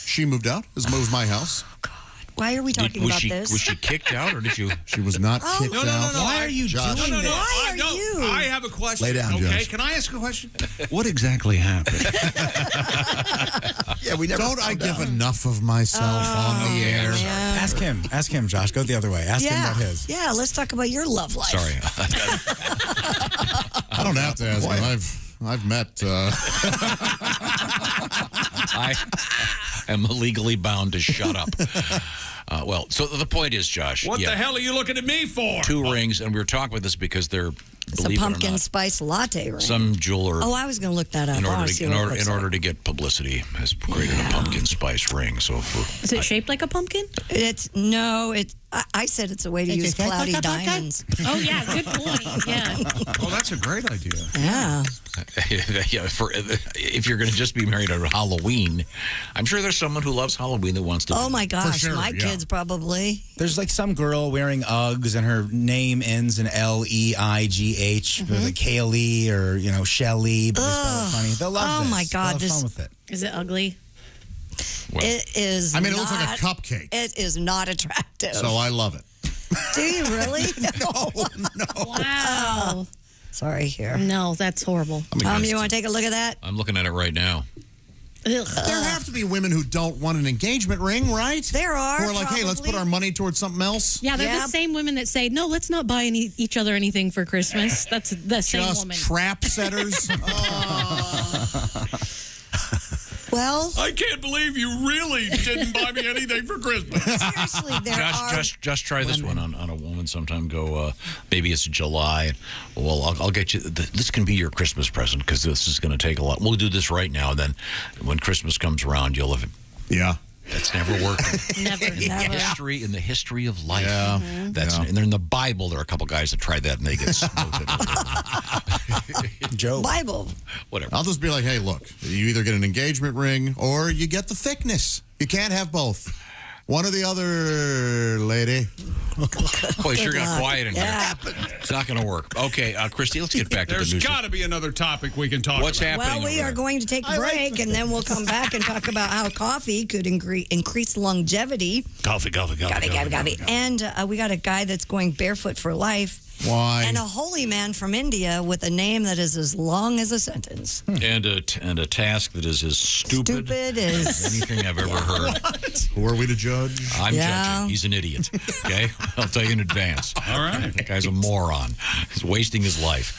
She moved out. It was my house.
Why are we talking about this?
Was she kicked out, or did you?
She was not kicked
No.
out.
Why are you
Josh.
doing this?
Why are you?
I have a question.
Lay down,
okay?
Josh.
Can I ask a question? What exactly happened?
Yeah, we never.
Don't I give enough of myself on the air?
Yeah.
Ask him, Josh. Go the other way. Ask him about his.
Yeah, let's talk about your love life.
Sorry.
I don't have to ask him. I've met.
I am legally bound to shut up. So the point is, Josh.
What the hell are you looking at me for?
2 rings, and we were talking about this because they're,
It's a
believe it or
pumpkin
not,
spice latte ring.
some jeweler.
Oh, I was going to look that up.
In
I wanna
order,
see
to,
what it looks
in order
like.
to get publicity, has created a pumpkin spice ring. So
Is it shaped like a pumpkin?
I said it's a way to use cloudy diamonds.
Oh, yeah, good point. Yeah.
Oh, that's a great idea.
Yeah.
if you're going to just be married at Halloween, I'm sure there's someone who loves Halloween that wants to.
Oh, my gosh.
sure,
my
yeah.
kids probably.
There's like some girl wearing Uggs and her name ends in Leigh, like Kaylee or Shelly, but they spell it funny. They'll love this.
Oh, my God.
They'll have fun with it.
Is it ugly?
It is.
I mean, it looks like a cupcake.
It is not attractive.
So I love it.
Do you really?
No.
Wow.
Sorry, here.
No, that's horrible.
You want to take a look at that?
I'm looking at it right now.
There have to be women who don't want an engagement ring, right?
There are.
Who are like, hey, let's put our money towards something else.
Yeah, they're the same women that say, no, let's not buy each other anything for Christmas. That's the same
Just
woman.
trap setters.
Well,
I can't believe you really didn't buy me anything for Christmas.
Seriously,
Just try this one on a woman sometime. Go, maybe it's July. Well, I'll get you. This can be your Christmas present because this is going to take a lot. We'll do this right now. Then when Christmas comes around, you'll have.
Yeah.
That's never worked.
Never.
In the history of life.
Yeah.
And in the Bible, there are a couple guys that tried that and they get smoked.
Joe.
Bible.
Whatever.
I'll just be like, hey, look, you either get an engagement ring or you get the thickness. You can't have both. One or the other, lady.
Boy, sure got quiet in
Yeah.
there. It's not going to work. Okay, Christy, let's get back to the news.
There's got to be another topic we can talk
What's
about.
happening?
Well, we
over
are
there?
going to take a break, and then we'll come back and talk about how coffee could increase longevity.
Coffee.
And we got a guy that's going barefoot for life.
Why?
And a holy man from India with a name that is as long as a sentence.
And a task that is as stupid
as
anything I've ever heard.
Who are we to judge?
I'm judging. He's an idiot. Okay? I'll tell you in advance.
All right.
That guy's a moron. He's wasting his life.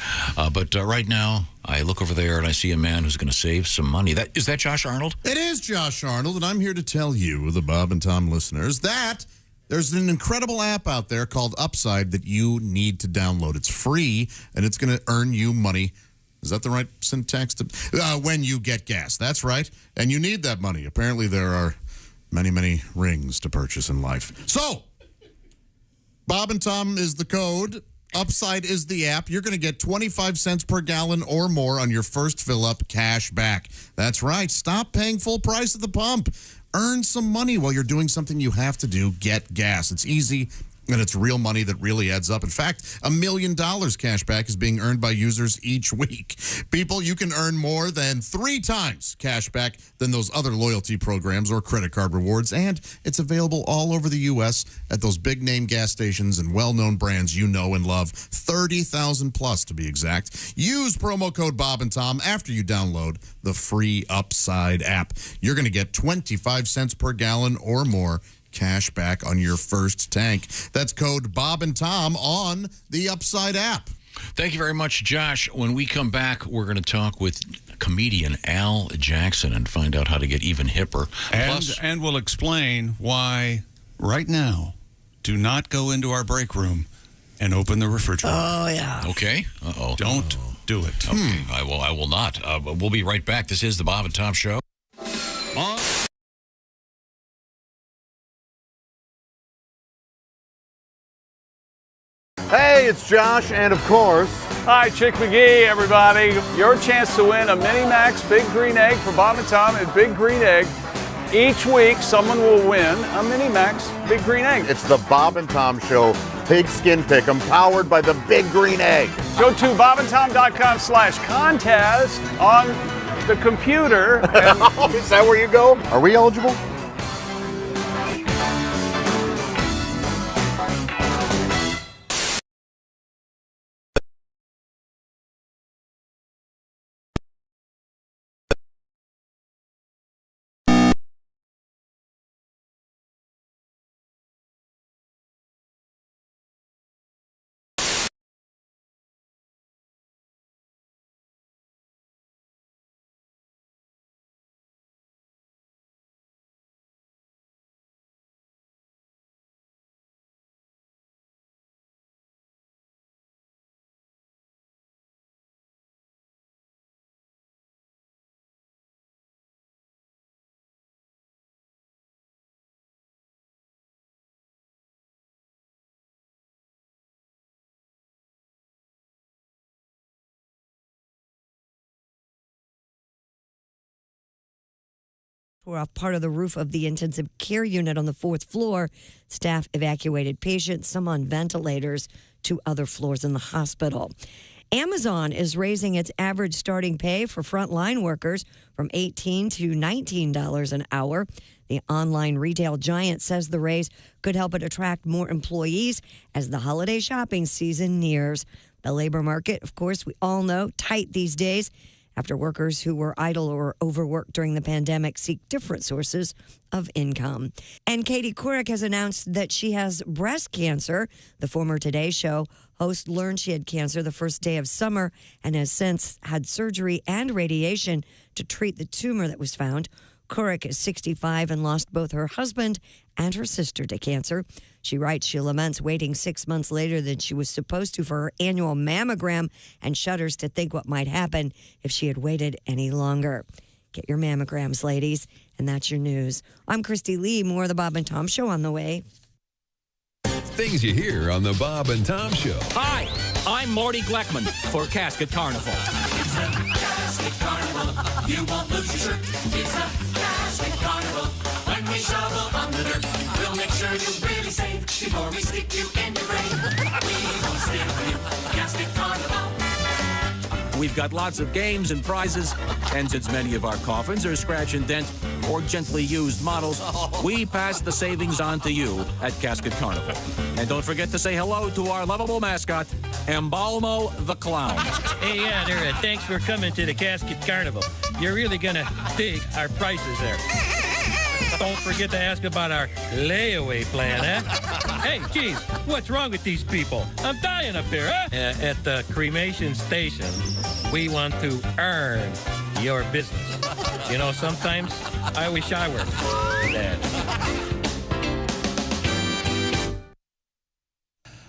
But right now, I look over there and I see a man who's going to save some money. Is that Josh Arnold?
It is Josh Arnold, and I'm here to tell you, the Bob and Tom listeners, that there's an incredible app out there called Upside that you need to download. It's free, and it's going to earn you money. Is that the right syntax? When you get gas. That's right. And you need that money. Apparently, there are many, many rings to purchase in life. So, Bob and Tom is the code. Upside is the app. You're going to get 25 cents per gallon or more on your first fill-up cash back. That's right. Stop paying full price at the pump. Earn some money while you're doing something you have to do. Get gas. It's easy, and it's real money that really adds up. In fact, $1 million cash back is being earned by users each week. People, you can earn more than 3 times cash back than those other loyalty programs or credit card rewards, and it's available all over the U.S. at those big-name gas stations and well-known brands you know and love, 30,000 plus to be exact. Use promo code Bob and Tom after you download the free Upside app. You're going to get 25 cents per gallon or more cash back on your first tank. That's code Bob and Tom on the Upside app.
Thank you very much, Josh. When we come back, we're going to talk with comedian Al Jackson and find out how to get even hipper.
And we'll explain why right now, do not go into our break room and open the refrigerator.
Oh, yeah.
Okay. Uh-oh.
Don't do it.
Okay. I will not. We'll be right back. This is the Bob and Tom Show.
Hey, it's Josh, and of course...
Hi, Chick McGee, everybody. Your chance to win a Mini Max Big Green Egg for Bob and Tom at Big Green Egg. Each week, someone will win a Mini Max Big Green Egg.
It's the Bob and Tom Show Pigskin Pick'em, powered by the Big Green Egg.
Go to bobandtom.com/contest on the computer. And
is that where you go? Are we eligible?
Tore off part of the roof of the intensive care unit on the 4th floor. Staff evacuated patients, some on ventilators, to other floors in the hospital. Amazon is raising its average starting pay for frontline workers from $18 to $19 an hour. The online retail giant says the raise could help it attract more employees as the holiday shopping season nears. The labor market, of course, we all know, tight these days, after workers who were idle or overworked during the pandemic seek different sources of income. And Katie Couric has announced that she has breast cancer. The former Today Show host learned she had cancer the first day of summer and has since had surgery and radiation to treat the tumor that was found. Couric is 65 and lost both her husband and her sister to cancer. She writes she laments waiting 6 months later than she was supposed to for her annual mammogram and shudders to think what might happen if she had waited any longer. Get your mammograms, ladies. And that's your news. I'm Christy Lee. More of the Bob and Tom Show on the way.
Things you hear on the Bob and Tom Show.
Hi, I'm Morty Gleckman for Casket Carnival.
It's a Casket Carnival. You won't lose your shirt. It's a Casket Carnival. When we shovel on the dirt, we'll make sure you're really safe before we stick you in the grave. We won't steal from you. Casket Carnival.
We've got lots of games and prizes, and since many of our coffins are scratch and dent or gently used models, we pass the savings on to you at Casket Carnival. And don't forget to say hello to our lovable mascot, Embalmo the Clown.
Hey, yeah, there. Thanks for coming to the Casket Carnival. You're really gonna dig our prices there. Don't forget to ask about our layaway plan, huh? Hey, geez, what's wrong with these people? I'm dying up here, huh? At the cremation station, we want to earn your business. You know, sometimes I wish I were dead.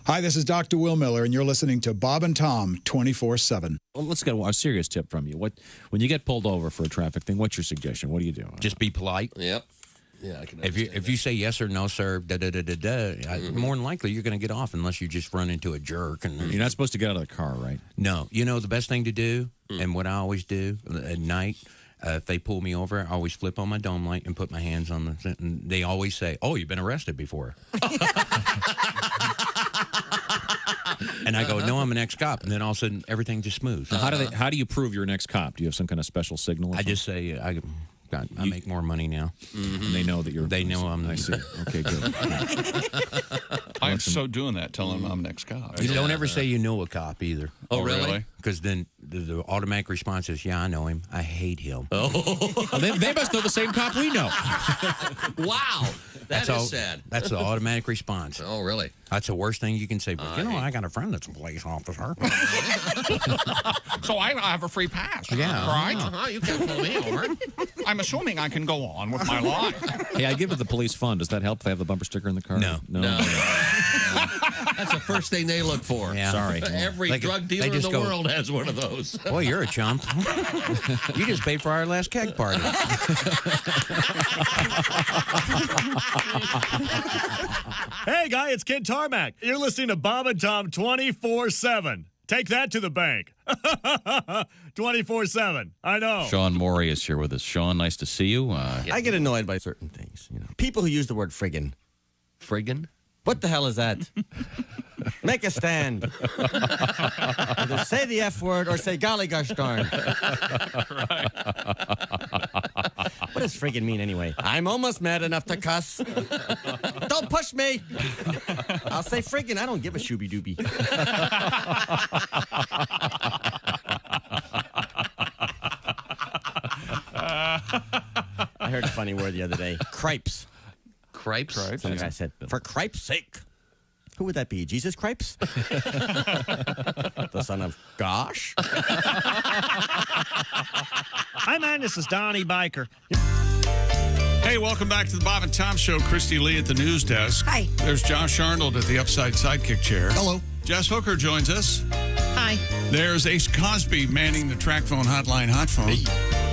Hi, this is Dr. Will Miller, and you're listening to Bob and Tom 24/7.
Well, let's get a serious tip from you. When you get pulled over for a traffic thing, what's your suggestion? What do you do?
Just be polite. Yep. Yeah, I can. If you say yes or no, sir, more than likely you're going to get off unless you just run into a jerk. And
you're not supposed to get out of the car, right?
No. You know the best thing to do, and what I always do at night, if they pull me over, I always flip on my dome light and put my hands on the. And they always say, "Oh, you've been arrested before." And I go, "No, I'm an ex-cop," and then all of a sudden everything just smooths.
Now, how do you prove you're an ex-cop? Do you have some kind of special signal?
I just say I make more money now.
Mm-hmm. And they know that you're.
They know I'm.
I see. Okay, good.
I'm so doing that, telling them I'm an ex-cop.
You don't ever say you know a cop either. Oh, really? Because then the automatic response is, yeah, I know him. I hate him.
Oh, they must know the same cop we know. Wow, that's sad.
That's the automatic response.
Oh, really?
That's the worst thing you can say. But, I got a friend that's a police officer.
So I have a free pass.
Yeah.
Right?
You can't pull me over.
I'm assuming I can go on with my life.
Hey, I give it the police fund. Does that help if I have the bumper sticker in the car?
No.
That's the first thing they look for.
Yeah.
Sorry. Every drug dealer in the world has one of those.
Boy, you're a chump. You just paid for our last keg party.
Hey, guy, it's Kid Tarmac. You're listening to Bob and Tom 24/7. Take that to the bank. 24/7. I know.
Sean Morey is here with us. Sean, nice to see you.
I get annoyed by certain things. People who use the word friggin'.
Friggin'?
What the hell is that? Make a stand. Either say the F word or say golly gosh darn. What does friggin' mean anyway? I'm almost mad enough to cuss. Don't push me. I'll say friggin'. I don't give a shooby dooby. I heard a funny word the other day. Cripes.
Cripes?
Some guy said, for cripe's sake. Who would that be? Jesus Cripes? The son of Gosh?
Hi, man. This is Donny Baker.
Hey, welcome back to the Bob and Tom Show. Christy Lee at the news desk.
Hi.
There's Josh Arnold at the upside sidekick chair.
Hello.
Jess Hooker joins us.
Hi.
There's Ace Cosby manning the track phone hotline hot phone.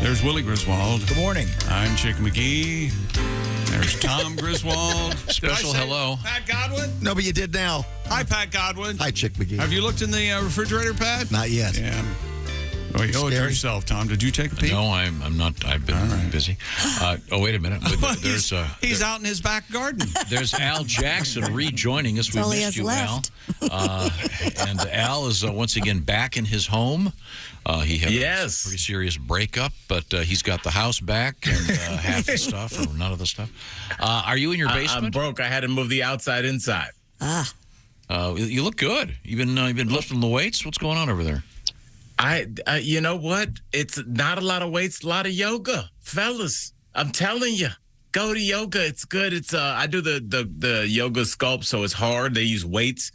There's Willie Griswold.
Good morning.
I'm Chick McGee. There's Tom Griswold.
Special hello.
Pat Godwin.
No, but you did now.
Hi, Pat Godwin.
Hi, Chick McGee.
Have you looked in the refrigerator, Pat?
Not yet.
Yeah. Oh, you owe it to yourself, Tom. Did you take a peek?
No, I'm not. I've been busy. Wait a minute. There's
he's out in his back garden.
There's Al Jackson rejoining us. We
all he
missed
has
you,
left.
Al. And Al is once again back in his home. He had a pretty serious breakup, but he's got the house back and half the stuff, or none of the stuff. Are you in your basement?
I'm broke. I had to move the outside inside.
You look good. You've been lifting the weights. What's going on over there?
You know what? It's not a lot of weights, a lot of yoga, fellas. I'm telling you, go to yoga. It's good. It's I do the yoga sculpt, so it's hard. They use weights,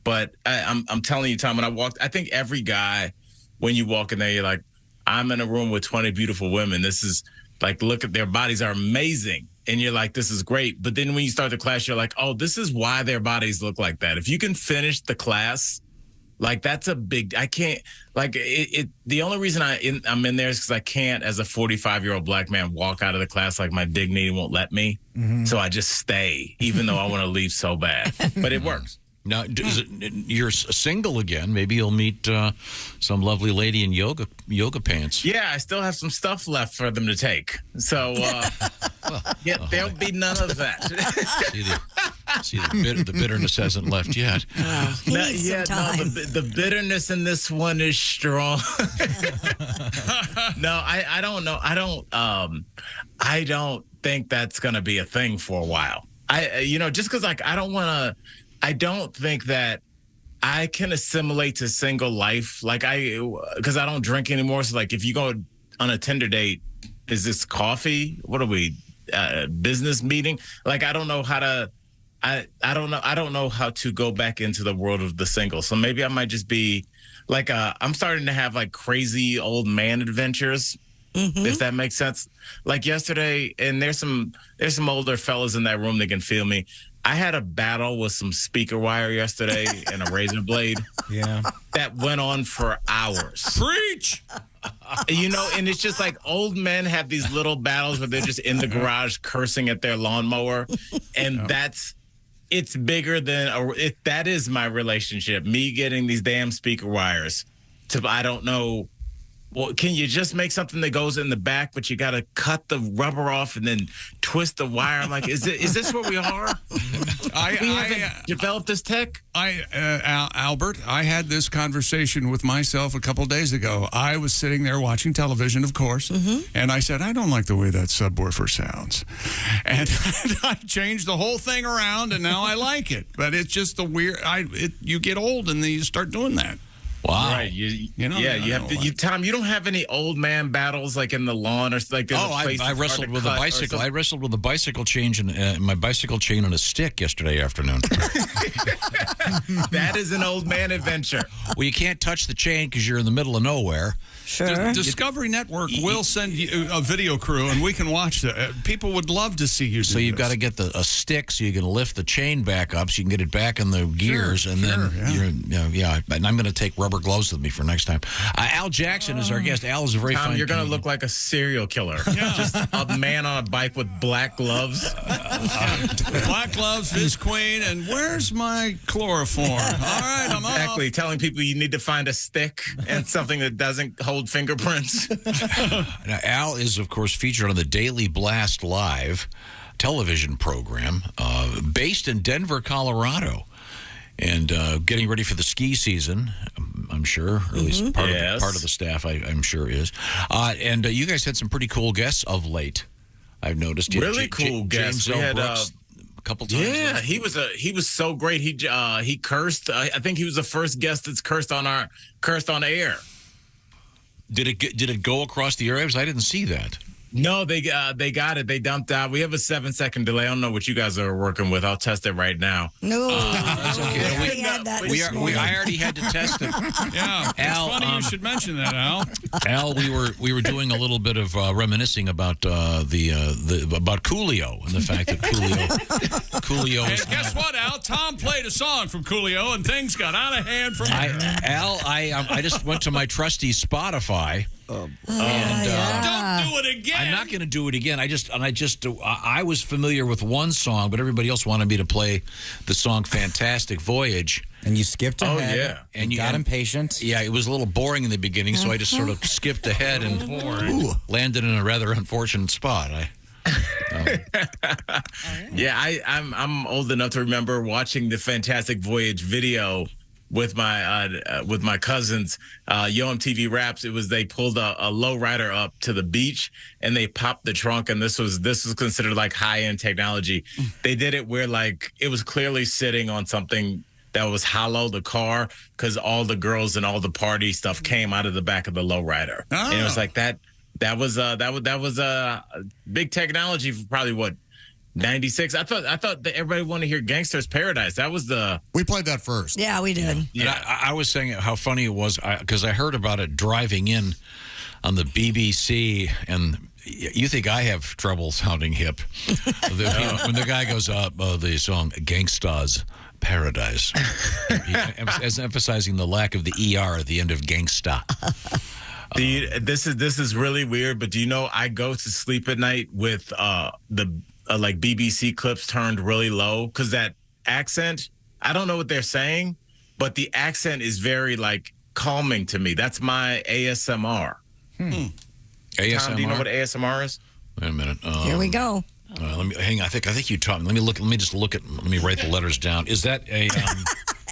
but I'm telling you, Tom. When I walked, I think every guy, when you walk in there, you're like, I'm in a room with 20 beautiful women. This is like, look at their bodies are amazing. And you're like, this is great. But then when you start the class, you're like, oh, this is why their bodies look like that. If you can finish the class, like that's a big, I can't, like the only reason I'm in there is because I can't, as a 45-year-old black man, walk out of the class, like my dignity won't let me. Mm-hmm. So I just stay, even though I want to leave so bad. But it works.
Now, you're single again. Maybe you'll meet some lovely lady in yoga pants.
Yeah, I still have some stuff left for them to take. So, there'll be none of that.
See, the bitterness hasn't left yet.
The bitterness in this one is strong. No, I don't know. I don't think that's going to be a thing for a while. Just because I don't think that I can assimilate to single life. Because I don't drink anymore. So if you go on a Tinder date, is this coffee? What are we, business meeting? I don't know how to, I don't know how to go back into the world of the single. So maybe I might just be I'm starting to have crazy old man adventures. Mm-hmm. If that makes sense. Yesterday, and there's some older fellas in that room that can feel me. I had a battle with some speaker wire yesterday and a razor blade.
Yeah.
That went on for hours.
Preach!
And it's just old men have these little battles where they're just in the garage cursing at their lawnmower. And it's bigger than, that is my relationship. Me getting these damn speaker wires I don't know. Well, can you just make something that goes in the back, but you got to cut the rubber off and then twist the wire? I'm like, is this where we are? We haven't developed this tech?
Albert, I had this conversation with myself a couple days ago. I was sitting there watching television, of course, and I said, I don't like the way that subwoofer sounds. And I changed the whole thing around, and now I like it. But it's just the weird, you get old and then you start doing that.
Wow.
Right. You have to. Tom, you don't have any old man battles like in the lawn or like.
I wrestled with a bicycle. I wrestled with a bicycle chain and my bicycle chain and a stick yesterday afternoon.
That is an old man adventure.
Well, you can't touch the chain because you're in the middle of nowhere.
Sure.
Discovery Network will send you a video crew, and we can watch that. People would love to see you.
So you've got to get a stick so you can lift the chain back up so you can get it back in the gears, and then And I'm going to take rubber gloves with me for next time. Al Jackson is our guest. Al is a very
Tom,
fine.
you're going to look like a serial killer. Just a man on a bike with black gloves.
Black gloves, Fizz Queen, and where's my chloroform? All right, I'm
exactly. Telling people you need to find a stick and something that doesn't hold fingerprints.
Now, Al is, of course, featured on the Daily Blast Live television program based in Denver, Colorado. And getting ready for the ski season, I'm sure, or at least part of the staff, I'm sure, is. And you guys had some pretty cool guests of late. I've noticed.
Really cool guests.
James L. Brooks, a couple times.
Yeah, he was so great. He cursed. I think he was the first guest that's cursed on air.
Did it go across the airwaves? I didn't see that.
No, they got it. They dumped out. We have a 7-second delay. I don't know what you guys are working with. I'll test it right now.
No,
that's okay. I already had to test it.
Yeah,
Al,
it's funny you should mention that, Al.
Al, we were doing a little bit of reminiscing about about Coolio and the fact that Coolio.
And guess what, Al? Tom played a song from Coolio, and things got out of hand from there.
Al, I just went to my trusty Spotify.
Don't do it again.
I'm not going to do it again. I was familiar with one song, but everybody else wanted me to play the song "Fantastic Voyage."
And you skipped ahead.
Oh yeah,
and you got impatient.
Yeah, it was a little boring in the beginning, so I just sort of skipped ahead and landed in a rather unfortunate spot.
I'm old enough to remember watching the Fantastic Voyage video with my cousins, Yo MTV Raps. It was they pulled a lowrider up to the beach and they popped the trunk, and this was considered like high end technology. They did it where like it was clearly sitting on something that was hollow, the car, because all the girls and all the party stuff came out of the back of the lowrider, and it was like that. That was big technology for probably what. 96. I thought that everybody wanted to hear Gangster's Paradise. That was
we played that first.
Yeah, we did.
Yeah, I was saying how funny it was because I heard about it driving in on the BBC, and you think I have trouble sounding hip when the guy goes the song Gangsta's Paradise, as emphasizing the lack of the ER at the end of Gangsta.
This is really weird, but do you know I go to sleep at night with like BBC clips turned really low because that accent, I don't know what they're saying, but the accent is very like calming to me. That's my ASMR.
ASMR?
Tom, do you know what ASMR is?
Wait a minute.
Here we go.
Let me hang on. I think you taught me. Let me write the letters down. Is that a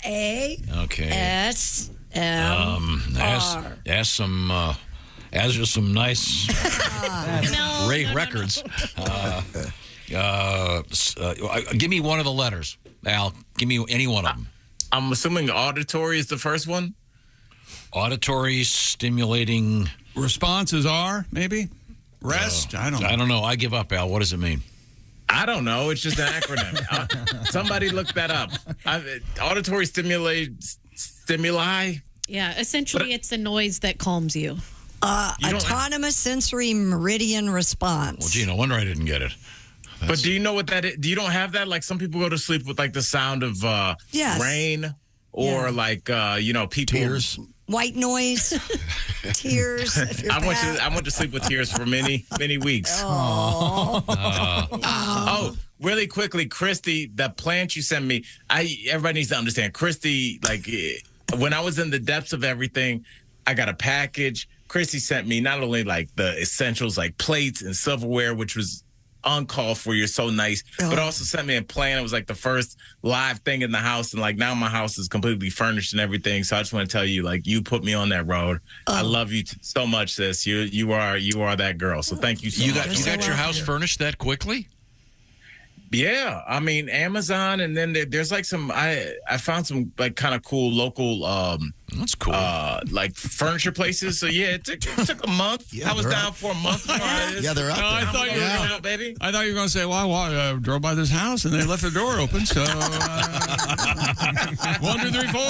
A?
Okay.
S M R.
As just some nice records. Give me one of the letters, Al. Give me any one of them.
I'm assuming auditory is the first one.
Auditory, stimulating.
Responses are maybe rest. I don't
know. I give up, Al. What does it mean?
I don't know. It's just an acronym. Somebody look that up. Auditory stimuli.
Yeah, essentially, it's the noise that calms you.
Autonomous sensory meridian response.
Well, gee, no wonder I didn't get it.
But do you know what that is? Do you don't have that? Like some people go to sleep with like the sound of rain or like people
tears,
white noise, tears.
I went to sleep with tears for many weeks. Really quickly, Christy, the plant you sent me. Everybody needs to understand, Christy. Like when I was in the depths of everything, I got a package. Christy sent me not only like the essentials like plates and silverware, which was uncalled for, you're so nice, but also sent me a plan. It was like the first live thing in the house, and like now my house is completely furnished and everything. So I just want to tell you, like, you put me on that road. I love you so much, sis. You are that girl. So thank you so much.
You got your house furnished that quickly?
Yeah, I mean Amazon, and then there's like some. I found some like kind of cool local.
That's cool.
Like furniture places. So yeah, it took a month.
Yeah,
I was
they're
down
up.
for a month.
Yeah, they're up.
No, I thought you were
out, baby.
I thought you were going to say, well, I drove by this house and they left the door open. So 1, 2, 3, 4.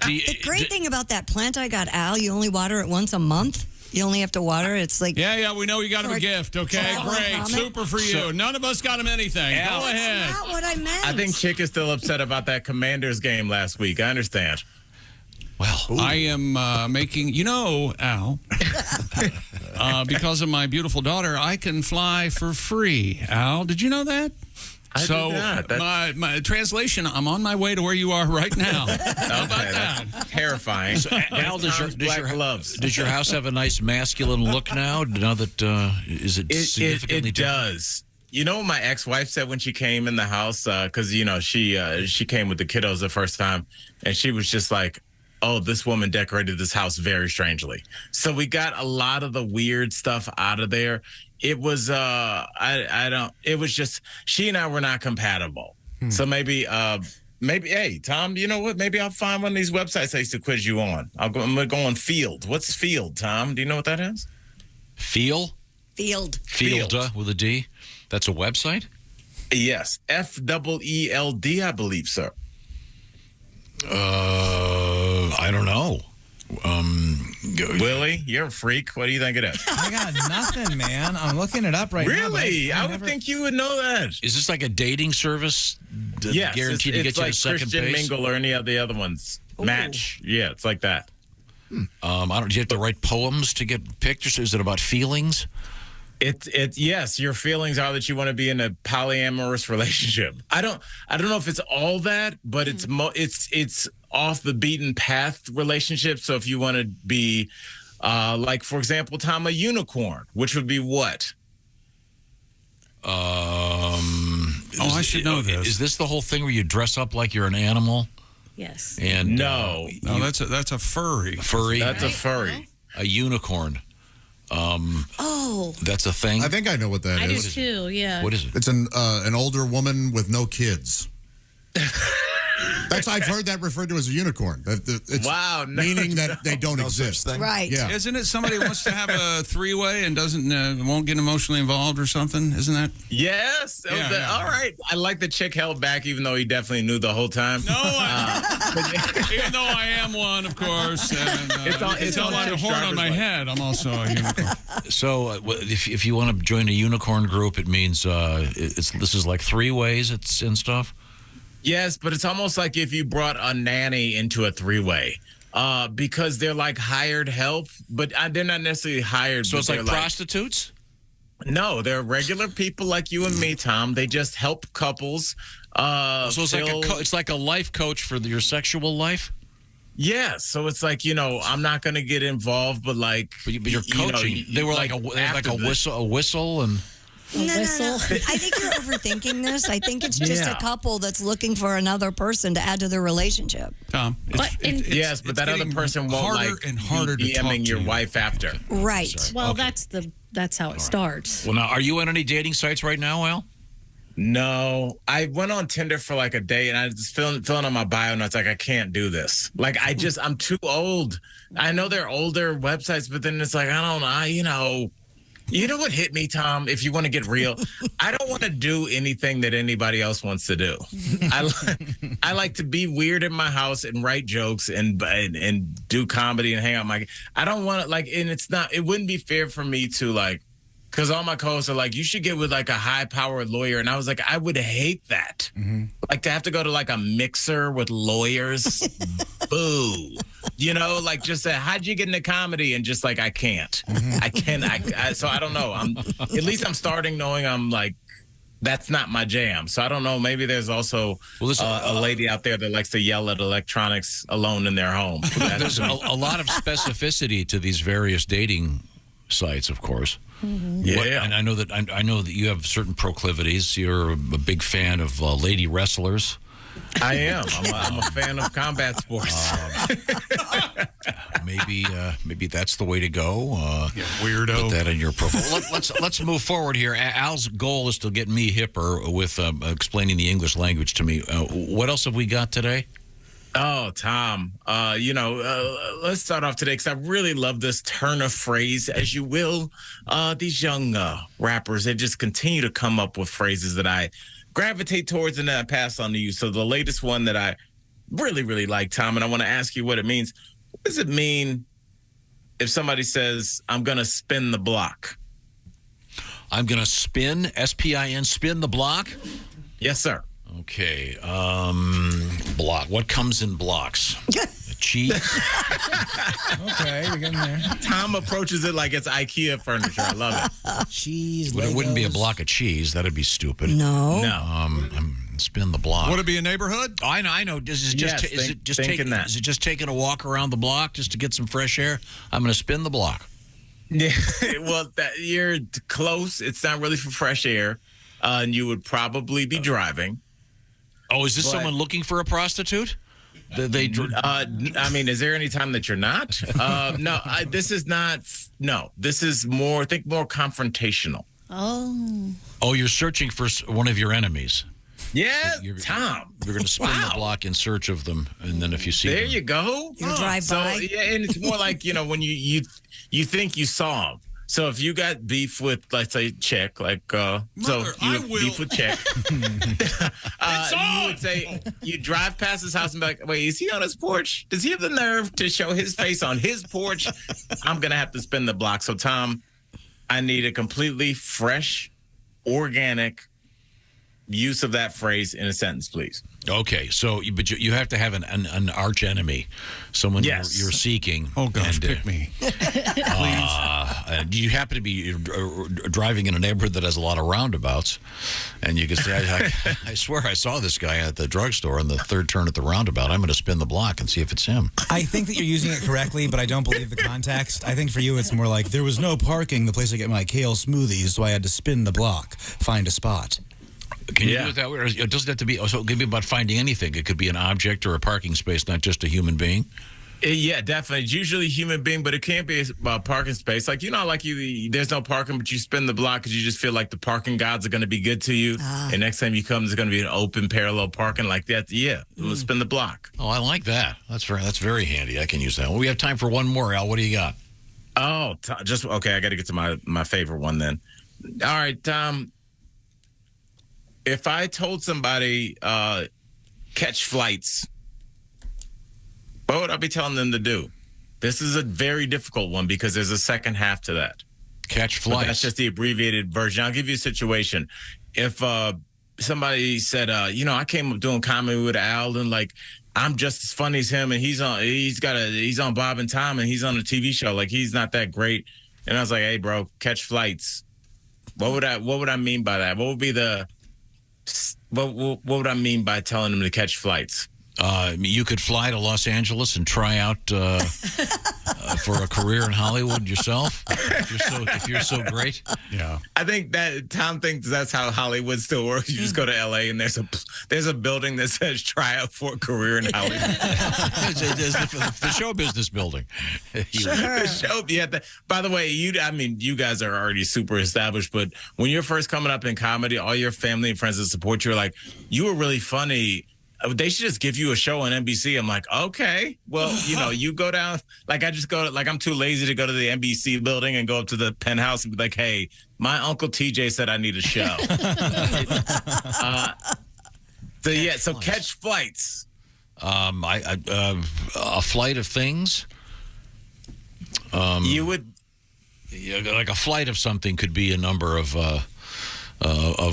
The great thing about that plant I got, Al, you only water it once a month. You only have to water. It's like
Yeah, we know you got him a gift. Okay, great, super for you. None of us got him anything.
Al,
Go ahead.
That's not what I meant.
I think Chick is still upset about that Commanders game last week. I understand.
Well,
I am making, Al, because of my beautiful daughter, I can fly for free. Al, did you know that?
I
So
did not.
my translation, I'm on my way to where you are right now. How about that?
Terrifying.
So, Al, does your house have a nice masculine look now? Now that is it significantly
it does. You know what my ex-wife said when she came in the house? Because she came with the kiddos the first time, and she was just like, "Oh, this woman decorated this house very strangely." So we got a lot of the weird stuff out of there. It was it was just she and I were not compatible. So maybe hey, Tom, you know what? Maybe I'll find one of these websites I used to quiz you on. I'm gonna go on Field. What's Field, Tom? Do you know what that is?
Field.
Field with a D. That's a website?
Yes. FEELD, I believe, sir.
I don't know.
Willie, you're a freak. What do you think it is?
I got nothing, man. I'm looking it up right now.
Really? I would think you would know that.
Is this like a dating service?
Yes,
guaranteed to get you
like
to second
Christian
base?
Mingle or any of the other ones. Match. Yeah, it's like that.
Do you have to write poems to get picked, or is it about feelings?
Yes, your feelings are that you want to be in a polyamorous relationship. I don't know if it's all that, but it's off the beaten path relationship. So if you want to be like, for example, Tom, a unicorn, which would be what?
I should know this.
Is this the whole thing where you dress up like you're an animal?
Yes.
And
no,
that's a furry.
Furry.
That's a furry.
A unicorn.
Oh.
That's a thing.
I think I know what that
I do
is.
too, yeah.
What is it?
It's an older woman with no kids. I've heard that referred to as a unicorn. It's
wow,
meaning that they don't exist.
Right.
Yeah.
Isn't it somebody who wants to have a three-way and won't get emotionally involved or something? Isn't that?
Yes.
Yeah.
All right. I like the chick held back, even though he definitely knew the whole time.
No, even though I am one, of course. And,
it's all
a horn on my head. I'm also a unicorn.
So if you want to join a unicorn group, it means this is like 3 ways and stuff.
Yes, but it's almost like if you brought a nanny into a 3-way. Because they're like hired help, but they're not necessarily hired.
So it's like prostitutes?
No, they're regular people like you and me, Tom. They just help couples.
So it's like a life coach for your sexual life?
Yeah, so it's like, I'm not going to get involved, but
you're coaching. They were like a whistle and...
No. I think you're overthinking this. I think it's just a couple that's looking for another person to add to their relationship.
Tom,
but that other person won't
harder to
DMing your wife after.
Right.
Well, that's how it starts.
Well, now, are you on any dating sites right now, Al?
No, I went on Tinder for like a day, and I was filling on my bio, and I was like, I can't do this. Like, I'm too old. I know they're older websites, but then it's like, You know what hit me, Tom? If you want to get real, I don't want to do anything that anybody else wants to do. I like to be weird in my house and write jokes and do comedy and hang out. I don't want to and it wouldn't be fair for me to because all my co-hosts are like, you should get with a high-powered lawyer. And I was like, I would hate that. Mm-hmm. To have to go to a mixer with lawyers. Boo. Just say, how'd you get into comedy? And just I can't. Mm-hmm. I can't. So I don't know. At least I'm starting knowing I'm that's not my jam. So I don't know. Maybe there's also a lady out there that likes to yell at electronics alone in their home.
There's a lot of specificity to these various dating sites, of course.
Mm-hmm. Yeah,
and I know that you have certain proclivities. You're a big fan of lady wrestlers.
I am. I'm a fan of combat sports.
Maybe that's the way to go.
Weirdo.
Put that in your profile. Let's move forward here. Al's goal is to get me hipper with explaining the English language to me. What else have we got today?
Oh, Tom, let's start off today because I really love this turn of phrase, as you will. These young rappers, they just continue to come up with phrases that I gravitate towards and then I pass on to you. So the latest one that I really, really like, Tom, and I want to ask you what it means. What does it mean if somebody says, I'm going to spin the block?
I'm going to spin, S-P-I-N, spin the block?
Yes, sir.
Okay. Block. What comes in blocks? Cheese?
Okay, we're getting there.
Tom approaches it like it's IKEA furniture. I love it.
Cheese,
But it wouldn't be a
Legos.
block of cheese. That'd be stupid.
No.
Spin the block.
Would it be a neighborhood?
I know. Is it just taking a walk around the block just to get some fresh air? I'm going to spin the block.
Yeah, well, you're close. It's not really for fresh air. And you would probably be driving.
Oh, is this someone looking for a prostitute?
I mean, is there any time that you're not? No, this is not. No, this is more. I think more confrontational.
Oh,
you're searching for one of your enemies.
Yeah, Tom.
You're going to spin the block in search of them, and then if you see
there,
them,
you go.
You drive by.
Yeah, and it's more like when you think you saw him. So if you got beef with, let's say, chick, like, beef with chick, you would say, you drive past his house and be like, wait, is he on his porch? Does he have the nerve to show his face on his porch? I'm going to have to spin the block. So, Tom, I need a completely fresh, organic use of that phrase in a sentence, please.
Okay, but you have to have an arch enemy, someone you're seeking.
Oh gosh, pick me,
please. You happen to be driving in a neighborhood that has a lot of roundabouts, and you can say, I swear I saw this guy at the drugstore on the third turn at the roundabout. I'm going to spin the block and see if it's him.
I think that you're using it correctly, but I don't believe the context. I think for you it's more like, there was no parking the place I get my kale smoothies, so I had to spin the block, find a spot.
Can you do it that way? Or it doesn't have to be. So it could be about finding anything. It could be an object or a parking space, not just a human being.
Yeah, definitely. It's usually a human being, but it can't be a parking space. Like, there's no parking, but you spin the block because you just feel like the parking gods are going to be good to you. And next time you come, there's going to be an open parallel parking like that. Yeah, we'll spin the block.
Oh, I like that. That's very handy. I can use that. Well, we have time for one more, Al. What do you got?
Oh, okay. I got to get to my favorite one then. All right, if I told somebody catch flights, what would I be telling them to do? This is a very difficult one because there's a second half to that.
Catch flights.
But that's just the abbreviated version. I'll give you a situation. If somebody said, I came up doing comedy with Al, and like I'm just as funny as him, and he's on Bob and Tom, and he's on a TV show. Like, he's not that great. And I was like, hey, bro, catch flights. What would I mean by that? What would I mean by telling them to catch flights?
You could fly to Los Angeles and try out for a career in Hollywood yourself, if you're so great.
Yeah,
I think that Tom thinks that's how Hollywood still works. You just go to LA and there's a building that says try out for a career in Hollywood.
the show business building.
By the way, you guys are already super established, but when you're first coming up in comedy, all your family and friends that support you are like, you were really funny. They should just give you a show on NBC. I'm like, okay, well, you go down. Like, I just go, like, I'm too lazy to go to the NBC building and go up to the penthouse and be like, hey, my Uncle TJ said I need a show. So catch flights.
A flight of things.
You would.
Like a flight of something could be a number of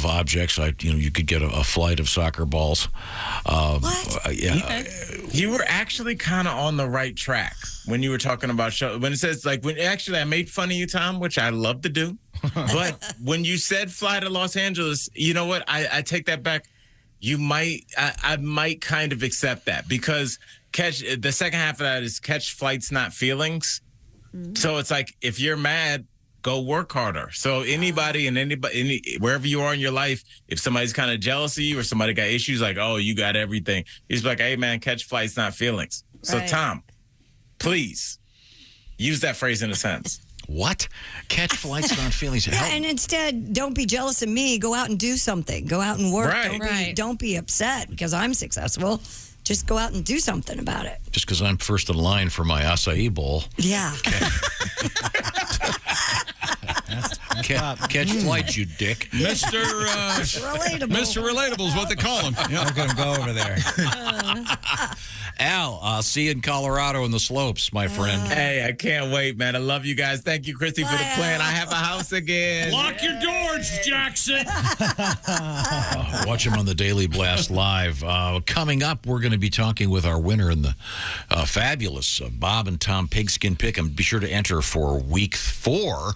objects. You could get a flight of soccer balls.
What?
Yeah.
You were actually kind of on the right track when you were talking about show. When it says I made fun of you, Tom, which I love to do. But when you said fly to Los Angeles, you know what? I take that back. I might kind of accept that because the second half of that is catch flights, not feelings. Mm-hmm. So it's like, if you're mad, go work harder. So anybody wherever you are in your life, if somebody's kind of jealous of you or somebody got issues like, oh, you got everything, he's like, hey man, catch flights, not feelings. So
Right.
Tom, please use that phrase in a sense.
What? Catch flights, not feelings.
Yeah, and instead, don't be jealous of me. Go out and do something. Go out and work.
Right.
Don't be upset because I'm successful. Just go out and do something about it.
Just because I'm first in line for my acai bowl.
Yeah.
Catch flights, you dick.
Mr.
Relatable.
Mr. Relatable is what they call him. Yeah.
Look at him go over there.
Al, I'll see you in Colorado in the slopes, my friend.
Hey, I can't wait, man. I love you guys. Thank you, Christy, for the plan. I have a house again.
Lock your doors, Jackson.
Watch him on the Daily Blast Live. Coming up, we're going to be talking with our winner in the fabulous Bob and Tom Pigskin Pick'em. Be sure to enter for week 4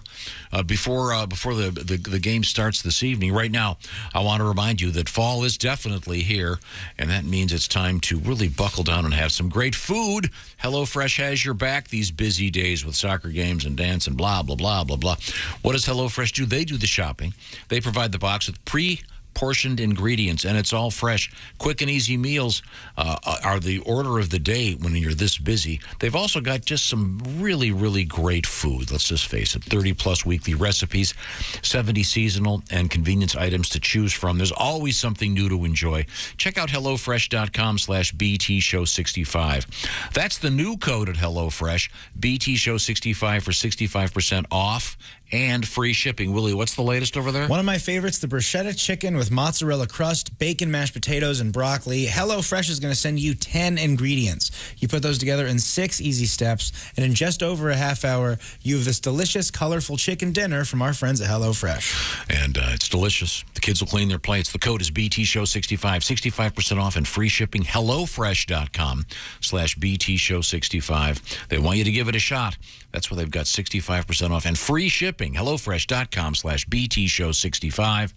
before the game starts this evening. Right now, I want to remind you that fall is definitely here, and that means it's time to really buckle down and have some great food. HelloFresh has your back these busy days with soccer games and dance and blah, blah, blah, blah, blah. What does HelloFresh do? They do the shopping. They provide the box with pre-portioned ingredients, and it's all fresh. Quick and easy meals are the order of the day when you're this busy. They've also got just some really, really great food. Let's just face it, 30-plus weekly recipes, 70 seasonal and convenience items to choose from. There's always something new to enjoy. Check out HelloFresh.com/BTShow65. That's the new code at HelloFresh, BTShow65 for 65% off and free shipping. Willie, what's the latest over there?
One of my favorites, the bruschetta chicken with mozzarella crust, bacon, mashed potatoes, and broccoli. HelloFresh is going to send you 10 ingredients. You put those together in 6 easy steps, and in just over a half hour, you have this delicious, colorful chicken dinner from our friends at HelloFresh.
And it's delicious. The kids will clean their plates. The code is BTShow65, 65% off and free shipping. HelloFresh.com/BTShow65. They want you to give it a shot. That's where they've got 65% off and free shipping. HelloFresh.com/BTShow65.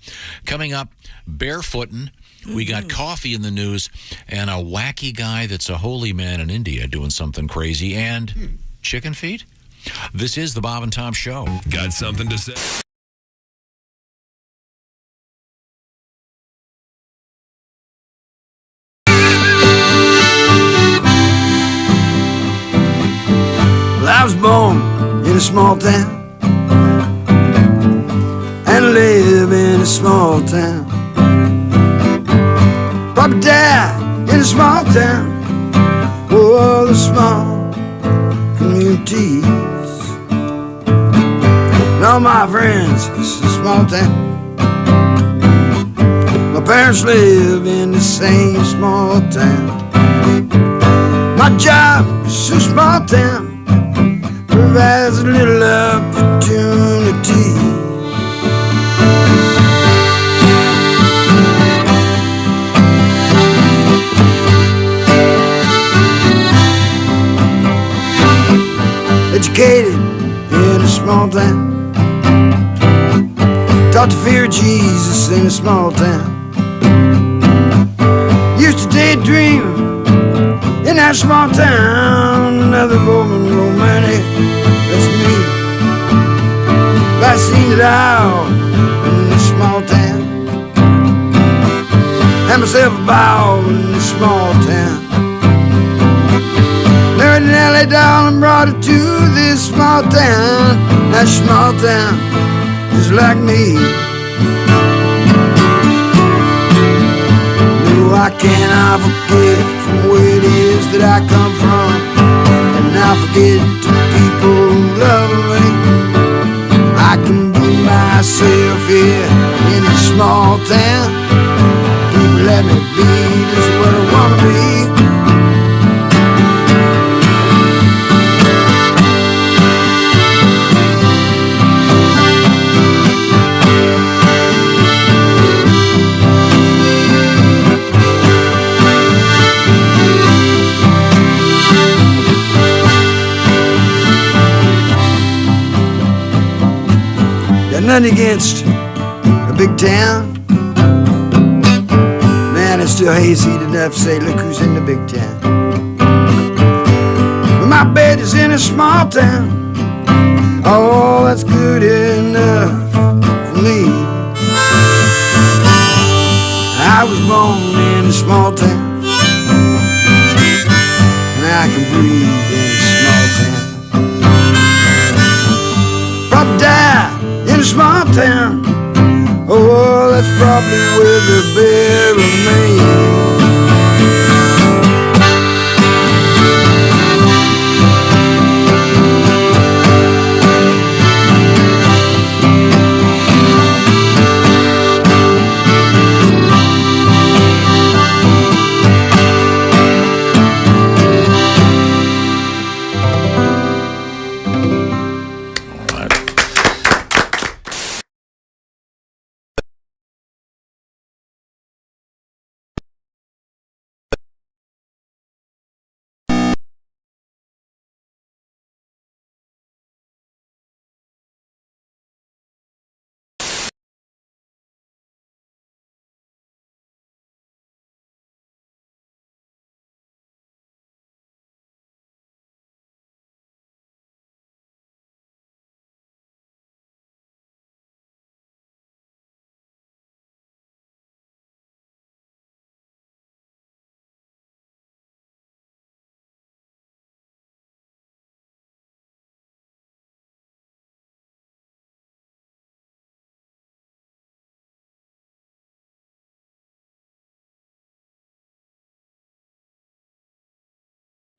Coming up, barefootin'. We got coffee in the news and a wacky guy that's a holy man in India doing something crazy and chicken feet. This is the Bob and Tom Show.
Got something to say?
Well, I was born in a small town and live in a small town. Papa died in a small town. Oh, the small communities. And all my friends, it's a small town. My parents live in the same small town. My job is a small town. Provides a little opportunity. Educated in a small town. Taught to fear Jesus in a small town. Used to daydream in that small town. Another woman romantic, that's me. But I seen it out in this small town. Had myself a ball in this small town. Married an LA doll and brought her to this small town. That small town is like me. No, I cannot forget from where it is that I come from. And I forget the people who love me. I can be myself here in this small town. People let me be just what I wanna be. Nothing against a big town. Man, it's still hazy enough to say, look who's in the big town. But my bed is in a small town. Oh, that's good enough for me. I was born in a small town, and I can breathe in a small town. Probably die in a small town. Oh, that's probably where they bury me.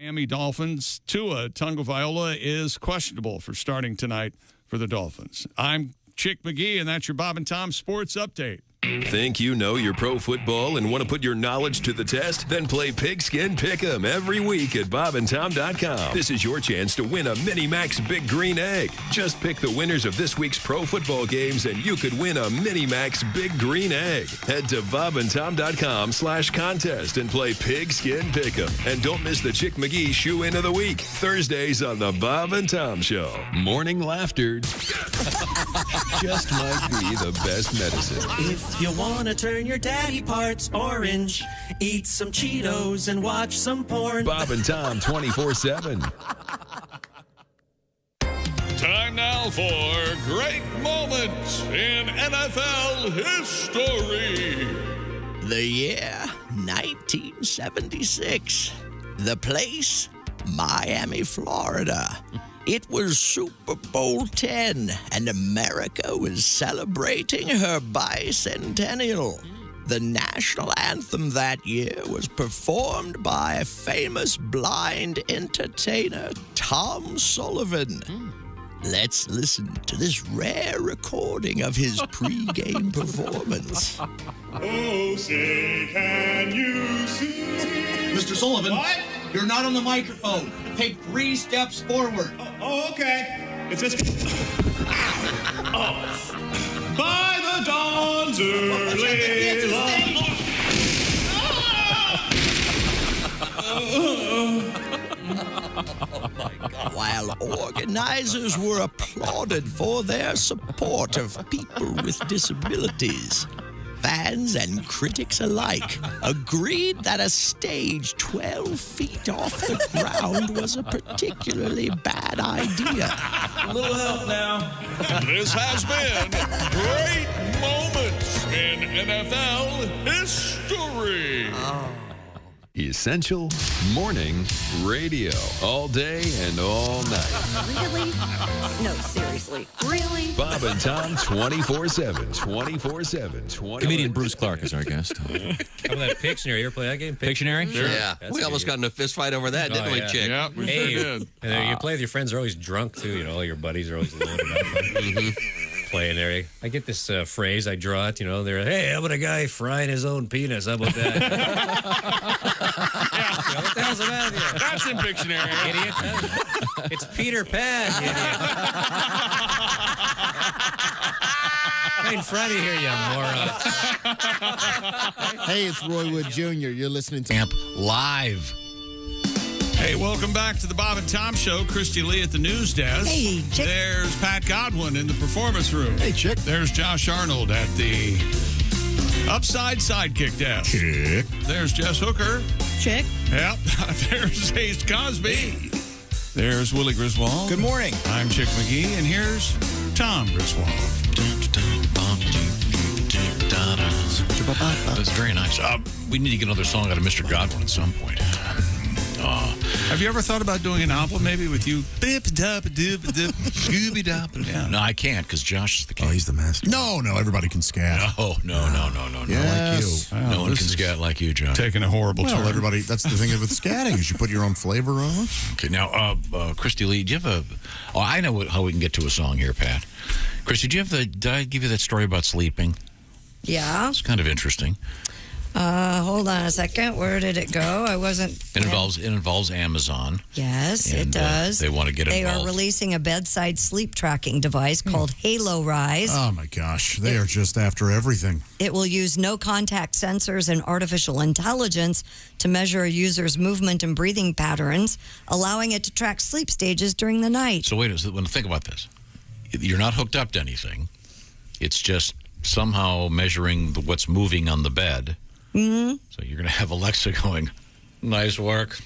Miami Dolphins. Tua Tagovailoa is questionable for starting tonight for the Dolphins. I'm Chick McGee, and that's your Bob and Tom Sports Update.
Think you know your pro football and want to put your knowledge to the test? Then play Pigskin Pick'em every week at bobandtom.com. This is your chance to win a Mini Max Big Green Egg. Just pick the winners of this week's pro football games and you could win a Mini Max Big Green Egg. Head to bobandtom.com/contest and play Pigskin Pick'em. And don't miss the Chick McGee Shoe-In of the Week, Thursdays on the Bob and Tom Show. Morning laughter just might be the best medicine.
If you wanna turn your daddy parts orange, eat some Cheetos and watch some porn.
Bob and Tom 24/7.
Time now for great moments in NFL history.
The year 1976. The place, Miami, Florida. It was Super Bowl 10, and America was celebrating her bicentennial. The national anthem that year was performed by famous blind entertainer Tom Sullivan. Let's listen to this rare recording of his pre-game performance.
Oh, say, can you see?
Mr. Sullivan.
What?
You're not on the microphone. Take 3 steps forward.
Oh, okay. It's just... Oh. By the dawn's early light.
While organizers were applauded for their support of people with disabilities, fans and critics alike agreed that a stage 12 feet off the ground was a particularly bad idea.
A little help now.
This has been great moments in NFL history.
Essential morning radio. All day and all night.
Really? No, seriously. Really?
Bob and Tom 24/7. 24/7.
Comedian Bruce Clark is our guest.
How about that Pictionary? You ever play that game?
Pictionary?
Sure.
Yeah.
That's
We almost got in a fist fight over that, didn't we, Chick?
Yeah, we
Hey,
sure did.
and then you play with your friends, they're always drunk, too. You know, all your buddies are always loaded up. Playing there. I get this phrase, I draw it, you know, they're, hey, how about a guy frying his own penis? How about that? What the hell's the matter with you?
That's in Pictionary.
Idiot. It's Peter Pan, you idiot. Right in front of here, you moron.
Hey, it's Roy Wood Jr. You're listening to
Amp Live. Hey, welcome back to the Bob and Tom Show. Christy Lee at the news desk.
Hey, Chick.
There's Pat Godwin in the performance room.
Hey, Chick.
There's Josh Arnold at the upside sidekick desk.
Chick.
There's Jess Hooker.
Chick.
Yep. There's Ace Cosby. There's Willie Griswold.
Good morning.
I'm Chick McGee, and here's Tom Griswold.
That's very nice. We need to get another song out of Mr. Godwin at some point.
Have you ever thought about doing an album maybe with you?
No, I can't because Josh is the king.
Oh, he's the master.
No, everybody can scat.
No.
Yes.
Like you. No one can scat like you, Josh.
Taking a horrible
Well,
turn.
everybody, that's the thing with scatting is you put your own flavor on it.
Okay, now, Christy Lee, do you have I know how we can get to a song here, Pat. Christy, did I give you that story about sleeping?
Yeah.
It's kind of interesting.
Hold on a second. Where did it go? I wasn't.
It involves Amazon.
Yes,
and,
it does.
they want to get
They
involved.
are releasing a bedside sleep tracking device called Halo Rise.
Oh, my gosh. They are just after everything.
It will use no-contact sensors and artificial intelligence to measure a user's movement and breathing patterns, allowing it to track sleep stages during the night.
So wait a second. Think about this. You're not hooked up to anything. It's just somehow measuring what's moving on the bed.
Mm-hmm.
So you're going to have Alexa going, nice work.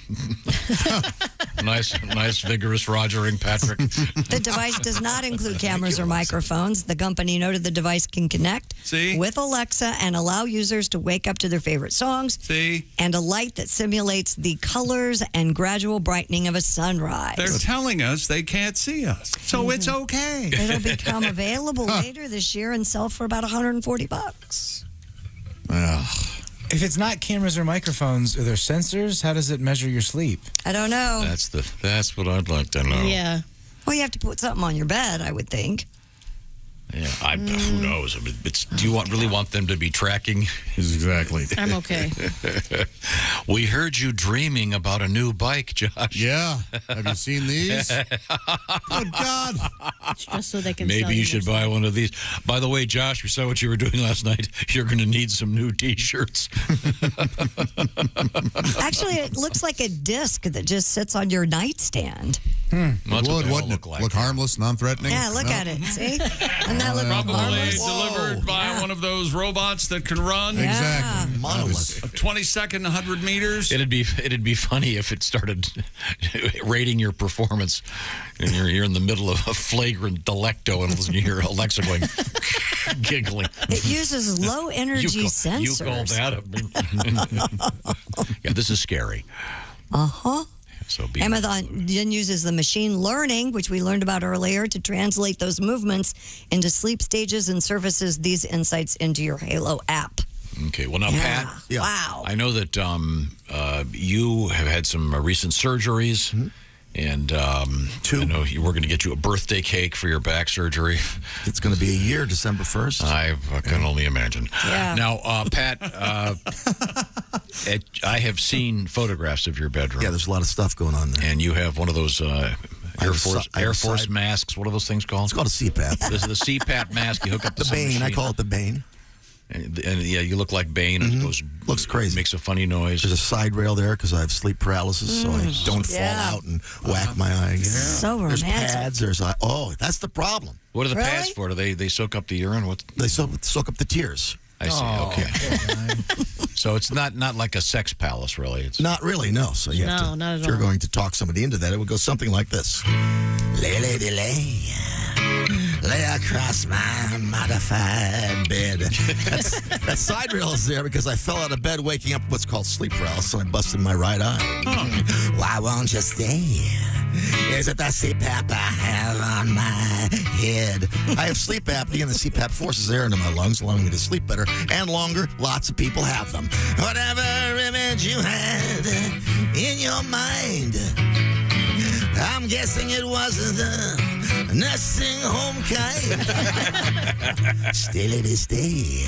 nice, vigorous Rogering, Patrick.
The device does not include cameras or microphones. The company noted the device can connect with Alexa and allow users to wake up to their favorite songs. And a light that simulates the colors and gradual brightening of a sunrise.
They're telling us they can't see us, so it's okay.
It'll become available later this year and sell for about $140.
If it's not cameras or microphones, are there sensors? How does it measure your sleep?
I don't know.
That's what I'd like to know.
Yeah. Well, you have to put something on your bed, I would think.
Yeah, who knows? Do you really want them to be tracking?
Exactly.
I'm okay.
We heard you dreaming about a new bike, Josh.
Yeah. Have you seen these? Good God.
Just so they can
Maybe
sell
you should buy one of these. By the way, Josh, we saw what you were doing last night. You're going to need some new T-shirts.
Actually, it looks like a disc that just sits on your nightstand.
It would, wouldn't it? Look harmless, non-threatening?
Yeah, look at it. See? And that look
Probably
harmless.
delivered by one of those robots that can run.
Exactly.
A 20-second, 100 meters.
It'd be funny if it started rating your performance, and you're in the middle of a flagrant delecto, and you hear Alexa going, giggling.
It uses low energy sensors.
You called that. Yeah, this is scary.
Uh-huh.
So
Amazon then uses the machine learning, which we learned about earlier, to translate those movements into sleep stages and surfaces these insights into your Halo app.
Okay, well now, Pat.
Wow.
I know that you have had some recent surgeries. And I know we're going to get you a birthday cake for your back surgery.
It's going to be a year, December 1st.
I can only imagine.
Yeah.
Now, Pat, I have seen photographs of your bedroom.
Yeah, there's a lot of stuff going on there.
And you have one of those Air Force masks. What are those things called?
It's called a CPAP.
This is the CPAP mask. You hook up
the Bane. I call it the Bane.
And yeah, you look like Bane. It goes,
looks crazy.
Makes a funny noise.
There's a side rail there because I have sleep paralysis, so I don't fall out and whack my eye again.
So
There's
romantic.
pads. That's the problem.
What are the pads for? Do they soak up the urine? What?
They soak up the tears.
I see. Okay. So it's not like a sex palace, really. It's
not really, no. So you have to,
not at
if you're
all.
going to talk somebody into that, it would go something like this. Lay, lady, lay across my modified bed. That side rail is there because I fell out of bed waking up what's called sleep paralysis, so I busted my right eye. Why won't you stay? Is it the CPAP I have on my head? I have sleep apnea, and the CPAP forces air into my lungs, allowing me to sleep better and longer. Lots of people have them. Whatever image you had in your mind, I'm guessing it wasn't the nursing home kind. Still it is day.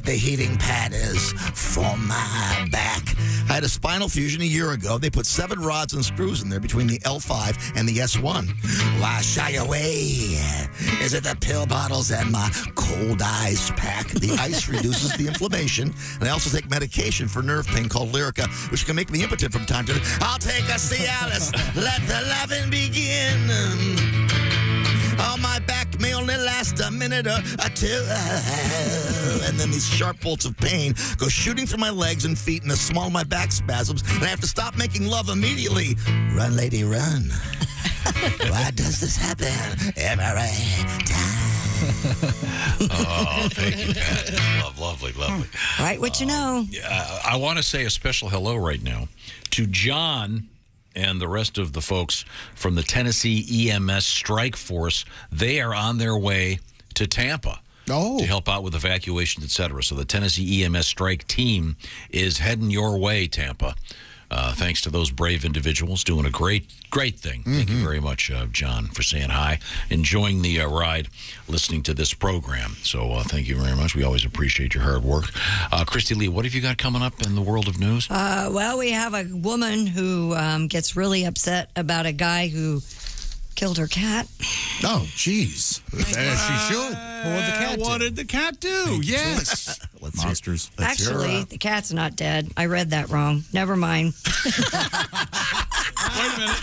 The heating pad is for my back. I had a spinal fusion a year ago. They put 7 rods and screws in there between the L5 and the S1. Why shy away? Is it the pill bottles and my cold ice pack? The ice reduces the inflammation. And I also take medication for nerve pain called Lyrica, which can make me impotent from time to time. I'll take a Cialis. Let the loving begin. On my back may only last a minute or two. And then these sharp bolts of pain go shooting through my legs and feet, and the small of my back spasms, and I have to stop making love immediately. Run, lady, run. Why does this happen every time?
Oh, thank you, Pat. Lovely.
Right, what you know.
I want to say a special hello right now to John and the rest of the folks from the Tennessee EMS Strike Force. They are on their way to Tampa to help out with evacuations, etc. So the Tennessee EMS Strike team is heading your way, Tampa. Thanks to those brave individuals doing a great thing. Thank you very much, John, for saying hi. Enjoying the ride, listening to this program. So thank you very much. We always appreciate your hard work. Christy Lee, what have you got coming up in the world of news?
Well, we have a woman who gets really upset about a guy who killed her cat.
Oh, jeez. As she should.
What did the cat do? Yes.
Monsters.
Actually, the cat's not dead. I read that wrong. Never mind.
Wait a minute.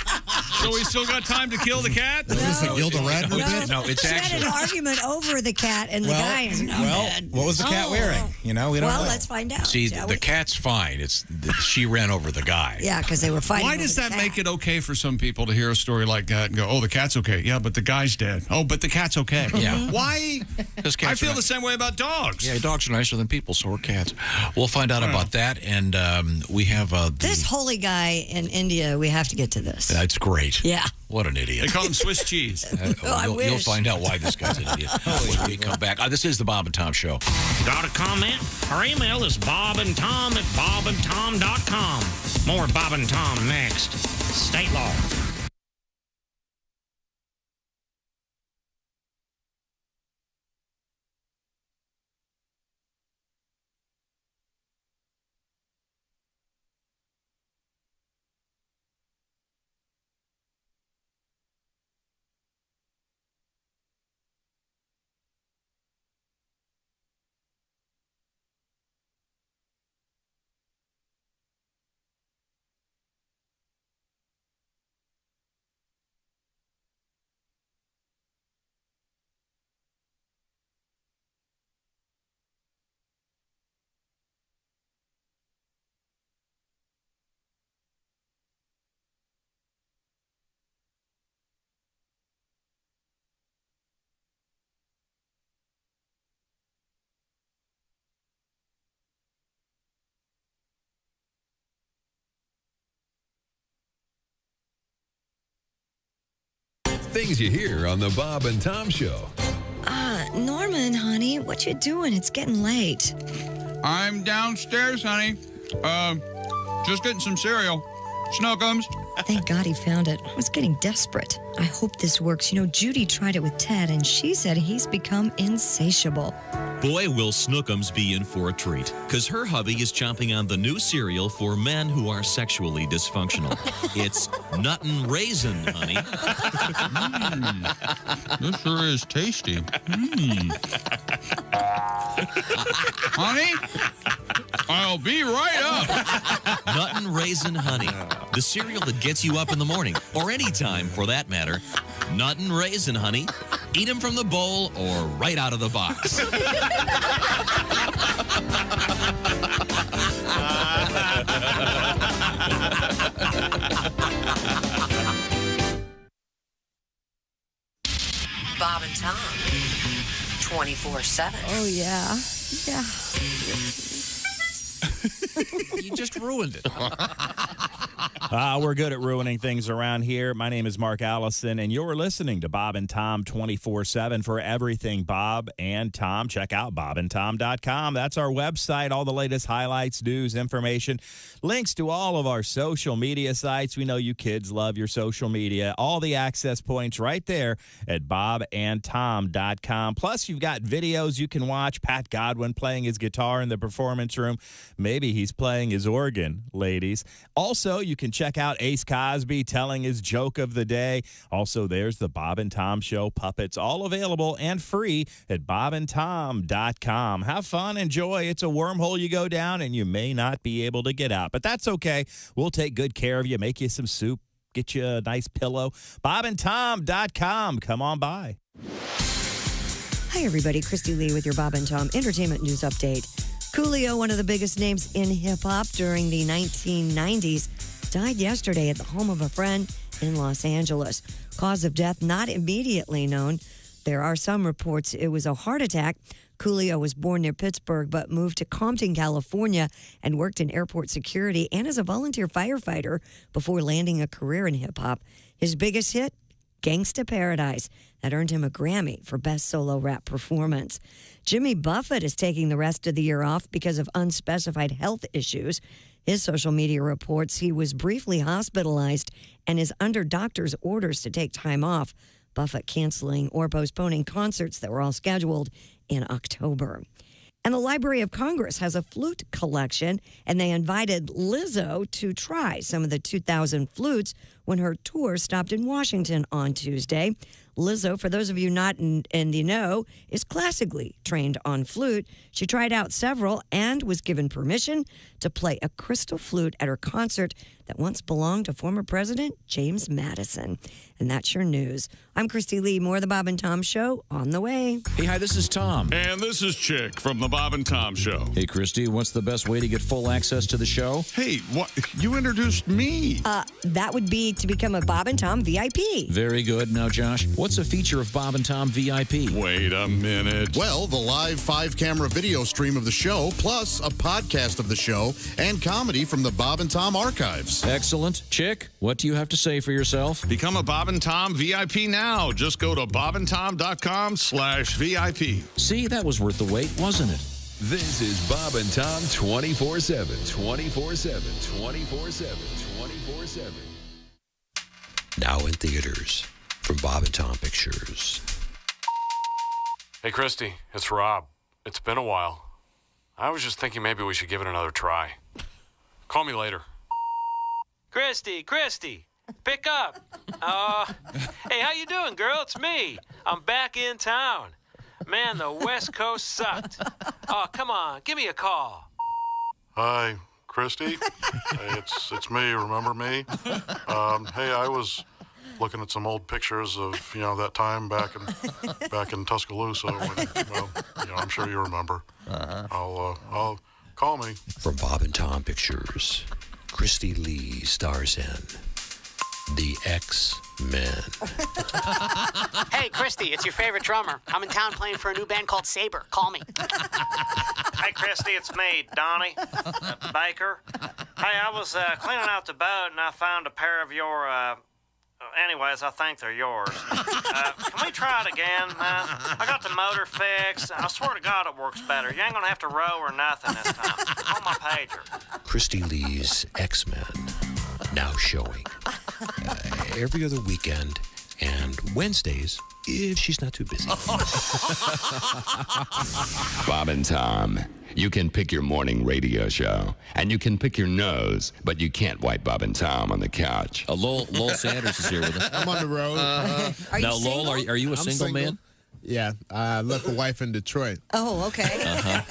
So we still got time to kill the cat?
Is this a Gilda Radner bit?
No, it's
She
actually...
had an argument over the cat, and the guy is not dead.
What was the cat wearing? You know, we don't know.
Let's find out.
See, the cat's fine. It's she ran over the guy.
Yeah, because they were fighting.
Why does that make it okay for some people to hear a story like that and go, oh, the cat's okay? Yeah, but the guy's dead. Oh, but the cat's okay.
Yeah.
Why? I feel
are
the same way about dogs.
Yeah, dogs are nicer than people, so are cats. We'll find out about that, and we have...
this holy guy in India, we have to get to this.
That's great.
Yeah.
What an idiot.
They call him Swiss cheese.
You'll find out why this guy's an idiot when we come back. This is the Bob and Tom Show.
Got a comment? Our email is bobandtom@bobandtom.com. More Bob and Tom next. State law.
Things you hear on the Bob and Tom Show.
Norman, honey, what you doing? It's getting late.
I'm downstairs, honey. Just getting some cereal. Snookums.
Thank God he found it. I was getting desperate. I hope this works. You know, Judy tried it with Ted, and she said he's become insatiable.
Boy, will Snookums be in for a treat, because her hubby is chomping on the new cereal for men who are sexually dysfunctional. It's Nuttin' Raisin, honey.
This sure is tasty. Honey, I'll be right up.
Nuttin' Raisin Honey, the cereal that gets you up in the morning, or any time for that matter. Nuttin' Raisin Honey. Eat them from the bowl or right out of the box.
Bob and Tom, 24/7.
Oh, yeah. Yeah.
You just ruined it.
We're good at ruining things around here. My name is Mark Allison, and you're listening to Bob and Tom 24/7 for everything Bob and Tom. Check out bobandtom.com. That's our website. All the latest highlights, news, information, links to all of our social media sites. We know you kids love your social media. All the access points right there at bobandtom.com. Plus, you've got videos you can watch. Pat Godwin playing his guitar in the performance room. Maybe he's playing his organ, ladies. Also, you can check out Ace Cosby telling his joke of the day. Also, there's the Bob and Tom Show puppets, all available and free at bobandtom.com. Have fun, enjoy. It's a wormhole you go down, and you may not be able to get out, but that's okay. We'll take good care of you, make you some soup, get you a nice pillow. BobandTom.com. Come on by.
Hi, everybody. Christy Lee with your Bob and Tom Entertainment News Update. Coolio, one of the biggest names in hip-hop during the 1990s, died yesterday at the home of a friend in Los Angeles. Cause of death not immediately known. There are some reports it was a heart attack. Coolio was born near Pittsburgh but moved to Compton, California and worked in airport security and as a volunteer firefighter before landing a career in hip-hop. His biggest hit, Gangsta Paradise. That earned him a Grammy for Best Solo Rap Performance. Jimmy Buffett is taking the rest of the year off because of unspecified health issues. His social media reports he was briefly hospitalized and is under doctor's orders to take time off. Buffett canceling or postponing concerts that were all scheduled in October. And the Library of Congress has a flute collection, and they invited Lizzo to try some of the 2,000 flutes when her tour stopped in Washington on Tuesday. Lizzo, for those of you not in the know, is classically trained on flute. She tried out several and was given permission to play a crystal flute at her concert that once belonged to former President James Madison. And that's your news. I'm Christy Lee. More of the Bob and Tom Show on the way.
Hey, hi, this is Tom.
And this is Chick from the Bob and Tom Show.
Hey, Christy, what's the best way to get full access to the show?
Hey, what? You introduced me.
That would be to become a Bob and Tom VIP.
Very good. Now, Josh, what's a feature of Bob and Tom VIP?
Wait a minute.
Well, the live 5-camera video stream of the show, plus a podcast of the show and comedy from the Bob and Tom archives.
Excellent. Chick, what do you have to say for yourself?
Become a Bob and Tom VIP now. Just go to bobandtom.com/VIP.
See, that was worth the wait, wasn't it?
This is Bob and Tom 24/7. 24/7. 24/7. 24/7.
Now in theaters from Bob and Tom Pictures.
Hey, Christy, it's Rob. It's been a while. I was just thinking maybe we should give it another try. Call me later.
Christy, pick up. Hey, how you doing, girl? It's me. I'm back in town. Man, the West Coast sucked. Oh, come on, give me a call.
Hi, Christy. Hey, it's me. Remember me? Hey, I was looking at some old pictures of that time back in Tuscaloosa. When, I'm sure you remember. I'll call me.
From Bob and Tom Pictures, Christy Lee stars in The X-Men.
Hey, Christy, it's your favorite drummer. I'm in town playing for a new band called Saber. Call me.
Hey, Christy, it's me, Donny Baker. Hey, I was cleaning out the boat and I found a pair of your, anyways, I think they're yours. Can we try it again? I got the motor fixed. I swear to God it works better. You ain't gonna have to row or nothing this time. On my pager.
Christy Lee's X-Men, now showing every other weekend and Wednesdays if she's not too busy.
Bob and Tom. You can pick your morning radio show, and you can pick your nose, but you can't wipe Bob and Tom on the couch.
Lowell Sanders is here with us.
I'm on the road.
Now, Lowell, are you a single man?
Yeah, I left a wife in Detroit.
Oh, okay.
I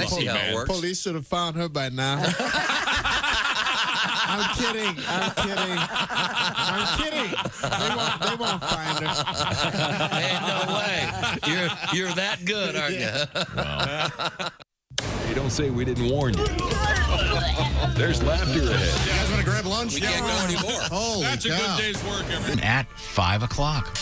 see how it works.
Police should have found her by now. I'm kidding. They won't find her.
Hey, no way. You're that good, aren't you?
Hey, don't say we didn't warn you. There's laughter ahead.
You guys want to grab lunch?
We can't go anymore.
Holy
That's a good day's work, everyone.
At 5 o'clock.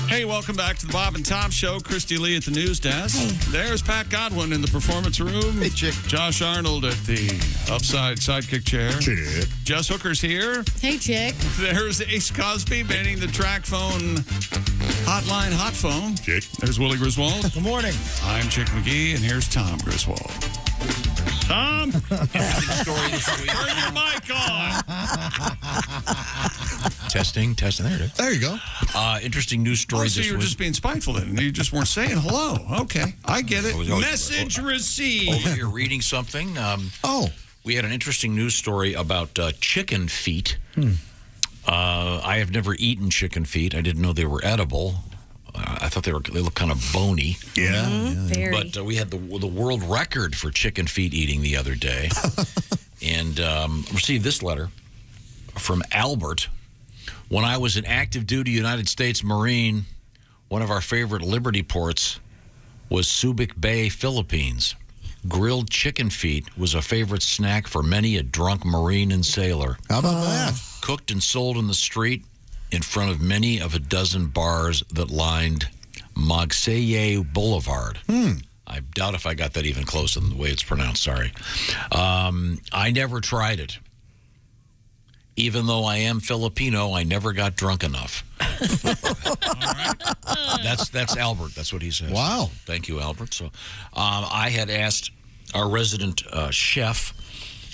Hey, welcome back to the Bob and Tom Show. Christy Lee at the news desk. There's Pat Godwin in the performance room.
Hey, Chick.
Josh Arnold at the upside sidekick chair.
Chick.
Jess Hooker's here.
Hey, Chick.
There's Ace Cosby manning the track phone hotline hot phone.
Chick.
There's Willie Griswold.
Good morning.
I'm Chick McGee, and here's Tom Griswold. Tom?
Story this week.
Turn your mic on.
Testing. There it is.
There you go.
Interesting news story
So
this
you were
week.
just being spiteful then. You just weren't saying hello. Okay, I get it. Message received.
Over here reading something. We had an interesting news story about chicken feet. I have never eaten chicken feet. I didn't know they were edible. I thought they look kind of bony.
Yeah.
Very.
But we had the world record for chicken feet eating the other day. And received this letter from Albert When I was an active duty United States Marine, one of our favorite Liberty ports was Subic Bay, Philippines. Grilled chicken feet was a favorite snack for many a drunk Marine and sailor.
How about that?
Cooked and sold in the street in front of many of a dozen bars that lined Mogseye Boulevard. I doubt if I got that even close in the way it's pronounced. Sorry. I never tried it. Even though I am Filipino, I never got drunk enough. That's Albert. That's what he says.
Wow.
Thank you, Albert. So I had asked our resident chef,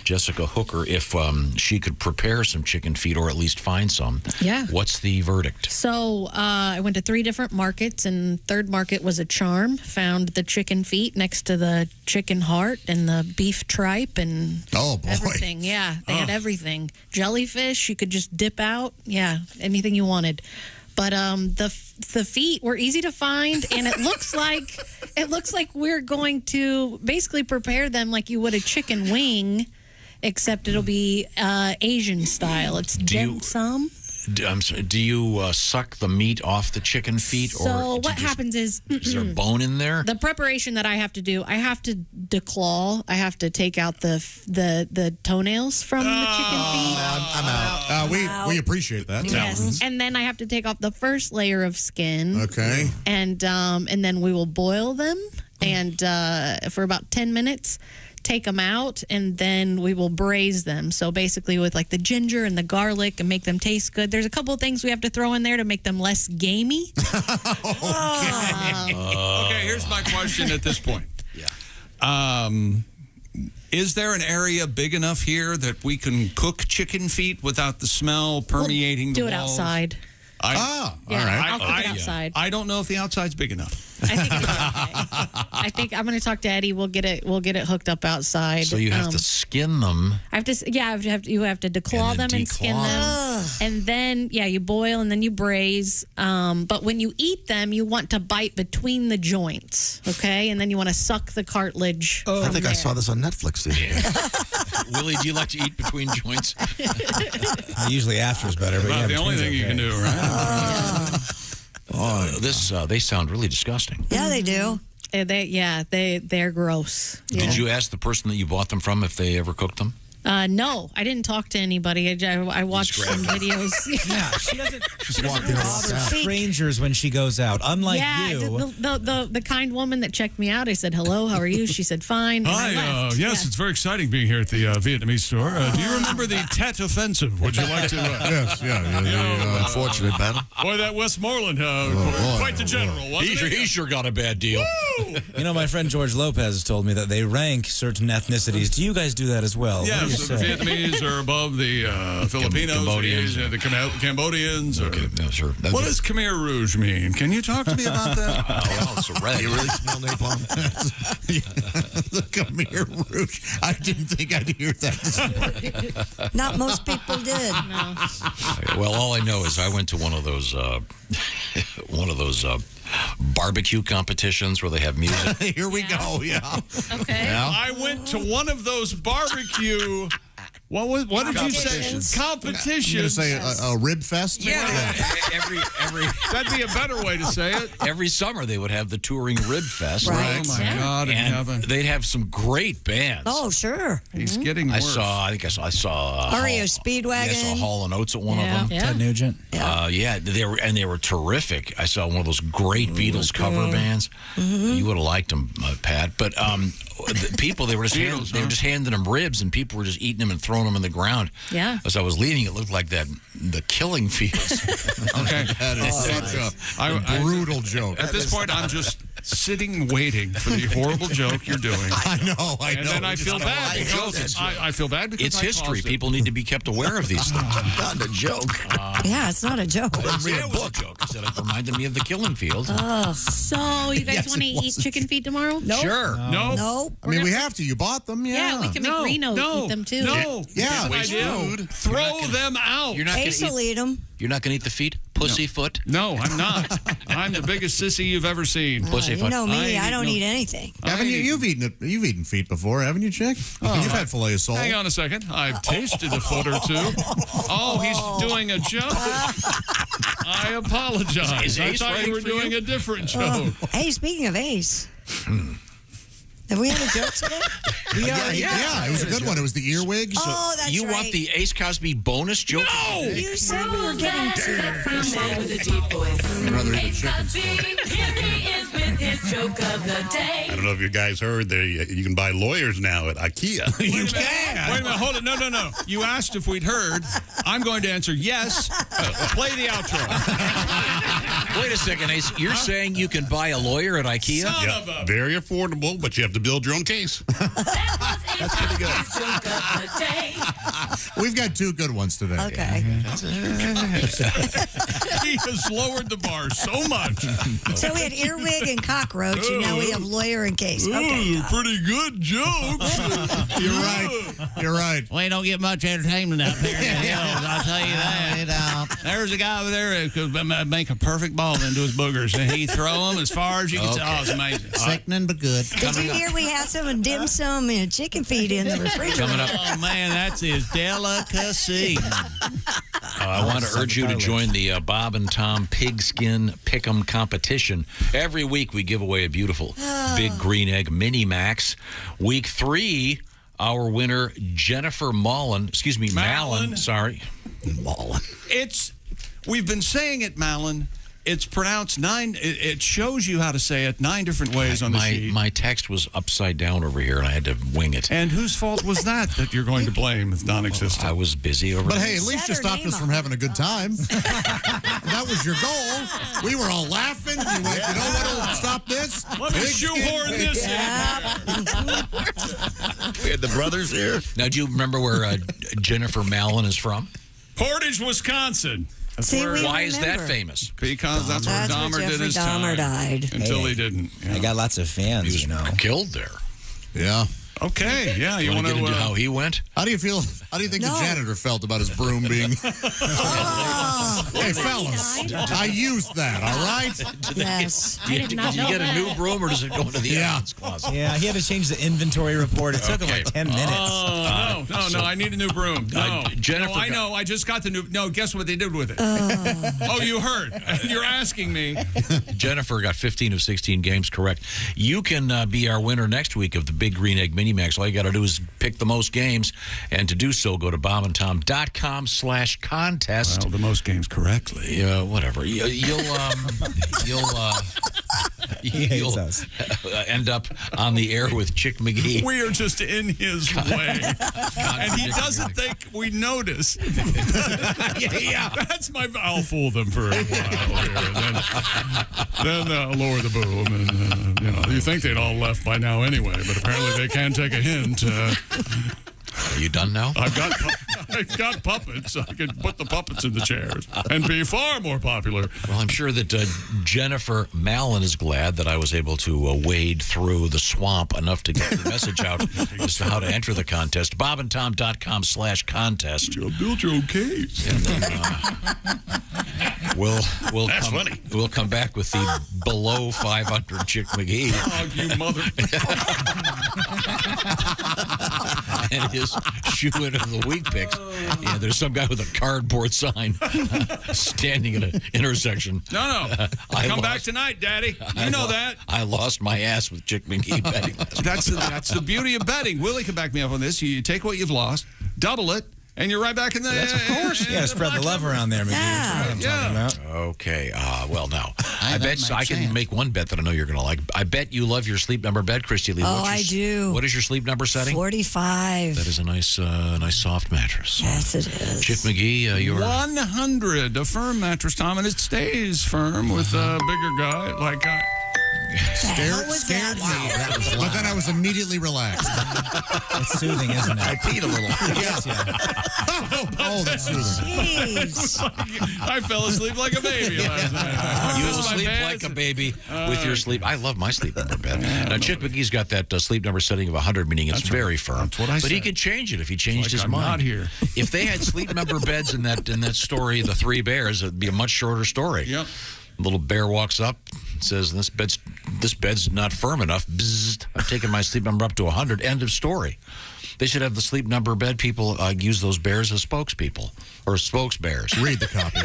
Jessica Hooker, if she could prepare some chicken feet or at least find some.
Yeah.
What's the verdict?
So I went to 3 different markets, and third market was a charm. Found the chicken feet next to the chicken heart and the beef tripe and everything. Yeah, they had everything. Jellyfish, you could just dip out. Yeah, anything you wanted. But the feet were easy to find, and it looks like we're going to basically prepare them like you would a chicken wing. Except it'll be Asian style. It's dim sum.
Do you suck the meat off the chicken feet?
So what happens is
there a bone in there?
The preparation that I have to do, I have to declaw. I have to take out the toenails from the chicken feet.
I'm out. We appreciate that.
Yes, and then I have to take off the first layer of skin.
Okay.
And then we will boil them and for about 10 minutes. Take them out, and then we will braise them. So basically with like the ginger and the garlic and make them taste good. There's a couple of things we have to throw in there to make them less gamey.
Okay, here's my question at this point. Is there an area big enough here that we can cook chicken feet without the smell permeating the walls?
Do it outside.
All
right. I'll cook it outside.
I don't know if the outside's big enough.
I think it'll be okay. I think I'm going to talk to Eddie. We'll get it hooked up outside.
So you have to skin them.
You have to declaw them and skin them, and then you boil and then you braise. But when you eat them, you want to bite between the joints, okay? And then you want to suck the cartilage.
I think I saw this on Netflix.
Willie, do you like to eat between joints?
Usually after is better. But
the only thing you can do, right?
They sound really disgusting.
Yeah, they do.
They're gross.
Did you ask the person that you bought them from if they ever cooked them?
No, I didn't talk to anybody. I watched some videos.
Yeah, she doesn't
just walk in
bother strangers when she goes out. Unlike you.
The kind woman that checked me out, I said, hello, how are you? She said, fine. And I left.
Yes, it's very exciting being here at the Vietnamese store. Do you remember the Tet Offensive? Would you like to?
Yes, the
unfortunate battle.
Boy, that Westmoreland, quite the general, wasn't
he sure got a bad deal.
You know, my friend George Lopez has told me that they rank certain ethnicities. Do you guys do that as well?
Yeah. So the Vietnamese are above the Filipinos,
Cambodians.
the Cambodians.
Okay, no, sure.
What does Khmer Rouge mean? Can you talk to me about that?
Well, it's a red.
You really smell napalm?
The Khmer Rouge. I didn't think I'd hear that this morning.
Not most people did.
No.
Well, all I know is I went to one of those barbecue competitions where they have music.
Here we go. Yeah.
Okay.
Yeah.
I went to one of those barbecue. What did you say? Competitions.
You're going to say a rib fest?
Yeah. Every
that'd be a better way to say it.
Every summer they would have the touring rib fest.
Right.
Oh my God! In
And
heaven.
they'd have some great bands.
Oh, sure.
He's getting worse.
I saw
REO Speedwagon.
I saw Hall & Oates at one of them.
Yeah.
Ted Nugent.
They were terrific. I saw one of those great Beatles cover bands. You would have liked them, Pat. But the people they were just handing them ribs, and people were just eating them and throwing them in the ground.
Yeah.
As I was leaving, it looked like the killing fields.
Okay.
That is such a brutal joke.
At this point, I'm just sitting waiting for the horrible joke you're doing.
I know.
And then I feel bad because I feel bad because
It's
I
history.
caused it.
People need to be kept aware of these things.
Not a joke.
Yeah, it's not a joke.
I read a book. I said it reminded me of the killing fields.
So you guys
Yes,
want to
it
eat
was.
chicken feet tomorrow?
Nope.
Sure.
No.
I mean, we have to. You bought them,
Yeah, we can make Reno eat them too.
No.
Yeah,
Bad
waste
idea.
food.
Throw them out.
You're not
Ace will eat them.
You're not going to eat the feet? Pussyfoot?
No, I'm not. I'm the biggest sissy you've ever seen.
Pussyfoot.
You know me, I don't eat anything.
Haven't you? You've eaten feet before, haven't you, Chick? You've had filet of soul.
Hang on a second. I've tasted a foot or two. Oh, he's doing a joke. I apologize.
Is
I
Ace
thought
writing
you were
for you?
doing a different joke.
Hey, speaking of Ace, have we had a joke today?
Yeah, it was a good one. It was the earwig. So
Oh, that's
You
right.
want the Ace Cosby bonus joke?
No!
You said we were getting to.
I'd rather eat the chicken.
I don't know if you guys heard you can buy lawyers now at IKEA.
You can. Wait a minute. Hold it. No. You asked if we'd heard. I'm going to answer yes. Play the outro.
Wait a second, Ace. You're saying you can buy a lawyer at IKEA?
Son of a...
Very affordable, but you have to build your own case.
That's pretty good.
We've got two good ones today.
Okay.
He has lowered the bar so much.
So we had earwig and cockroach, and now we have lawyer and case. Okay.
Pretty good jokes.
You're right.
We don't get much entertainment out there in the hills, I'll tell you that. There's a guy over there who could make a perfect ball into his boogers, and he throw them as far as you can. Oh, it's amazing.
Sickening but good.
Did you hear we have some dim sum and chicken feet in the refrigerator?
Coming up.
Oh, man, that's his delicacy.
I want to urge you to join the Bob and Tom Pigskin Pick'em competition. Every week we give away a beautiful Big Green Egg Mini Max. Week 3, our winner, Jennifer Mallon. Sorry.
Mallon.
We've been saying it, Malin. It's pronounced 9. It shows you how to say it 9 different ways on the sheet.
My text was upside down over here, and I had to wing it.
And whose fault was that you're going to blame as non-existent?
I was busy over
But
there.
hey, at least you stopped us from having a good time. That was your goal. We were all laughing. You went, you know what will stop this?
Let me shoehorn this in.
We had the brothers here.
Now, do you remember where Jennifer Mallon is from?
Portage, Wisconsin.
Why is that famous?
Because that's where Dahmer did his time.
Dahmer died.
Until he didn't.
I got lots of fans,
He was killed there.
Yeah.
Okay, yeah. You want
to
to
get into how he went?
How do you feel? How do you think the janitor felt about his broom being? Hey, fellas, I used that. All right.
Yes.
Do you get a new broom, or does it go into the evidence closet?
Yeah, he had to change the inventory report. It took him like 10 minutes.
Oh, no. I need a new broom. No.
Jennifer
I know. I just got the new. No, guess what they did with it? Oh, you heard. You're asking me.
Jennifer got 15 of 16 games correct. You can be our winner next week of the Big Green Egg Mini Max. All you got to do is pick the most games, and to do so, go to bobandtom.com/contest.
Well, the most games correctly.
Yeah, whatever. You'll end up on the air with Chick McGee.
We are just in his way, and he doesn't think we notice. Yeah, that's my. I'll fool them for a while here, and then lower the boom, and you think they'd all left by now anyway, but apparently they can take a hint.
Are you done now?
I've got puppets. I can put the puppets in the chairs and be far more popular.
Well, I'm sure that Jennifer Mallon is glad that I was able to wade through the swamp enough to get the message out as to how to enter the contest. bobandtom.com/contest.
You'll build your own case.
And then,
That's funny.
We'll come back with the below 500 Chick McGee.
Oh, you mother.
And his shoe-in of the week picks. Yeah, there's some guy with a cardboard sign standing at an intersection.
No. Come back tonight, Daddy. You know that.
I lost my ass with Chick McGee betting last
That's the beauty of betting. Willie can back me up on this. You take what you've lost, double it, and you're right back in the.
Yes, of course. You got to spread the love around there, McGee. That's what I'm talking about.
Okay. Well, now, I bet
makes
I can
sense.
make one bet that I know you're going to like. I bet you love your sleep number bed, Christy Lee.
Oh, I do.
What is your sleep number setting?
45.
That is a nice soft mattress.
Yes, it is.
Chick McGee, you're
100, a firm mattress, Tom, and it stays firm with a bigger guy like I.
Scared me. But then I was immediately relaxed.
It's soothing, isn't it?
I peed a little.
Yes, yeah.
Oh, that's soothing.
Jeez.
I fell asleep like a baby last night.
You
Missed my
sleep
pads.
like a baby with your sleep. I love my sleep number bed. Now, Chick McGee's got that sleep number setting of 100, meaning it's very firm.
That's what I
but
said.
he could change it if he changed his
I'm
mind.
not here.
If they had sleep number beds in that story, The Three Bears, it'd be a much shorter story.
Yep.
Little bear walks up and says, this bed's not firm enough. Bzzzt. I've taken my sleep number up to 100. End of story. They should have the sleep number bed people use those bears as spokespeople or spokesbears.
Read the copy.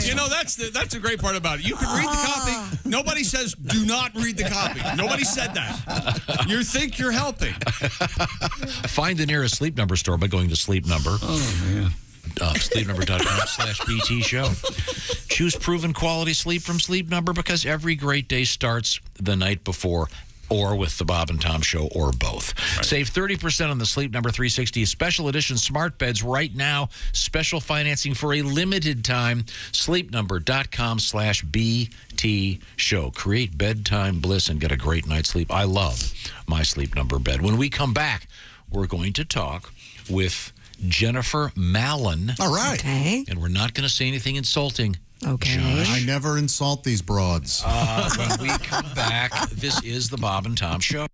You know, that's a great part about it. You can read the copy. Nobody says do not read the copy. Nobody said that. You think you're helping.
Find the nearest Sleep Number store by going to Sleep Number.
Oh, man.
sleepnumber.com/BT show. Choose proven quality sleep from Sleep Number because every great day starts the night before or with the Bob and Tom Show or both. Right. Save 30% on the Sleep Number 360 special edition smart beds right now. Special financing for a limited time. Sleepnumber.com/BT show. Create bedtime bliss and get a great night's sleep. I love my Sleep Number bed. When we come back, we're going to talk with Jennifer Mallon.
All right.
Okay.
And we're not going to say anything insulting.
Okay.
Josh.
I never insult these broads.
When we come back, this is the Bob and Tom Show.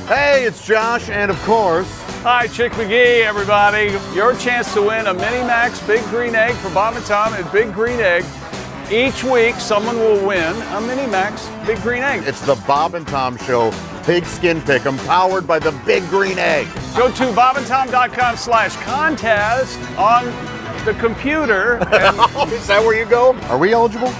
Hey, it's Josh, and of course...
Hi, Chick McGee, everybody. Your chance to win a Mini Max Big Green Egg for Bob and Tom at Big Green Egg. Each week, someone will win a Mini Max Big Green Egg.
It's the Bob and Tom Show Pigskin Pick'em, powered by the Big Green Egg.
Go to bobandtom.com/contest on the computer. And
is that where you go? Are we eligible?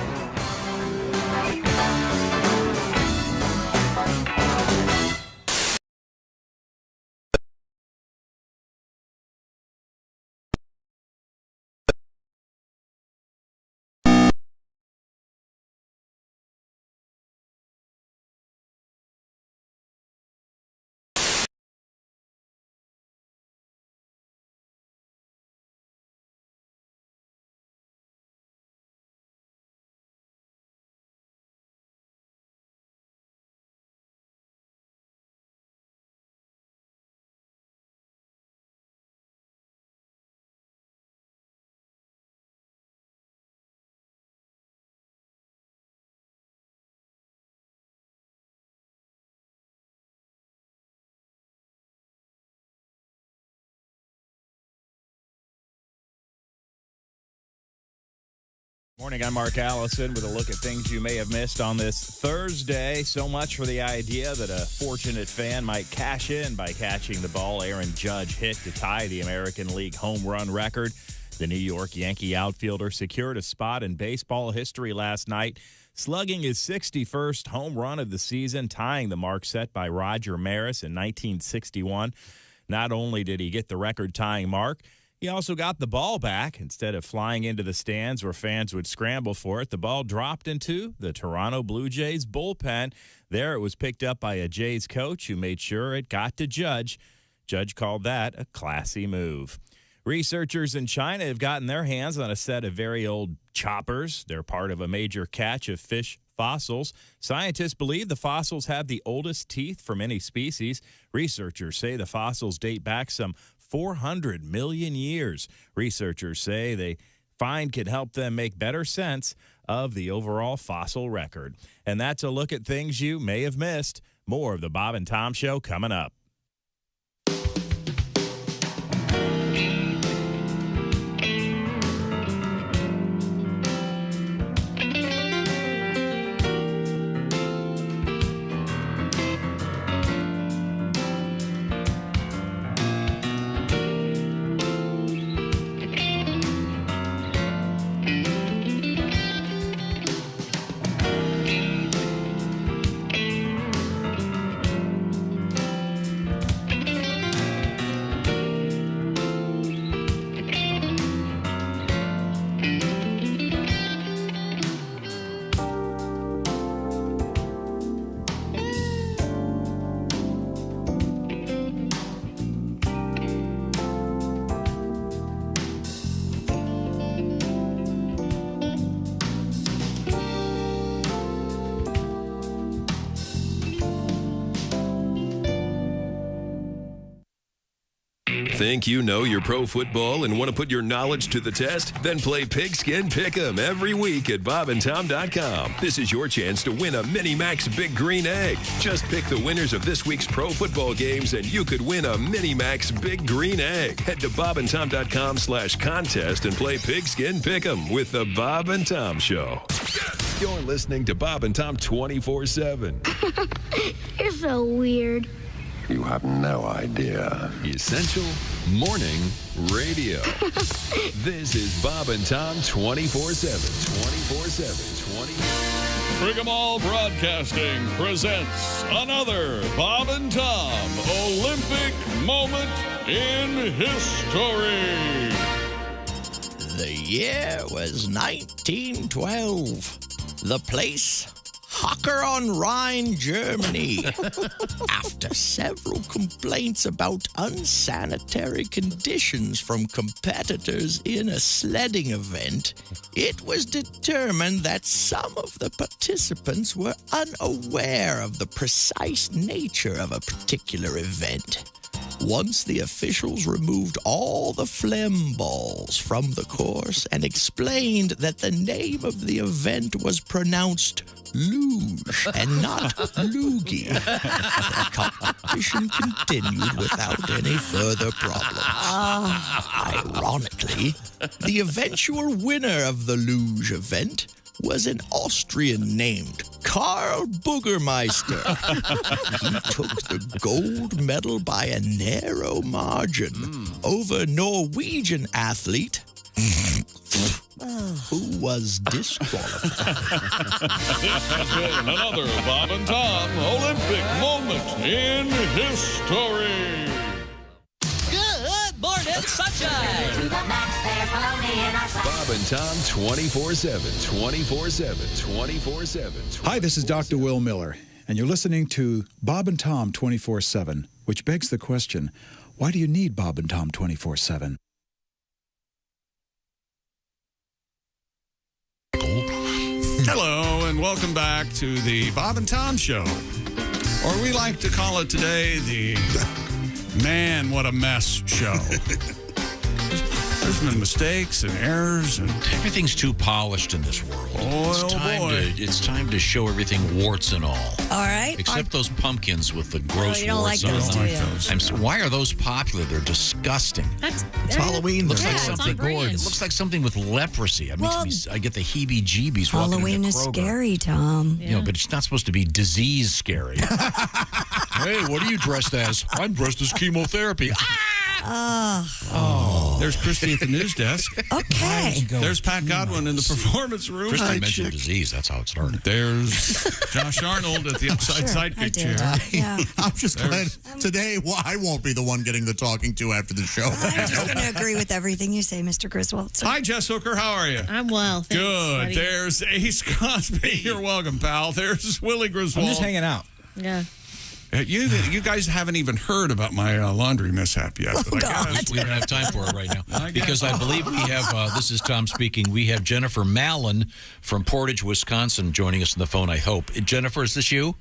Morning, I'm Mark Allison with a look at things you may have missed on this Thursday. So much for the idea that a fortunate fan might cash in by catching the ball Aaron Judge hit to tie the American League home run record. The New York Yankee outfielder secured a spot in baseball history last night, slugging his 61st home run of the season, tying the mark set by Roger Maris in 1961. Not only did he get the record-tying mark, he also got the ball back. Instead of flying into the stands where fans would scramble for it, the ball dropped into the Toronto Blue Jays bullpen. There it was picked up by a Jays coach who made sure it got to Judge. Judge called that a classy move. Researchers in China have gotten their hands on a set of very old choppers. They're part of a major catch of fish fossils. Scientists believe the fossils have the oldest teeth from any species. Researchers say the fossils date back some 400 million years. Researchers say they find could help them make better sense of the overall fossil record. And that's a look at things you may have missed. More of the Bob and Tom Show coming up.
Think you know your pro football and want to put your knowledge to the test? Then play Pigskin Pick'em every week at bobandtom.com. This is your chance to win a Mini Max Big Green Egg. Just pick the winners of this week's pro football games and you could win a Mini Max Big Green Egg. Head to bobandtom.com/contest and play Pigskin Pick'em with the Bob and Tom Show. You're listening to Bob and Tom 24/7.
You're so weird.
You have no idea. Essential Morning Radio. This is Bob and Tom 24/7. 24/7.
Frigamall Broadcasting presents another Bob and Tom Olympic moment in history.
The year was 1912. The place, Hocker on Rhine, Germany. After several complaints about unsanitary conditions from competitors in a sledding event, it was determined that some of the participants were unaware of the precise nature of a particular event. Once the officials removed all the phlegm balls from the course and explained that the name of the event was pronounced luge and not loogie, the competition continued without any further problem. Ironically, the eventual winner of the luge event was an Austrian named Karl Bürgermeister. He took the gold medal by a narrow margin over Norwegian athlete who was disqualified.
This has been another Bob and Tom Olympic moment in history.
Good morning, sunshine.
Bob and Tom 24/7. 24/7. 24/7.
Hi, this is Dr. Will Miller, and you're listening to Bob and Tom 24/7, which begs the question, why do you need Bob and Tom 24/7?
Hello, and welcome back to the Bob and Tom Show. Or we like to call it today the Man, What a Mess Show. There's been mistakes and errors, and
everything's too polished in this world. It's time to show everything warts and all.
All right.
Except those pumpkins with the gross
you don't
warts
like
on
those,
them.
do you?
Why are those popular? They're disgusting.
It's
Halloween.
Looks like
it's on
something.
brand.
It looks like something with leprosy. It
Well,
makes me. I get the heebie-jeebies.
Halloween
walking
is
into Kroger.
scary, Tom.
You know, but it's not supposed to be disease scary. Hey, what are you dressed as? I'm dressed as chemotherapy.
there's Christy at the news desk.
Okay.
There's Pat Godwin in the performance room.
Christy mentioned disease. That's how it started.
There's Josh Arnold at the upside sidekick chair.
Yeah.
I'm just glad today I won't be the one getting the talking to after the show.
I'm just going to agree with everything you say, Mr. Griswold.
Hi, Jess Hooker. How are you?
I'm well. Thanks,
Good.
buddy.
There's Ace Cosby. You're welcome, pal. There's Willie Griswold.
I'm just hanging out.
Yeah.
You guys haven't even heard about my laundry mishap yet. But I guess
We don't have time for it right now because I believe we have. This is Tom speaking. We have Jennifer Mallon from Portage, Wisconsin, joining us on the phone. I hope. Jennifer, is this you?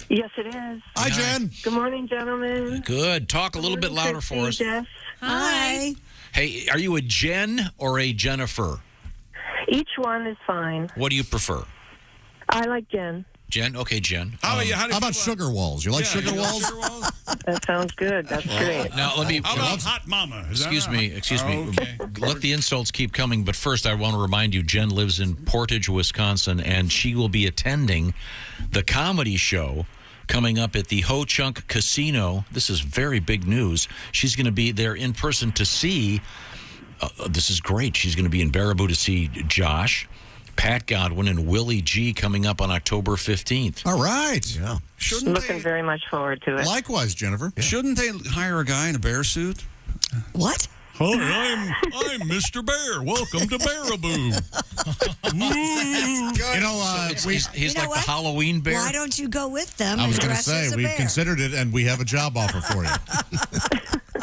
Yes, it is.
Hi, Jen.
Good morning, gentlemen.
Good. Talk a little bit louder for us.
Jeff.
Hi.
Hey, are you a Jen or a Jennifer?
Each one is fine.
What do you prefer?
I like Jen.
Jen? Okay, Jen.
How
about sugar walls? You like sugar walls?
That sounds good. That's great.
Now, let me.
How about Hot Mama? Is that
Excuse me.
Okay.
Let the insults keep coming, but first I want to remind you, Jen lives in Portage, Wisconsin, and she will be attending the comedy show coming up at the Ho Chunk Casino. This is very big news. She's going to be there in person to see. This is great. She's going to be in Baraboo to see Josh, Pat Godwin, and Willie G coming up on October 15th.
All right.
Yeah.
Looking very much forward to it.
Likewise, Jennifer.
Shouldn't they hire a guy in a bear suit?
What?
Hi, I'm Mr. Bear. Welcome to Baraboo.
You know,
he's
know
like
what?
the Halloween bear.
Why don't you go with them
I
and
was going to
dress
say,
as a
we've
bear?
considered it, and we have a job offer for you.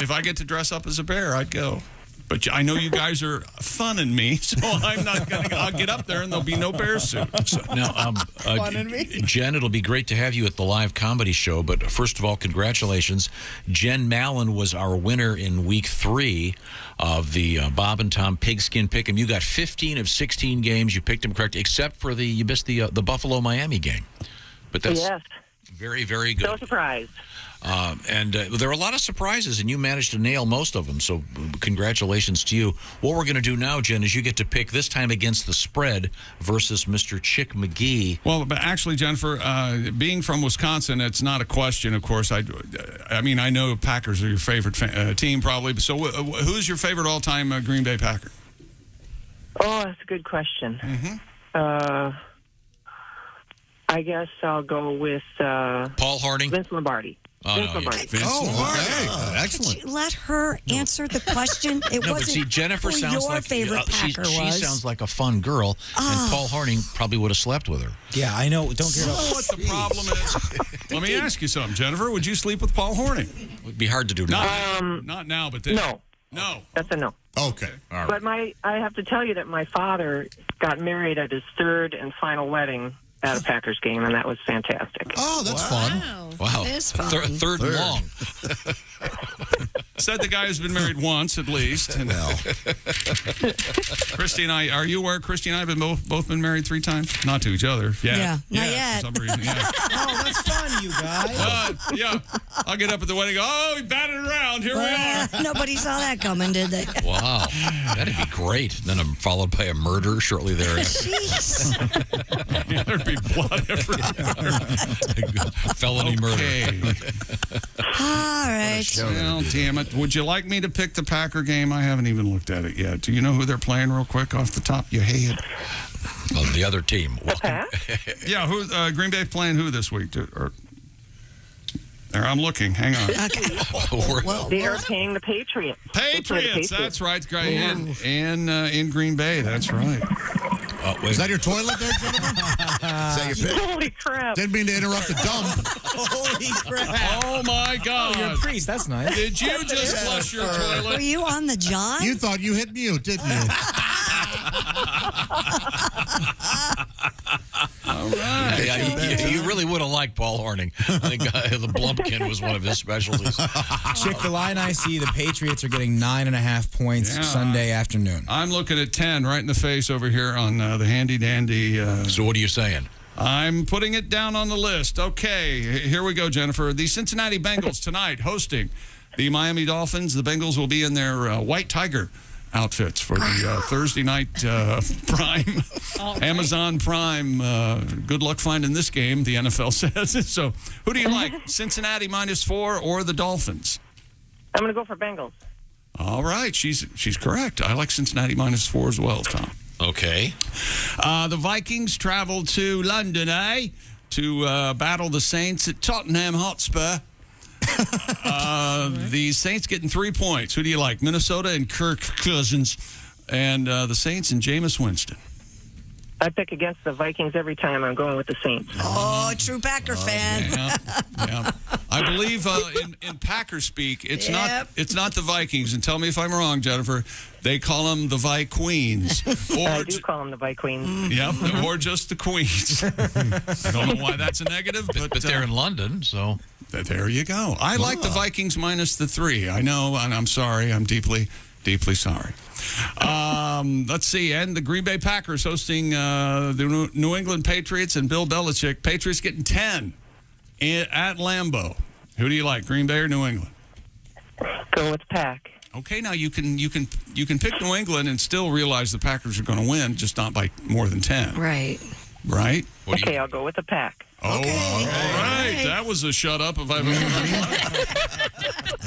If I get to dress up as a bear, I'd go. But I know you guys are funning me, so I'm not going to. I'll get up there and there'll be no bear suit.
So, now, Jen, it'll be great to have you at the live comedy show. But first of all, congratulations. Jen Mallon was our winner in week 3 of the Bob and Tom Pigskin Pick'em. You got 15 of 16 games. You picked them correct, except for you missed the Buffalo-Miami game. But that's very, very good.
No surprise.
And there are a lot of surprises, and you managed to nail most of them, so congratulations to you. What we're going to do now, Jen, is you get to pick this time against the spread versus Mr. Chick McGee.
Well, but actually, Jennifer, being from Wisconsin, it's not a question, of course. I mean, I know Packers are your favorite team, probably. So who's your favorite all-time Green Bay Packer?
Oh, that's a good question. I guess I'll go with
Paul Harding?
Vince Lombardi.
Excellent. Could you let her answer the question? It
No,
wasn't
but see, Jennifer
who
sounds
your
like
favorite Packer
she
was.
sounds like a fun girl, and Paul Harding probably would have slept with her.
Yeah, I know. Don't care about
what the problem is. Let me ask you something, Jennifer. Would you sleep with Paul Harding?
It would be hard to do now.
Not now, but then. No.
That's a no.
Okay. All right.
But I have to tell you that my father got married at his third and final wedding at a Packers game, and that was fantastic.
Oh, that's fun.
Wow.
That is fun.
Third and long.
Said the guy has been married once at least. And Christy and I, are you aware Christy and I have both been married 3 times? Not to each other.
Yeah, not yet.
For some reason,
Oh, that's fun, you guys.
yeah. I'll get up at the wedding and go, oh, we batted around. Here we are.
Nobody saw that coming, did they?
Wow. That'd be great. Then I'm followed by a murder shortly thereafter.
Jeez.
There'd be blood everywhere.
Felony murder.
All right.
Well, damn it. Would you like me to pick the Packer game? I haven't even looked at it yet. Do you know who they're playing real quick off the top of your head?
Well, the other team.
Yeah, who Green Bay playing who this week? There, I'm looking. Hang on.
They are playing the Patriots.
Patriots. That's right. In Green Bay. That's right.
Is that your toilet there, gentlemen? Is that your pick?
Holy crap.
Didn't mean to interrupt the dump.
Holy crap.
Oh, my God.
Oh, you're a priest. That's nice.
Did you just flush your toilet?
Were you on the John?
You thought you hit mute, didn't you?
All right.
Yeah, you really would have liked Paul Harding. I think the Blumpkin was one of his specialties.
Chick, the line I see, the Patriots are getting 9.5 points Sunday afternoon.
I'm looking at 10 right in the face over here on the handy-dandy.
So what are you saying?
I'm putting it down on the list. Okay, here we go, Jennifer. The Cincinnati Bengals tonight hosting the Miami Dolphins. The Bengals will be in their white tiger outfits for the Thursday night Prime, Amazon Prime. Good luck finding this game, the NFL says. So who do you like, Cincinnati -4 or the Dolphins?
I'm going to go for Bengals.
All right, she's correct. I like Cincinnati -4 as well, Tom.
Okay.
The Vikings travel to London, to battle the Saints at Tottenham Hotspur. The Saints getting 3 points. Who do you like? Minnesota and Kirk Cousins, and the Saints and Jameis Winston.
I pick against the Vikings every time. I'm going with the Saints.
Oh, true Packer fan.
Yeah. I believe in Packer speak, it's not the Vikings. And tell me if I'm wrong, Jennifer. They call them the Vikings.
I do call them the Vikings.
Yep, or just the Queens. I don't know why that's a negative,
but they're in London, so
there you go. I like the Vikings -3. I know, and I'm sorry. I'm deeply, deeply sorry. Let's see. And the Green Bay Packers hosting the New England Patriots and Bill Belichick. Patriots getting 10 at Lambeau. Who do you like, Green Bay or New England?
Go with Pack.
Okay, now you can pick New England and still realize the Packers are going to win, just not by more than 10.
Right.
Right?
Okay, I'll go with the Pack.
Oh, okay. All right. That was a shut up if I've ever heard one.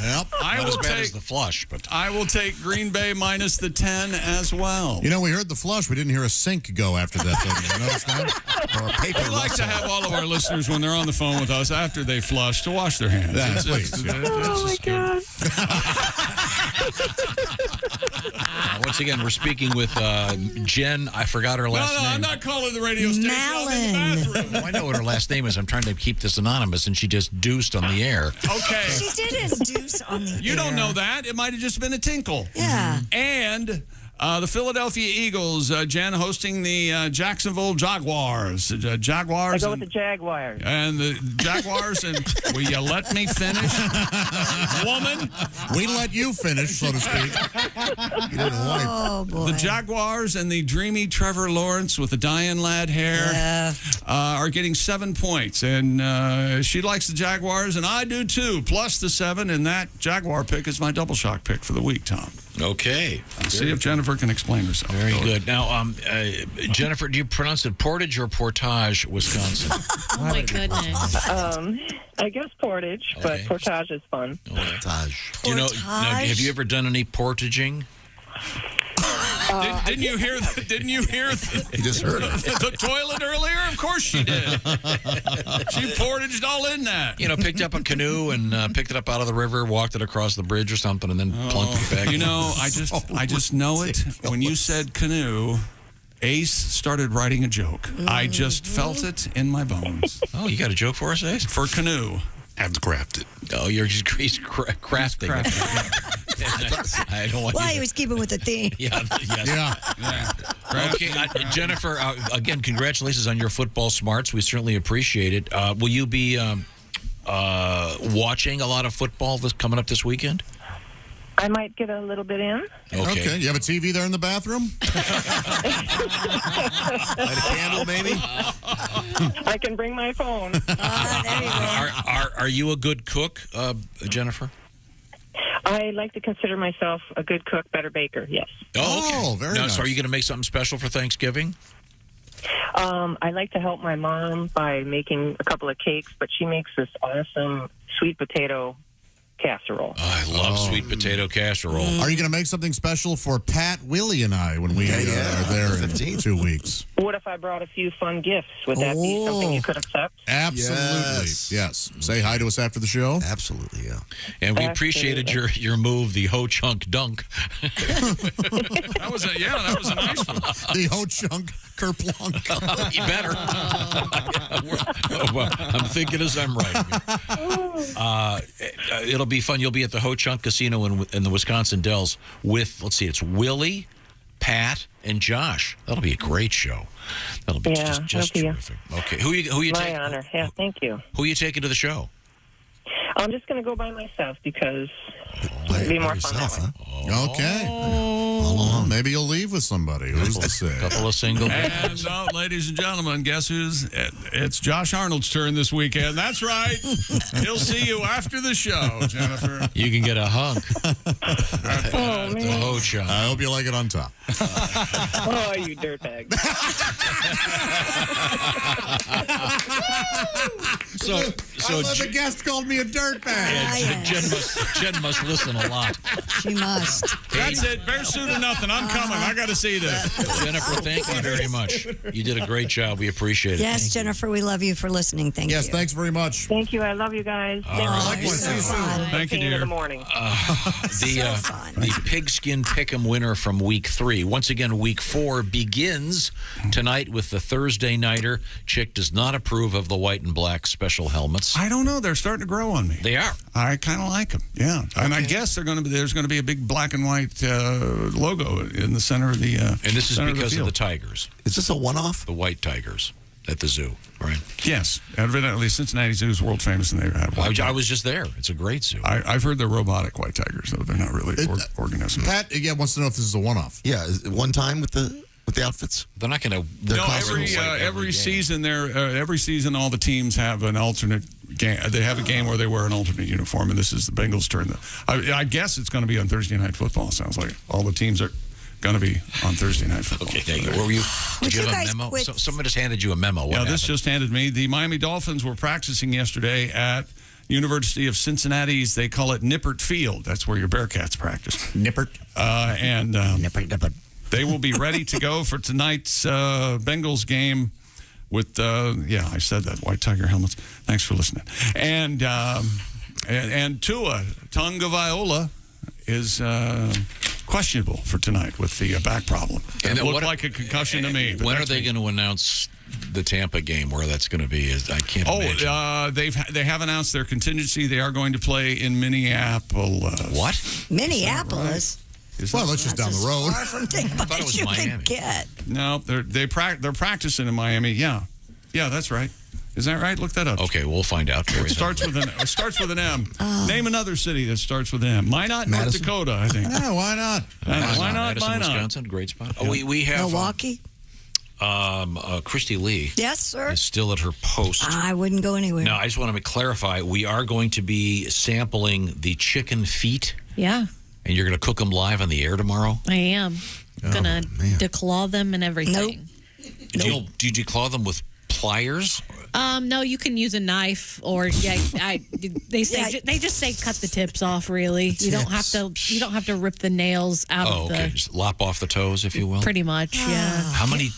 Yep.
Not as bad as the flush, but
I will take Green Bay -10 as well.
You know, we heard the flush. We didn't hear a sink go after that thing. You notice that? Or a paper.
We like to have all of our listeners, when they're on the phone with us after they flush, to wash their hands.
Please.
Oh, my God.
Once again, we're speaking with Jen. I forgot her last name.
I'm not calling the radio station. I'm in the bathroom.
I know what her last name is. I'm trying to keep this anonymous, and she just deuced on the air.
Okay.
She did induce on the
You
air.
don't know that. It might have just been a tinkle.
Yeah.
And the Philadelphia Eagles, Jen, hosting the Jacksonville Jaguars. Jaguars.
I go with the Jaguars.
And the Jaguars, and will you let me finish? Woman.
We let you finish, so to speak. You didn't wipe.
Oh, boy.
The Jaguars and the dreamy Trevor Lawrence with the Diane Ladd hair are getting 7 points. And she likes the Jaguars, and I do too, plus the 7. And that Jaguar pick is my double shock pick for the week, Tom.
Okay.
See if Jennifer can explain herself.
Very good. Now, Jennifer, do you pronounce it Portage or Portage, Wisconsin?
Oh, my goodness.
I guess Portage, but Portage is fun.
Portage.
Do you know? Now, have you ever done any portaging?
Didn't you hear? Didn't you hear?
He just heard it.
The toilet earlier. Of course she did. She portaged all in that.
You know, picked up a canoe and picked it up out of the river, walked it across the bridge or something, and then plunked it back.
You know, I just know it. When you said canoe, Ace started writing a joke. I just felt it in my bones.
Oh, you got a joke for us, Ace?
For canoe.
Have to craft it.
Oh, he's crafting. I don't want
Well,
you
he
to-
was keeping with the theme.
Yeah. Okay, Jennifer, again, congratulations on your football smarts. We certainly appreciate it. Will you be watching a lot of football coming up this weekend?
I might get a little bit in.
Okay. You have a TV there in the bathroom?
Light a candle, maybe?
I can bring my phone.
Are you a good cook, Jennifer?
I like to consider myself a good cook, better baker, yes.
Oh, okay.
very
now,
nice.
So are you going to make something special for Thanksgiving?
I like to help my mom by making a couple of cakes, but she makes this awesome sweet potato casserole.
Oh, I love sweet potato casserole.
Are you going to make something special for Pat, Willie, and I when we are there in 2 weeks?
What if I brought a few fun gifts? Would that be something you could accept?
Absolutely. Yes. Say hi to us after the show.
Absolutely, yeah.
And we appreciated your move, the Ho Chunk Dunk.
That was a nice one.
The Ho Chunk Kerplunk.
You better. Well, I'm thinking as I'm writing. It'll be fun. You'll be at the Ho Chunk Casino in the Wisconsin Dells with, let's see, it's Willie, Pat, and Josh. That'll be a great show. That'll be just terrific. Okay, who you
My
taking?
honor. Yeah, thank you.
Who are you taking to the show?
I'm just going to go by myself because it'll be more fun that way.
Okay. Well, maybe you'll leave with somebody. Who's to say?
A couple of single.
And ladies and gentlemen, guess who's? It's Josh Arnold's turn this weekend. That's right. He'll see you after the show, Jennifer.
You can get a hunk.
Oh,
The Ho Chunk.
I hope you like it on top.
Oh, you dirtbag.
So
I love the guest called me a dirtbag.
Yeah, Jen must listen a lot.
She must.
That's it. Bear suit or nothing. I'm coming. I got to see this.
Jennifer, thank you very much. You did a great job. We appreciate it.
Yes, Jennifer, we love you for listening. Thank you.
Yes, thanks very much.
Thank you. I love you guys.
Likewise. See you soon.
Thank you, dear.
In the morning.
The Pigskin Pick'em winner from Week 3. Once again, Week 4 begins tonight with the Thursday Nighter. Chick does not approve of the white and black special helmets.
I don't know. They're starting to grow on me.
They are.
I kind of like them. Yeah, and I guess there's going to be a big black and white logo in the center of the.
And this is
center
because of
field.
the tigers.
Is this a one-off?
The white tigers at the zoo, right?
Yes, evidently Cincinnati Zoo is world famous, and they have.
I was just there. It's a great zoo.
I've heard they're robotic white tigers, though they're not really organisms.
Pat wants to know if this is a one-off.
Yeah, is it one time with the outfits?
They're not going to.
No, every season every season all the teams have an alternate game. They have a game where they wear an alternate uniform, and this is the Bengals' turn. I guess it's going to be on Thursday Night Football. Sounds like all the teams are going to be on Thursday Night Football.
Okay, there you go. Where were you? Did you have a memo? Someone just handed you a memo. What happened?
This just handed me. The Miami Dolphins were practicing yesterday at University of Cincinnati's. They call it Nippert Field. That's where your Bearcats practice.
Nippert.
Nippert. They will be ready to go for tonight's Bengals game with, I said that, white tiger helmets. Thanks for listening. And Tua Tagovailoa is questionable for tonight with the back problem.
And
it looked like a concussion to me.
When are they going to announce the Tampa game where that's going to be? I can't imagine.
They have announced their contingency. They are going to play in Minneapolis.
What?
Minneapolis?
Well, that's just down the road.
Far from Tampa
I thought it was
as you
Miami.
can get.
No, they're practicing in Miami. Yeah, that's right. Is that right? Look that up.
Okay, we'll find out.
It starts with an M. Name another city that starts with an M. Minot, North Dakota, I think.
Yeah, why not?
Why not?
Madison, Wisconsin, great spot. Oh, we have
Milwaukee?
Christy Lee.
Yes, sir.
Is still at her post.
I wouldn't go anywhere.
Now, I just want to clarify. We are going to be sampling the chicken feet.
Yeah,
and you're going to cook them live on the air tomorrow?
I am. Going to declaw them and everything.
Do you declaw them with pliers?
No, you can use a knife or they just say cut the tips off. Really, you don't have to rip the nails out of the.
Just lop off the toes, if you will.
Pretty much, yeah.
How many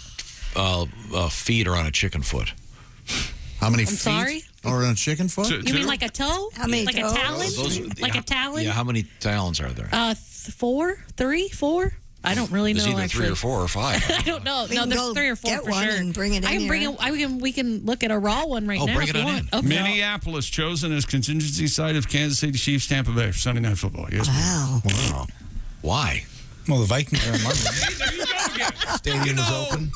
feet are on a chicken foot?
How many
I'm
feet
sorry?
are on a chicken foot?
You mean like a toe?
How many
like
toes?
a talon? Like a talon?
Yeah. How many talons are there?
4, 3, 4. I don't really know.
It's either
actually.
3 or 4 or 5.
I don't know.
We
No,
can
there's
go
3 or 4
get
for
one
sure.
and bring it
I
in
can bring
here.
it. We can look at a raw one right now.
bring
if
it
you
on
want.
in.
Okay.
Minneapolis chosen as contingency site of Kansas City Chiefs Tampa Bay for Sunday Night Football. Yes.
Wow.
Why?
Well, the Vikings are in London.
There you go again.
Stadium is open.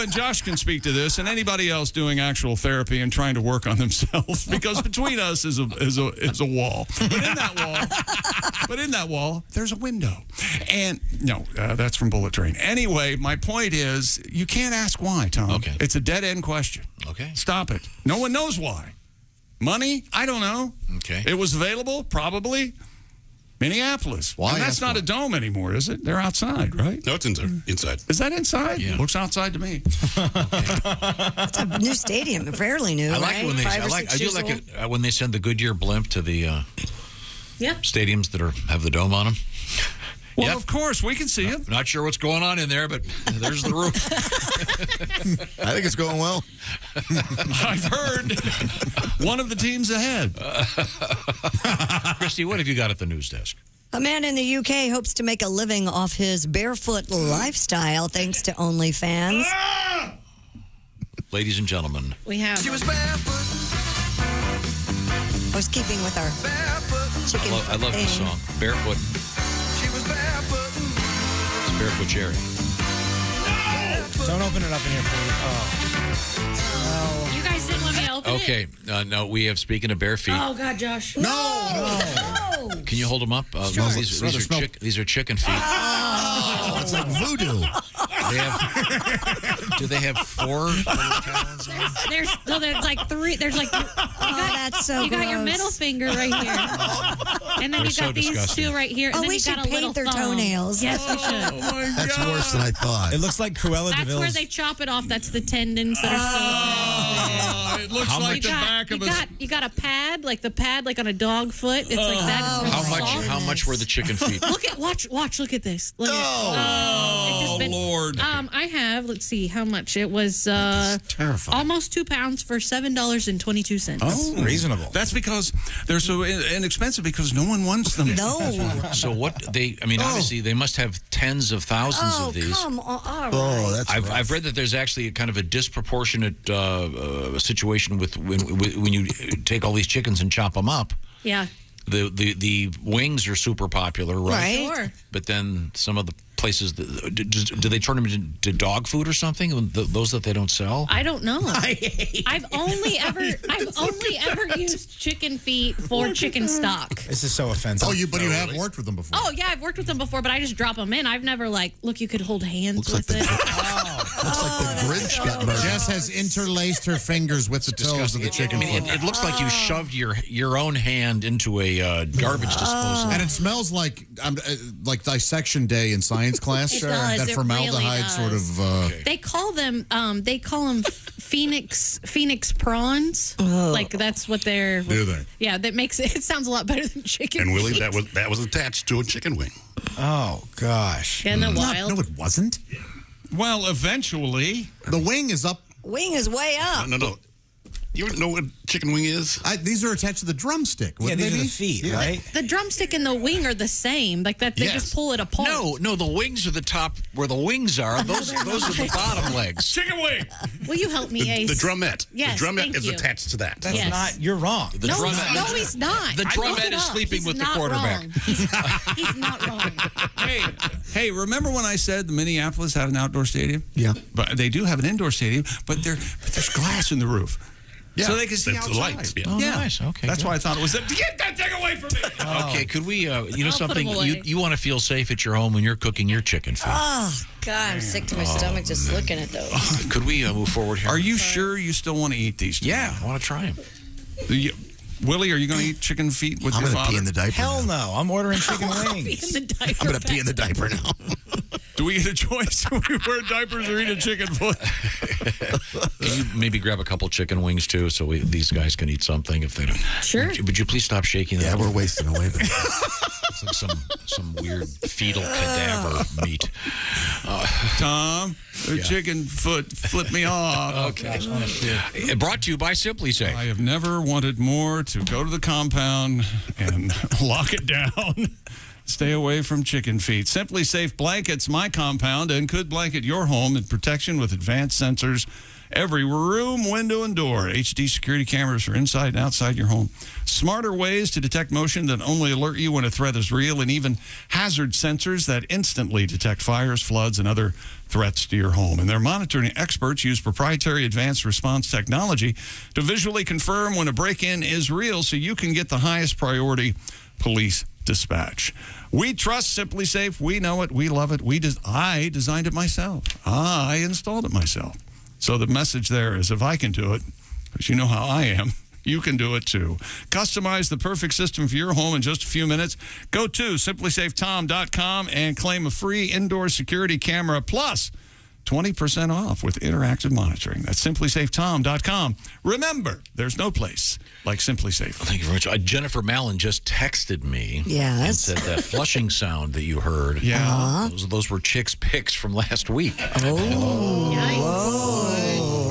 And Josh can speak to this, and anybody else doing actual therapy and trying to work on themselves, because between us is a wall. But in that wall, there's a window. And no, that's from Bullet Train. Anyway, my point is, you can't ask why, Tom.
Okay.
It's a dead end question.
Okay.
Stop it. No one knows why. Money? I don't know.
Okay.
It was available? Probably. Minneapolis.
Why?
And that's not a dome anymore, is it? They're outside, right?
No, it's inside.
Is that inside?
Yeah.
Looks outside to me.
It's a new stadium, fairly new.
I like
right?
when they.
5 or
I like.
6
I do
years
like
old.
it when they send the Goodyear blimp to the stadiums that have the dome on them.
Well,
Yep.
of course, we can see it.
Not sure what's going on in there, but there's the roof.
I think it's going well.
I've heard one of the teams ahead.
Christy, what have you got at the news desk?
A man in the UK hopes to make a living off his barefoot lifestyle thanks to OnlyFans.
Ladies and gentlemen.
We have.
I was keeping with our chicken
I love this
thing.
song. Barefoot. It's Barefoot Jerry.
Don't open it up in here, please.
You guys didn't let me open it.
Okay. No, we have, speaking of bare feet.
Oh God, Josh.
No.
Can you hold them up? These are chicken feet.
Oh, it's like voodoo.
Do they have 4 little talons on them?
There's like 3. There's like.
That's so
You got your
gross.
middle finger right here, and then
They're
you
so
got these
disgusting.
2 right here, and
Oh,
then
we
you got
should
a little
paint their
thumb.
toenails.
Yes, we should.
That's worse than I thought.
It looks like Cruella
That's
DeVille's.
where they chop it off. That's the tendons that are still.
It looks like the back of a...
You got a pad, like the pad, like on a dog foot. It's like that. It's really soft.
How much were the chicken feet?
Watch. Look at this. Look
Lord.
I have. Let's see how much it was.
Terrifying.
Almost £2 for $7.22.
Oh,
reasonable.
That's because they're so inexpensive because no one wants them.
No.
So obviously they must have tens of thousands of these.
Come on. All right.
Oh, that's
I've read that there's actually a kind of a disproportionate situation with when you take all these chickens and chop them up.
Yeah.
The wings are super popular, right?
Sure.
But then some of the places, do they turn them into dog food or something? Those that they don't sell?
I don't know. I've only ever used chicken feet for chicken stock.
This is so offensive.
Oh, you have worked with them before.
Oh yeah, I've worked with them before, but I just drop them in. I've never look, you could hold hands with it.
Looks like the Grinch got murdered.
Jess has interlaced her fingers with the toes of the chicken foot.
It looks like you shoved your own hand into a garbage disposal.
And it smells like dissection day in science class.
It does.
That
It
formaldehyde
really
sort of.
They call them Phoenix prawns.
Oh.
Like that's what they're.
Do they?
Yeah, that makes it sounds a lot better than chicken.
And Willie,
feet.
that was attached to a chicken wing.
Oh gosh.
Isn't that wild?
No, it wasn't.
Well, eventually.
The wing is up.
Wing is way up.
No. You know what chicken wing is?
These are attached to the drumstick.
Yeah, these are the feet, right?
The drumstick and the wing are the same. Like that, they just pull it apart.
No, the wings are the top where the wings are. Those are the bottom legs.
Chicken wing.
Will you help me, Ace?
The drumette.
Yes,
the drumette
thank
is
you.
attached to that.
That's not. You're wrong.
No, he's not.
The
I looked
drumette
it
is
up.
sleeping
He's
with the
not
quarterback.
wrong. He's not wrong.
Hey, remember when I said the Minneapolis had an outdoor stadium?
Yeah.
But they do have an indoor stadium, but there's glass in the roof.
Yeah,
so they can see
that's the
outside.
lights, yeah.
Oh, nice. Okay,
That's
good.
why I thought it was. Get that thing away from me!
Okay, could we,
I'll
something,
put 'em away.
you want to feel safe at your home when you're cooking your chicken feet.
Oh, God, I'm sick to my stomach just looking at those.
Could we move forward here?
Are you sure you still want to eat these?
Yeah, I want to try them.
Willie, are you going to eat chicken feet with
I'm
your
going to
father?
pee in the diaper.
Hell no. I'm ordering chicken
Pee
wings.
in the diaper.
I'm going to pee in the diaper now.
Do we get a choice? Do we wear diapers or eat a chicken foot?
Can you maybe grab a couple chicken wings too, so these guys can eat something if they don't?
Sure.
Would you please stop shaking that?
Yeah, we're wasting away.
It's like some weird fetal cadaver meat.
Tom, the chicken foot flipped me off.
Okay. Brought to you by Simply Safe.
I have never wanted more to go to the compound and lock it down. Stay away from chicken feet. Simply Safe blankets my compound and could blanket your home in protection with advanced sensors. Every room, window, and door. HD security cameras for inside and outside your home. Smarter ways to detect motion that only alert you when a threat is real, and even hazard sensors that instantly detect fires, floods, and other threats to your home. And their monitoring experts use proprietary advanced response technology to visually confirm when a break-in is real so you can get the highest priority police dispatch. We trust Simply Safe. We know it. We love it. I designed it myself. I installed it myself. So the message there is, if I can do it, because you know how I am, you can do it too. Customize the perfect system for your home in just a few minutes. Go to simplysafetom.com and claim a free indoor security camera plus 20% off with interactive monitoring. That's simplysafetom.com. Remember, there's no place like Simply Safe.
Thank you very much. Jennifer Mallon just texted me.
Yes.
And said that flushing sound that you heard.
Yeah.
Those were Chick's picks from last week.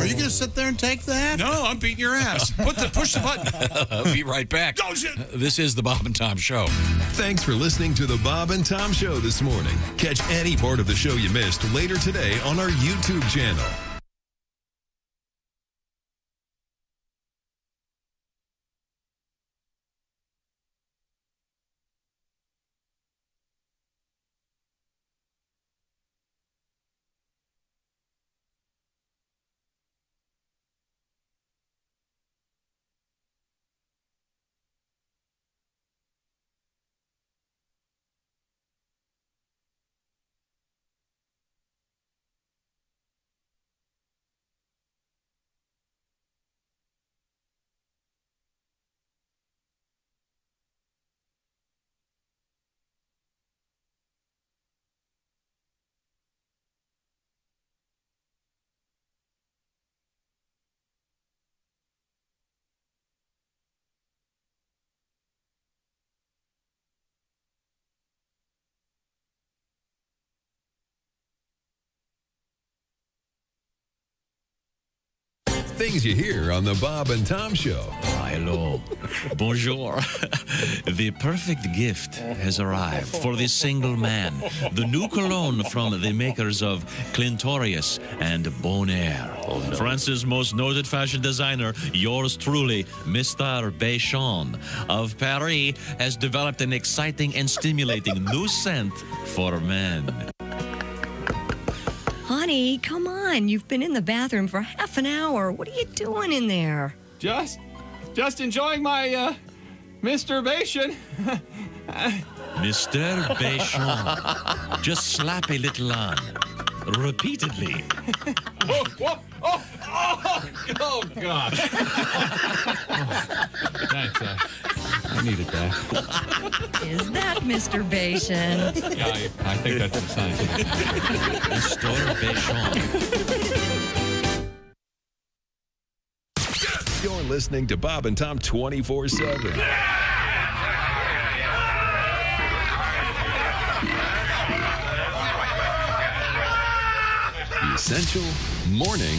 Are you going to sit there and take that?
No, I'm beating your ass. Push the button.
I'll be right back.
Oh, shit.
This is the Bob and Tom Show.
Thanks for listening to the Bob and Tom Show this morning. Catch any part of the show you missed later today on our YouTube channel. Things you hear on the Bob and Tom Show.
Hello. Bonjour. The perfect gift has arrived for the single man. The new cologne from the makers of Clintorius and Bonaire. France's most noted fashion designer, yours truly, Mr. Béchon of Paris, has developed an exciting and stimulating new scent for men.
Honey, come on. You've been in the bathroom for half an hour. What are you doing in there?
Just enjoying my masturbation.
Mr. Béchon. Just slap a little on. Repeatedly.
Oh, God. Thanks. I needed that.
Is that Mr. Bashan?
Yeah, I think that's the sign.
Mr. Béchon.
You're listening to Bob and Tom 24/7. You Essential Morning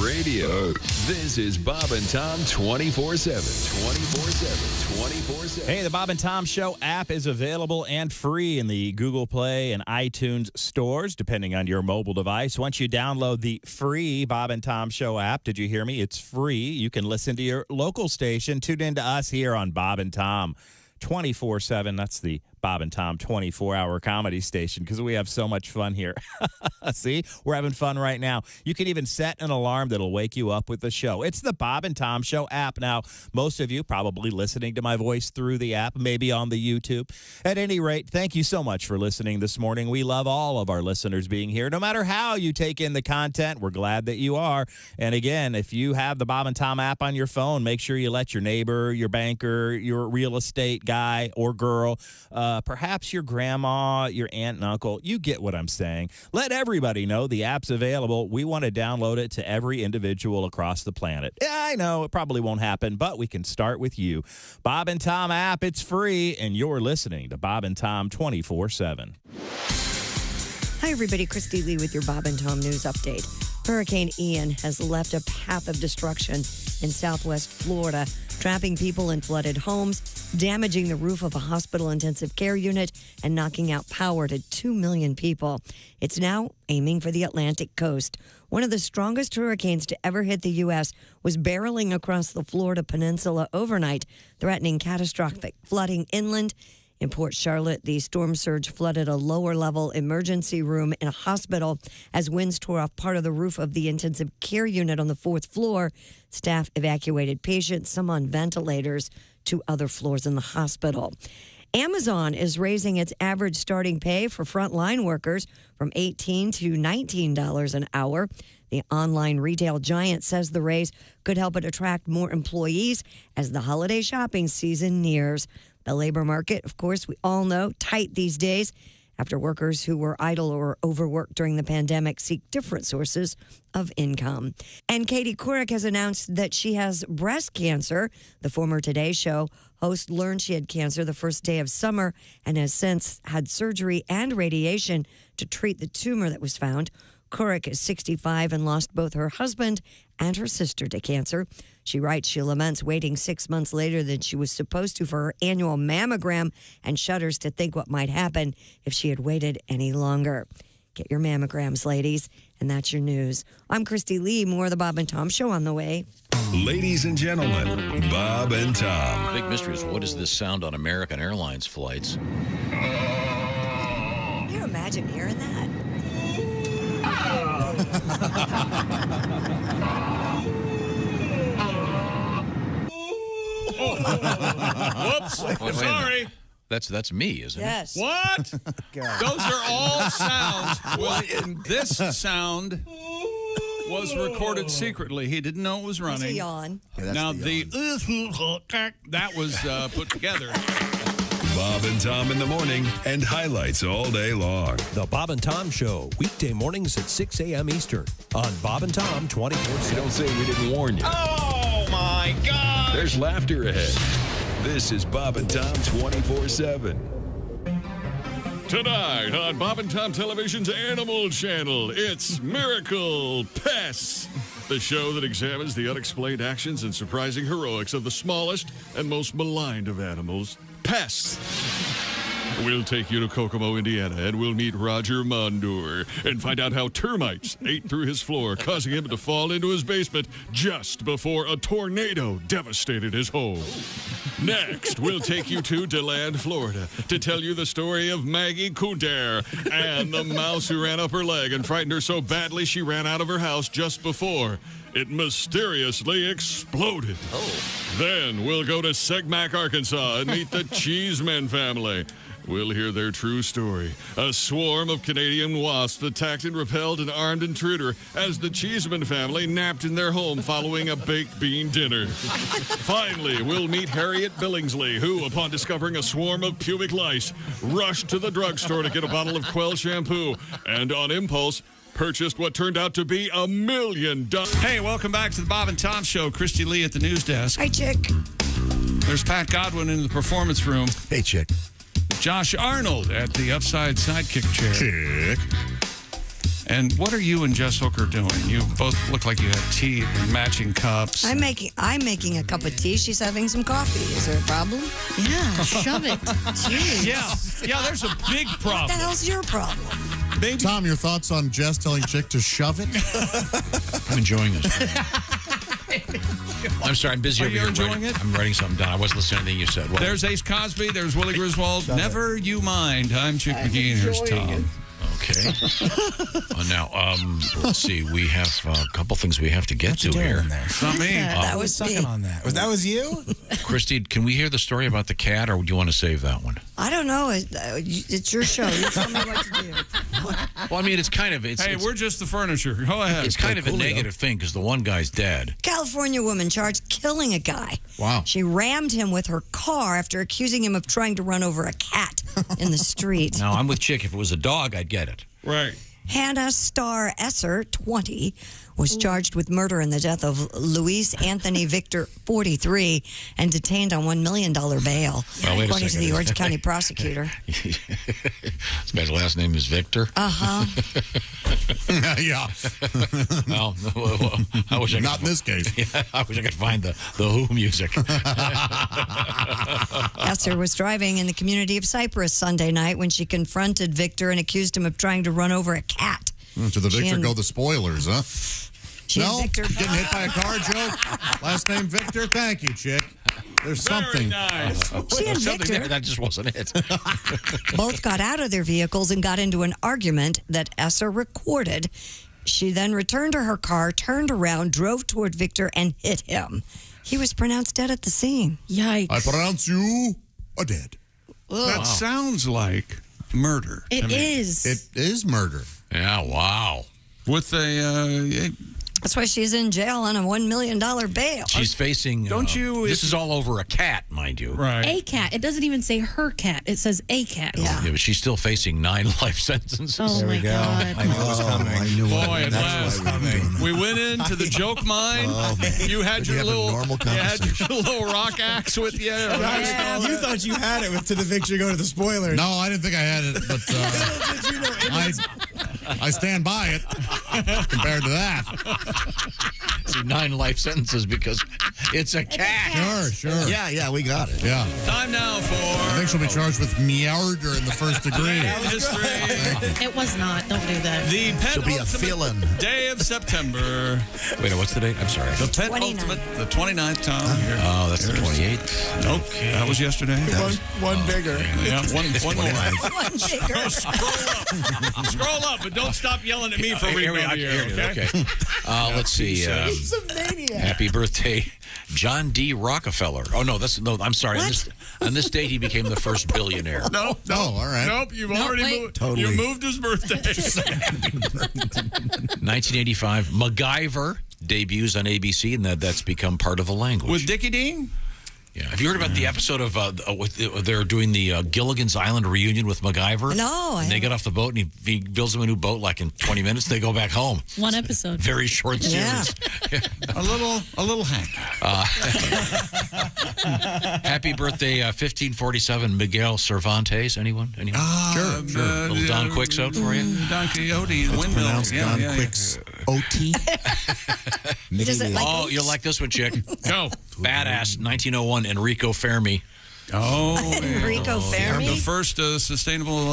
Radio. This is Bob and Tom 24/7. 24/7. 24/7.
Hey, the Bob and Tom Show app is available and free in the Google Play and iTunes stores, depending on your mobile device. Once you download the free Bob and Tom Show app, did you hear me? It's free. You can listen to your local station. Tune in to us here on Bob and Tom 24/7. That's the Bob and Tom 24-hour comedy station because we have so much fun here. See, we're having fun right now. You can even set an alarm that'll wake you up with the show. It's the Bob and Tom Show app. Now, most of you probably listening to my voice through the app, maybe on the YouTube. At any rate, thank you so much for listening this morning. We love all of our listeners being here. No matter how you take in the content, we're glad that you are. And again, if you have the Bob and Tom app on your phone, make sure you let your neighbor, your banker, your real estate guy or girl, perhaps your grandma, your aunt and uncle. You get what I'm saying. Let everybody know the app's available. We want to download it to every individual across the planet. Yeah, I know it probably won't happen, but we can start with you. Bob and Tom app, it's free, and you're listening to Bob and Tom 24/7.
Hi, everybody. Christy Lee with your Bob and Tom News Update. Hurricane Ian has left a path of destruction in southwest Florida, trapping people in flooded homes, damaging the roof of a hospital intensive care unit, and knocking out power to 2 million people. It's now aiming for the Atlantic coast. One of the strongest hurricanes to ever hit the U.S. was barreling across the Florida peninsula overnight, threatening catastrophic flooding inland. In Port Charlotte, the storm surge flooded a lower-level emergency room in a hospital as winds tore off part of the roof of the intensive care unit on the 4th floor. Staff evacuated patients, some on ventilators, to other floors in the hospital. Amazon is raising its average starting pay for frontline workers from $18 to $19 an hour. The online retail giant says the raise could help it attract more employees as the holiday shopping season nears. The labor market, of course, we all know, tight these days after workers who were idle or overworked during the pandemic seek different sources of income. And Katie Couric has announced that she has breast cancer. The former Today Show host learned she had cancer the first day of summer and has since had surgery and radiation to treat the tumor that was found. Couric is 65 and lost both her husband and her sister to cancer. She writes she laments waiting 6 months later than she was supposed to for her annual mammogram and shudders to think what might happen if she had waited any longer. Get your mammograms, ladies. And that's your news. I'm Christy Lee. More of the Bob and Tom Show on the way.
Ladies and gentlemen, Bob and Tom.
The big mystery is, what is this sound on American Airlines flights?
Can you imagine hearing that?
Whoops.
Wait,
Sorry.
That's me, isn't
Yes.
What? Those are all sounds. Well, this sound was recorded secretly. He didn't know it was running.
That's a yawn.
Now, that was put together.
Bob and Tom in the morning and highlights all day long.
The Bob and Tom Show, weekday mornings at 6 a.m. Eastern on Bob and Tom 24/7.
Don't say we didn't warn you.
Oh, my God.
There's laughter ahead. This is Bob and Tom 24/7.
Tonight on Bob and Tom Television's Animal Channel, it's Miracle Pests, the show that examines the unexplained actions and surprising heroics of the smallest and most maligned of animals, pests. We'll take you to Kokomo, Indiana, and we'll meet Roger Mondor and find out how termites ate through his floor, causing him to fall into his basement just before a tornado devastated his home. Next, we'll take you to DeLand, Florida, to tell you the story of Maggie Kunter and the mouse who ran up her leg and frightened her so badly she ran out of her house just before it mysteriously exploded. Then we'll go to Segmack, Arkansas, and meet the Cheeseman family. We'll hear their true story. A swarm of Canadian wasps attacked and repelled an armed intruder as the Cheeseman family napped in their home following a baked bean dinner. Finally, we'll meet Harriet Billingsley, who, upon discovering a swarm of pubic lice, rushed to the drugstore to get a bottle of Quell shampoo and, on impulse, purchased what turned out to be $1 million.
Hey, welcome back to the Bob and Tom Show. Christy Lee at the news desk.
Hi, Chick.
There's Pat Godwin in the performance room.
Hey, Chick.
Josh Arnold at the upside sidekick chair.
Chick.
And what are you and Jess Hooker doing? You both look like you have tea and matching cups.
I'm making a cup of tea. She's having some coffee. Is there a problem?
Yeah, shove it. Jeez.
Yeah, there's a big problem.
What the hell's your problem?
Maybe. Tom, your thoughts on Jess telling Chick to shove it?
I'm enjoying this. I'm sorry, I'm busy
Are
over
you
here.
enjoying it?
I'm writing something down. I wasn't listening to anything you said. What?
There's Ace Cosby. There's Willie Griswold. Never you mind. I'm Chick McGee, and here's Tom.
Okay. Now, let's see. We have a couple things we have to get to here.
It's not me.
That was sucking on that. That was you?
Christy, can we hear the story about the cat, or do you want to save that one?
I don't know. It's your show. You tell me what to do.
Well, I mean, it's kind of...
We're just the furniture. Go ahead.
It's kind of a negative thing because the one guy's dead.
California woman charged killing a guy.
Wow.
She rammed him with her car after accusing him of trying to run over a cat in the street.
Now, I'm with Chick. If it was a dog, I'd get it.
Right.
Hannah Starr Esser, 20, was charged with murder in the death of Luis Anthony Victor, 43, and detained on $1 million bail,
Well,
according to the Orange County prosecutor.
This guy's last name is Victor?
Uh-huh.
Yeah.
Well, I wish I could
Not in this case.
Yeah, I wish I could find the Who music.
Esser was driving in the community of Cypress Sunday night when she confronted Victor and accused him of trying to run over a cat.
To the Victor go the spoilers, huh?
No?
Victor getting hit by a car, Joe? Last name Victor? Thank you, Chick. There's something.
Nice.
She and
Something
Victor
there, that just wasn't it.
both got out of their vehicles and got into an argument that Esser recorded. She then returned to her car, turned around, drove toward Victor, and hit him. He was pronounced dead at the scene.
Yikes.
I pronounce you a dead.
That sounds like murder. to
It
me.
is.
It is murder.
Yeah, wow.
With a
That's why she's in jail on a $1 million bail.
She's facing...
Don't you-
This is all over a cat, mind you.
right.
A cat. It doesn't even say her cat. It says a cat.
Yeah.
Yeah, but she's still facing 9 life sentences.
Oh, my God.
I knew it was coming.
I knew
Boy,
it.
at
That's
last,
why we're doing it.
we went into the joke mine.
Oh, man.
You had
Did
your
you have a
little,
normal
you had
conversation?
your little rock axe with you.
You thought you had it to the Victor go to the spoilers.
No, I didn't think I had it, but I stand by it compared to that.
See, 9 life sentences because it's a cat.
Sure.
Yeah, we got it.
Yeah.
Time now
I
for
think she'll be charged with murder in the first degree.
history.
It was not. Don't do that.
The
She'll be a
penultimate
felon.
day of September.
Wait, what's the date? I'm sorry.
The penultimate, the 29th, Tom. Here.
Oh, that's the 28th.
Nope, that was yesterday.
One bigger.
Yeah, one more.
One bigger.
Scroll up, but don't stop yelling at me for reading over here, okay?
Let's see.
He's a maniac.
Happy birthday, John D. Rockefeller. Oh, no, I'm sorry. On this date, he became the first billionaire.
No,
all right.
Nope, you've already
wait.
moved.
Totally.
You moved his birthday.
1985, MacGyver debuts on ABC, and that's become part of the language.
With Dickie Dean?
Yeah. Have you heard about the episode of they're doing the Gilligan's Island reunion with MacGyver?
No, I
And they get off the boat, and he builds them a new boat. Like in 20 minutes, they go back home.
One episode.
Very short series.
A little Hank.
Happy birthday, 1547, Miguel Cervantes. Anyone?
Sure.
Little Don Quixote out for you.
Don Quixote, windmill.
Pronounced Don Quix OT.
Does it like
Oh, you'll like this one, chick.
Go.
Badass, 1901, Enrico Fermi.
Oh,
Enrico Fermi?
The first sustainable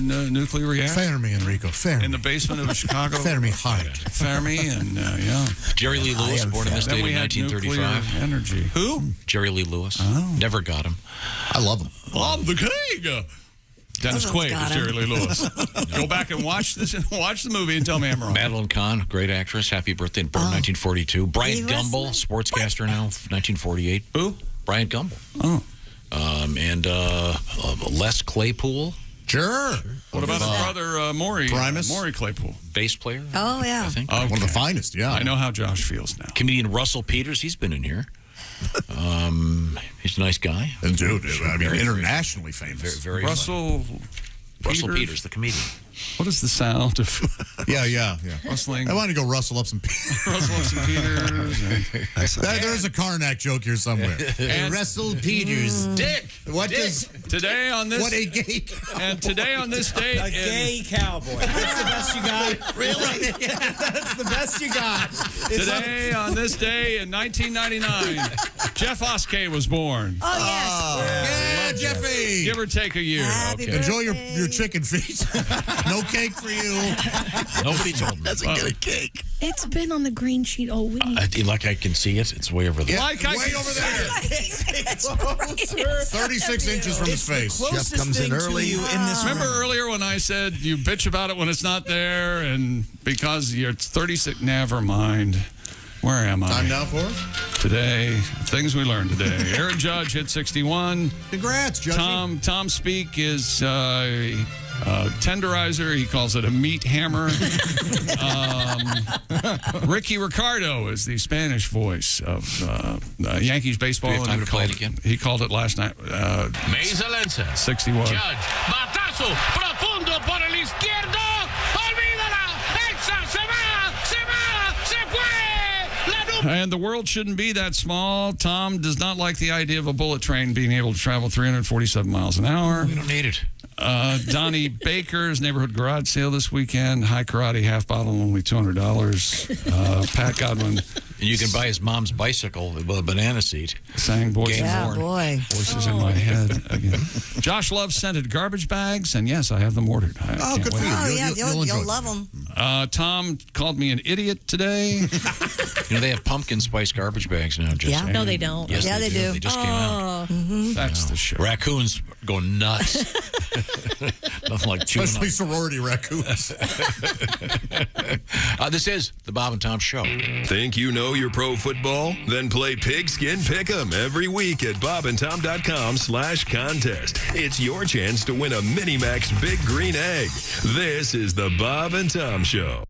nuclear reactor.
Fermi, Enrico. Fermi.
In the basement of Chicago.
Fermi Hart.
Fermi, and yeah.
Jerry Lee Lewis, born in this
Then
date
we
in
had
1935.
nuclear energy. Who?
Jerry Lee Lewis.
Oh.
Never got him.
I love him.
I'm the king. Dennis Quaid
got
is
him.
Jerry Lee Lewis. Go back and watch the movie and tell me I'm wrong.
Madeline Kahn, great actress. Happy birthday, born in 1942. Bryant Gumbel, sportscaster now, 1948.
Who?
Bryant Gumbel.
Oh.
And Les Claypool.
Sure.
What about his brother Maury?
Primus?
Maury Claypool.
Bass player.
Oh, yeah.
I think.
One of the finest, yeah.
I know how Josh feels now.
Comedian Russell Peters, he's been in here. He's a nice guy.
And dude, I mean, internationally famous.
Very
Russell
Peters, the comedian.
What is the sound of
Yeah.
rustling?
I want to go rustle up some
Peters.
There is a Karnak joke here somewhere.
And
Russell Peters.
Dick.
What
Dick.
is
Today on this?
What a gay
And today on this day,
A gay cowboy. That's the best you got.
Really?
Yeah, that's the best you got.
Today on this day in 1999, Jeff Oskey was born.
Oh, yes.
Yeah, Jeffy.
Give or take a year.
Enjoy your chicken feet. No cake for you.
Nobody told me.
Doesn't get a cake.
It's been on the green sheet all week.
Like I can see it. It's way over there.
Like I
Way
can
over
say
there. 36 inches from his face.
Jeff comes in early.
Remember earlier when I said you bitch about it when it's not there, and because you're 36, never mind. Where am I?
Time now for
Today, things we learned today. Aaron Judge hit 61.
Congrats, Judge.
Tom Speak is tenderizer. He calls it a meat hammer. Ricky Ricardo is the Spanish voice of Yankees baseball.
Do we have time to play it again?
He called it last night.
Mesa Lenza.
61.
Judge. Batazo. Profundo por el izquierdo. Olvídala. Exa. Se va. Se fue.
And the world shouldn't be that small. Tom does not like the idea of a bullet train being able to travel 347 miles an hour.
We don't need it.
Donny Baker's neighborhood garage sale this weekend. High karate, half bottle, only $200. Pat Godwin.
And you can buy his mom's bicycle with a banana seat.
Sang Voices.
Yeah, boy.
Voices in my head again. Josh loves scented garbage bags, and yes, I have them ordered.
Oh, good for you.
Oh, yeah,
You'll enjoy
you'll
it.
love them.
Tom called me an idiot today.
You know, they have pumpkin spice garbage bags now. Just
Yeah.
saying.
No, they don't.
Yes,
Yeah, they do.
They just came out.
That's the show.
Raccoons go nuts. Nothing like chewing
Especially
on.
sorority raccoons.
This is the Bob and Tom Show.
Think you know your pro football? Then play Pigskin Pick'em every week at bobandtom.com/contest. It's your chance to win a Minimax Big Green Egg. This is the Bob and Tom Show.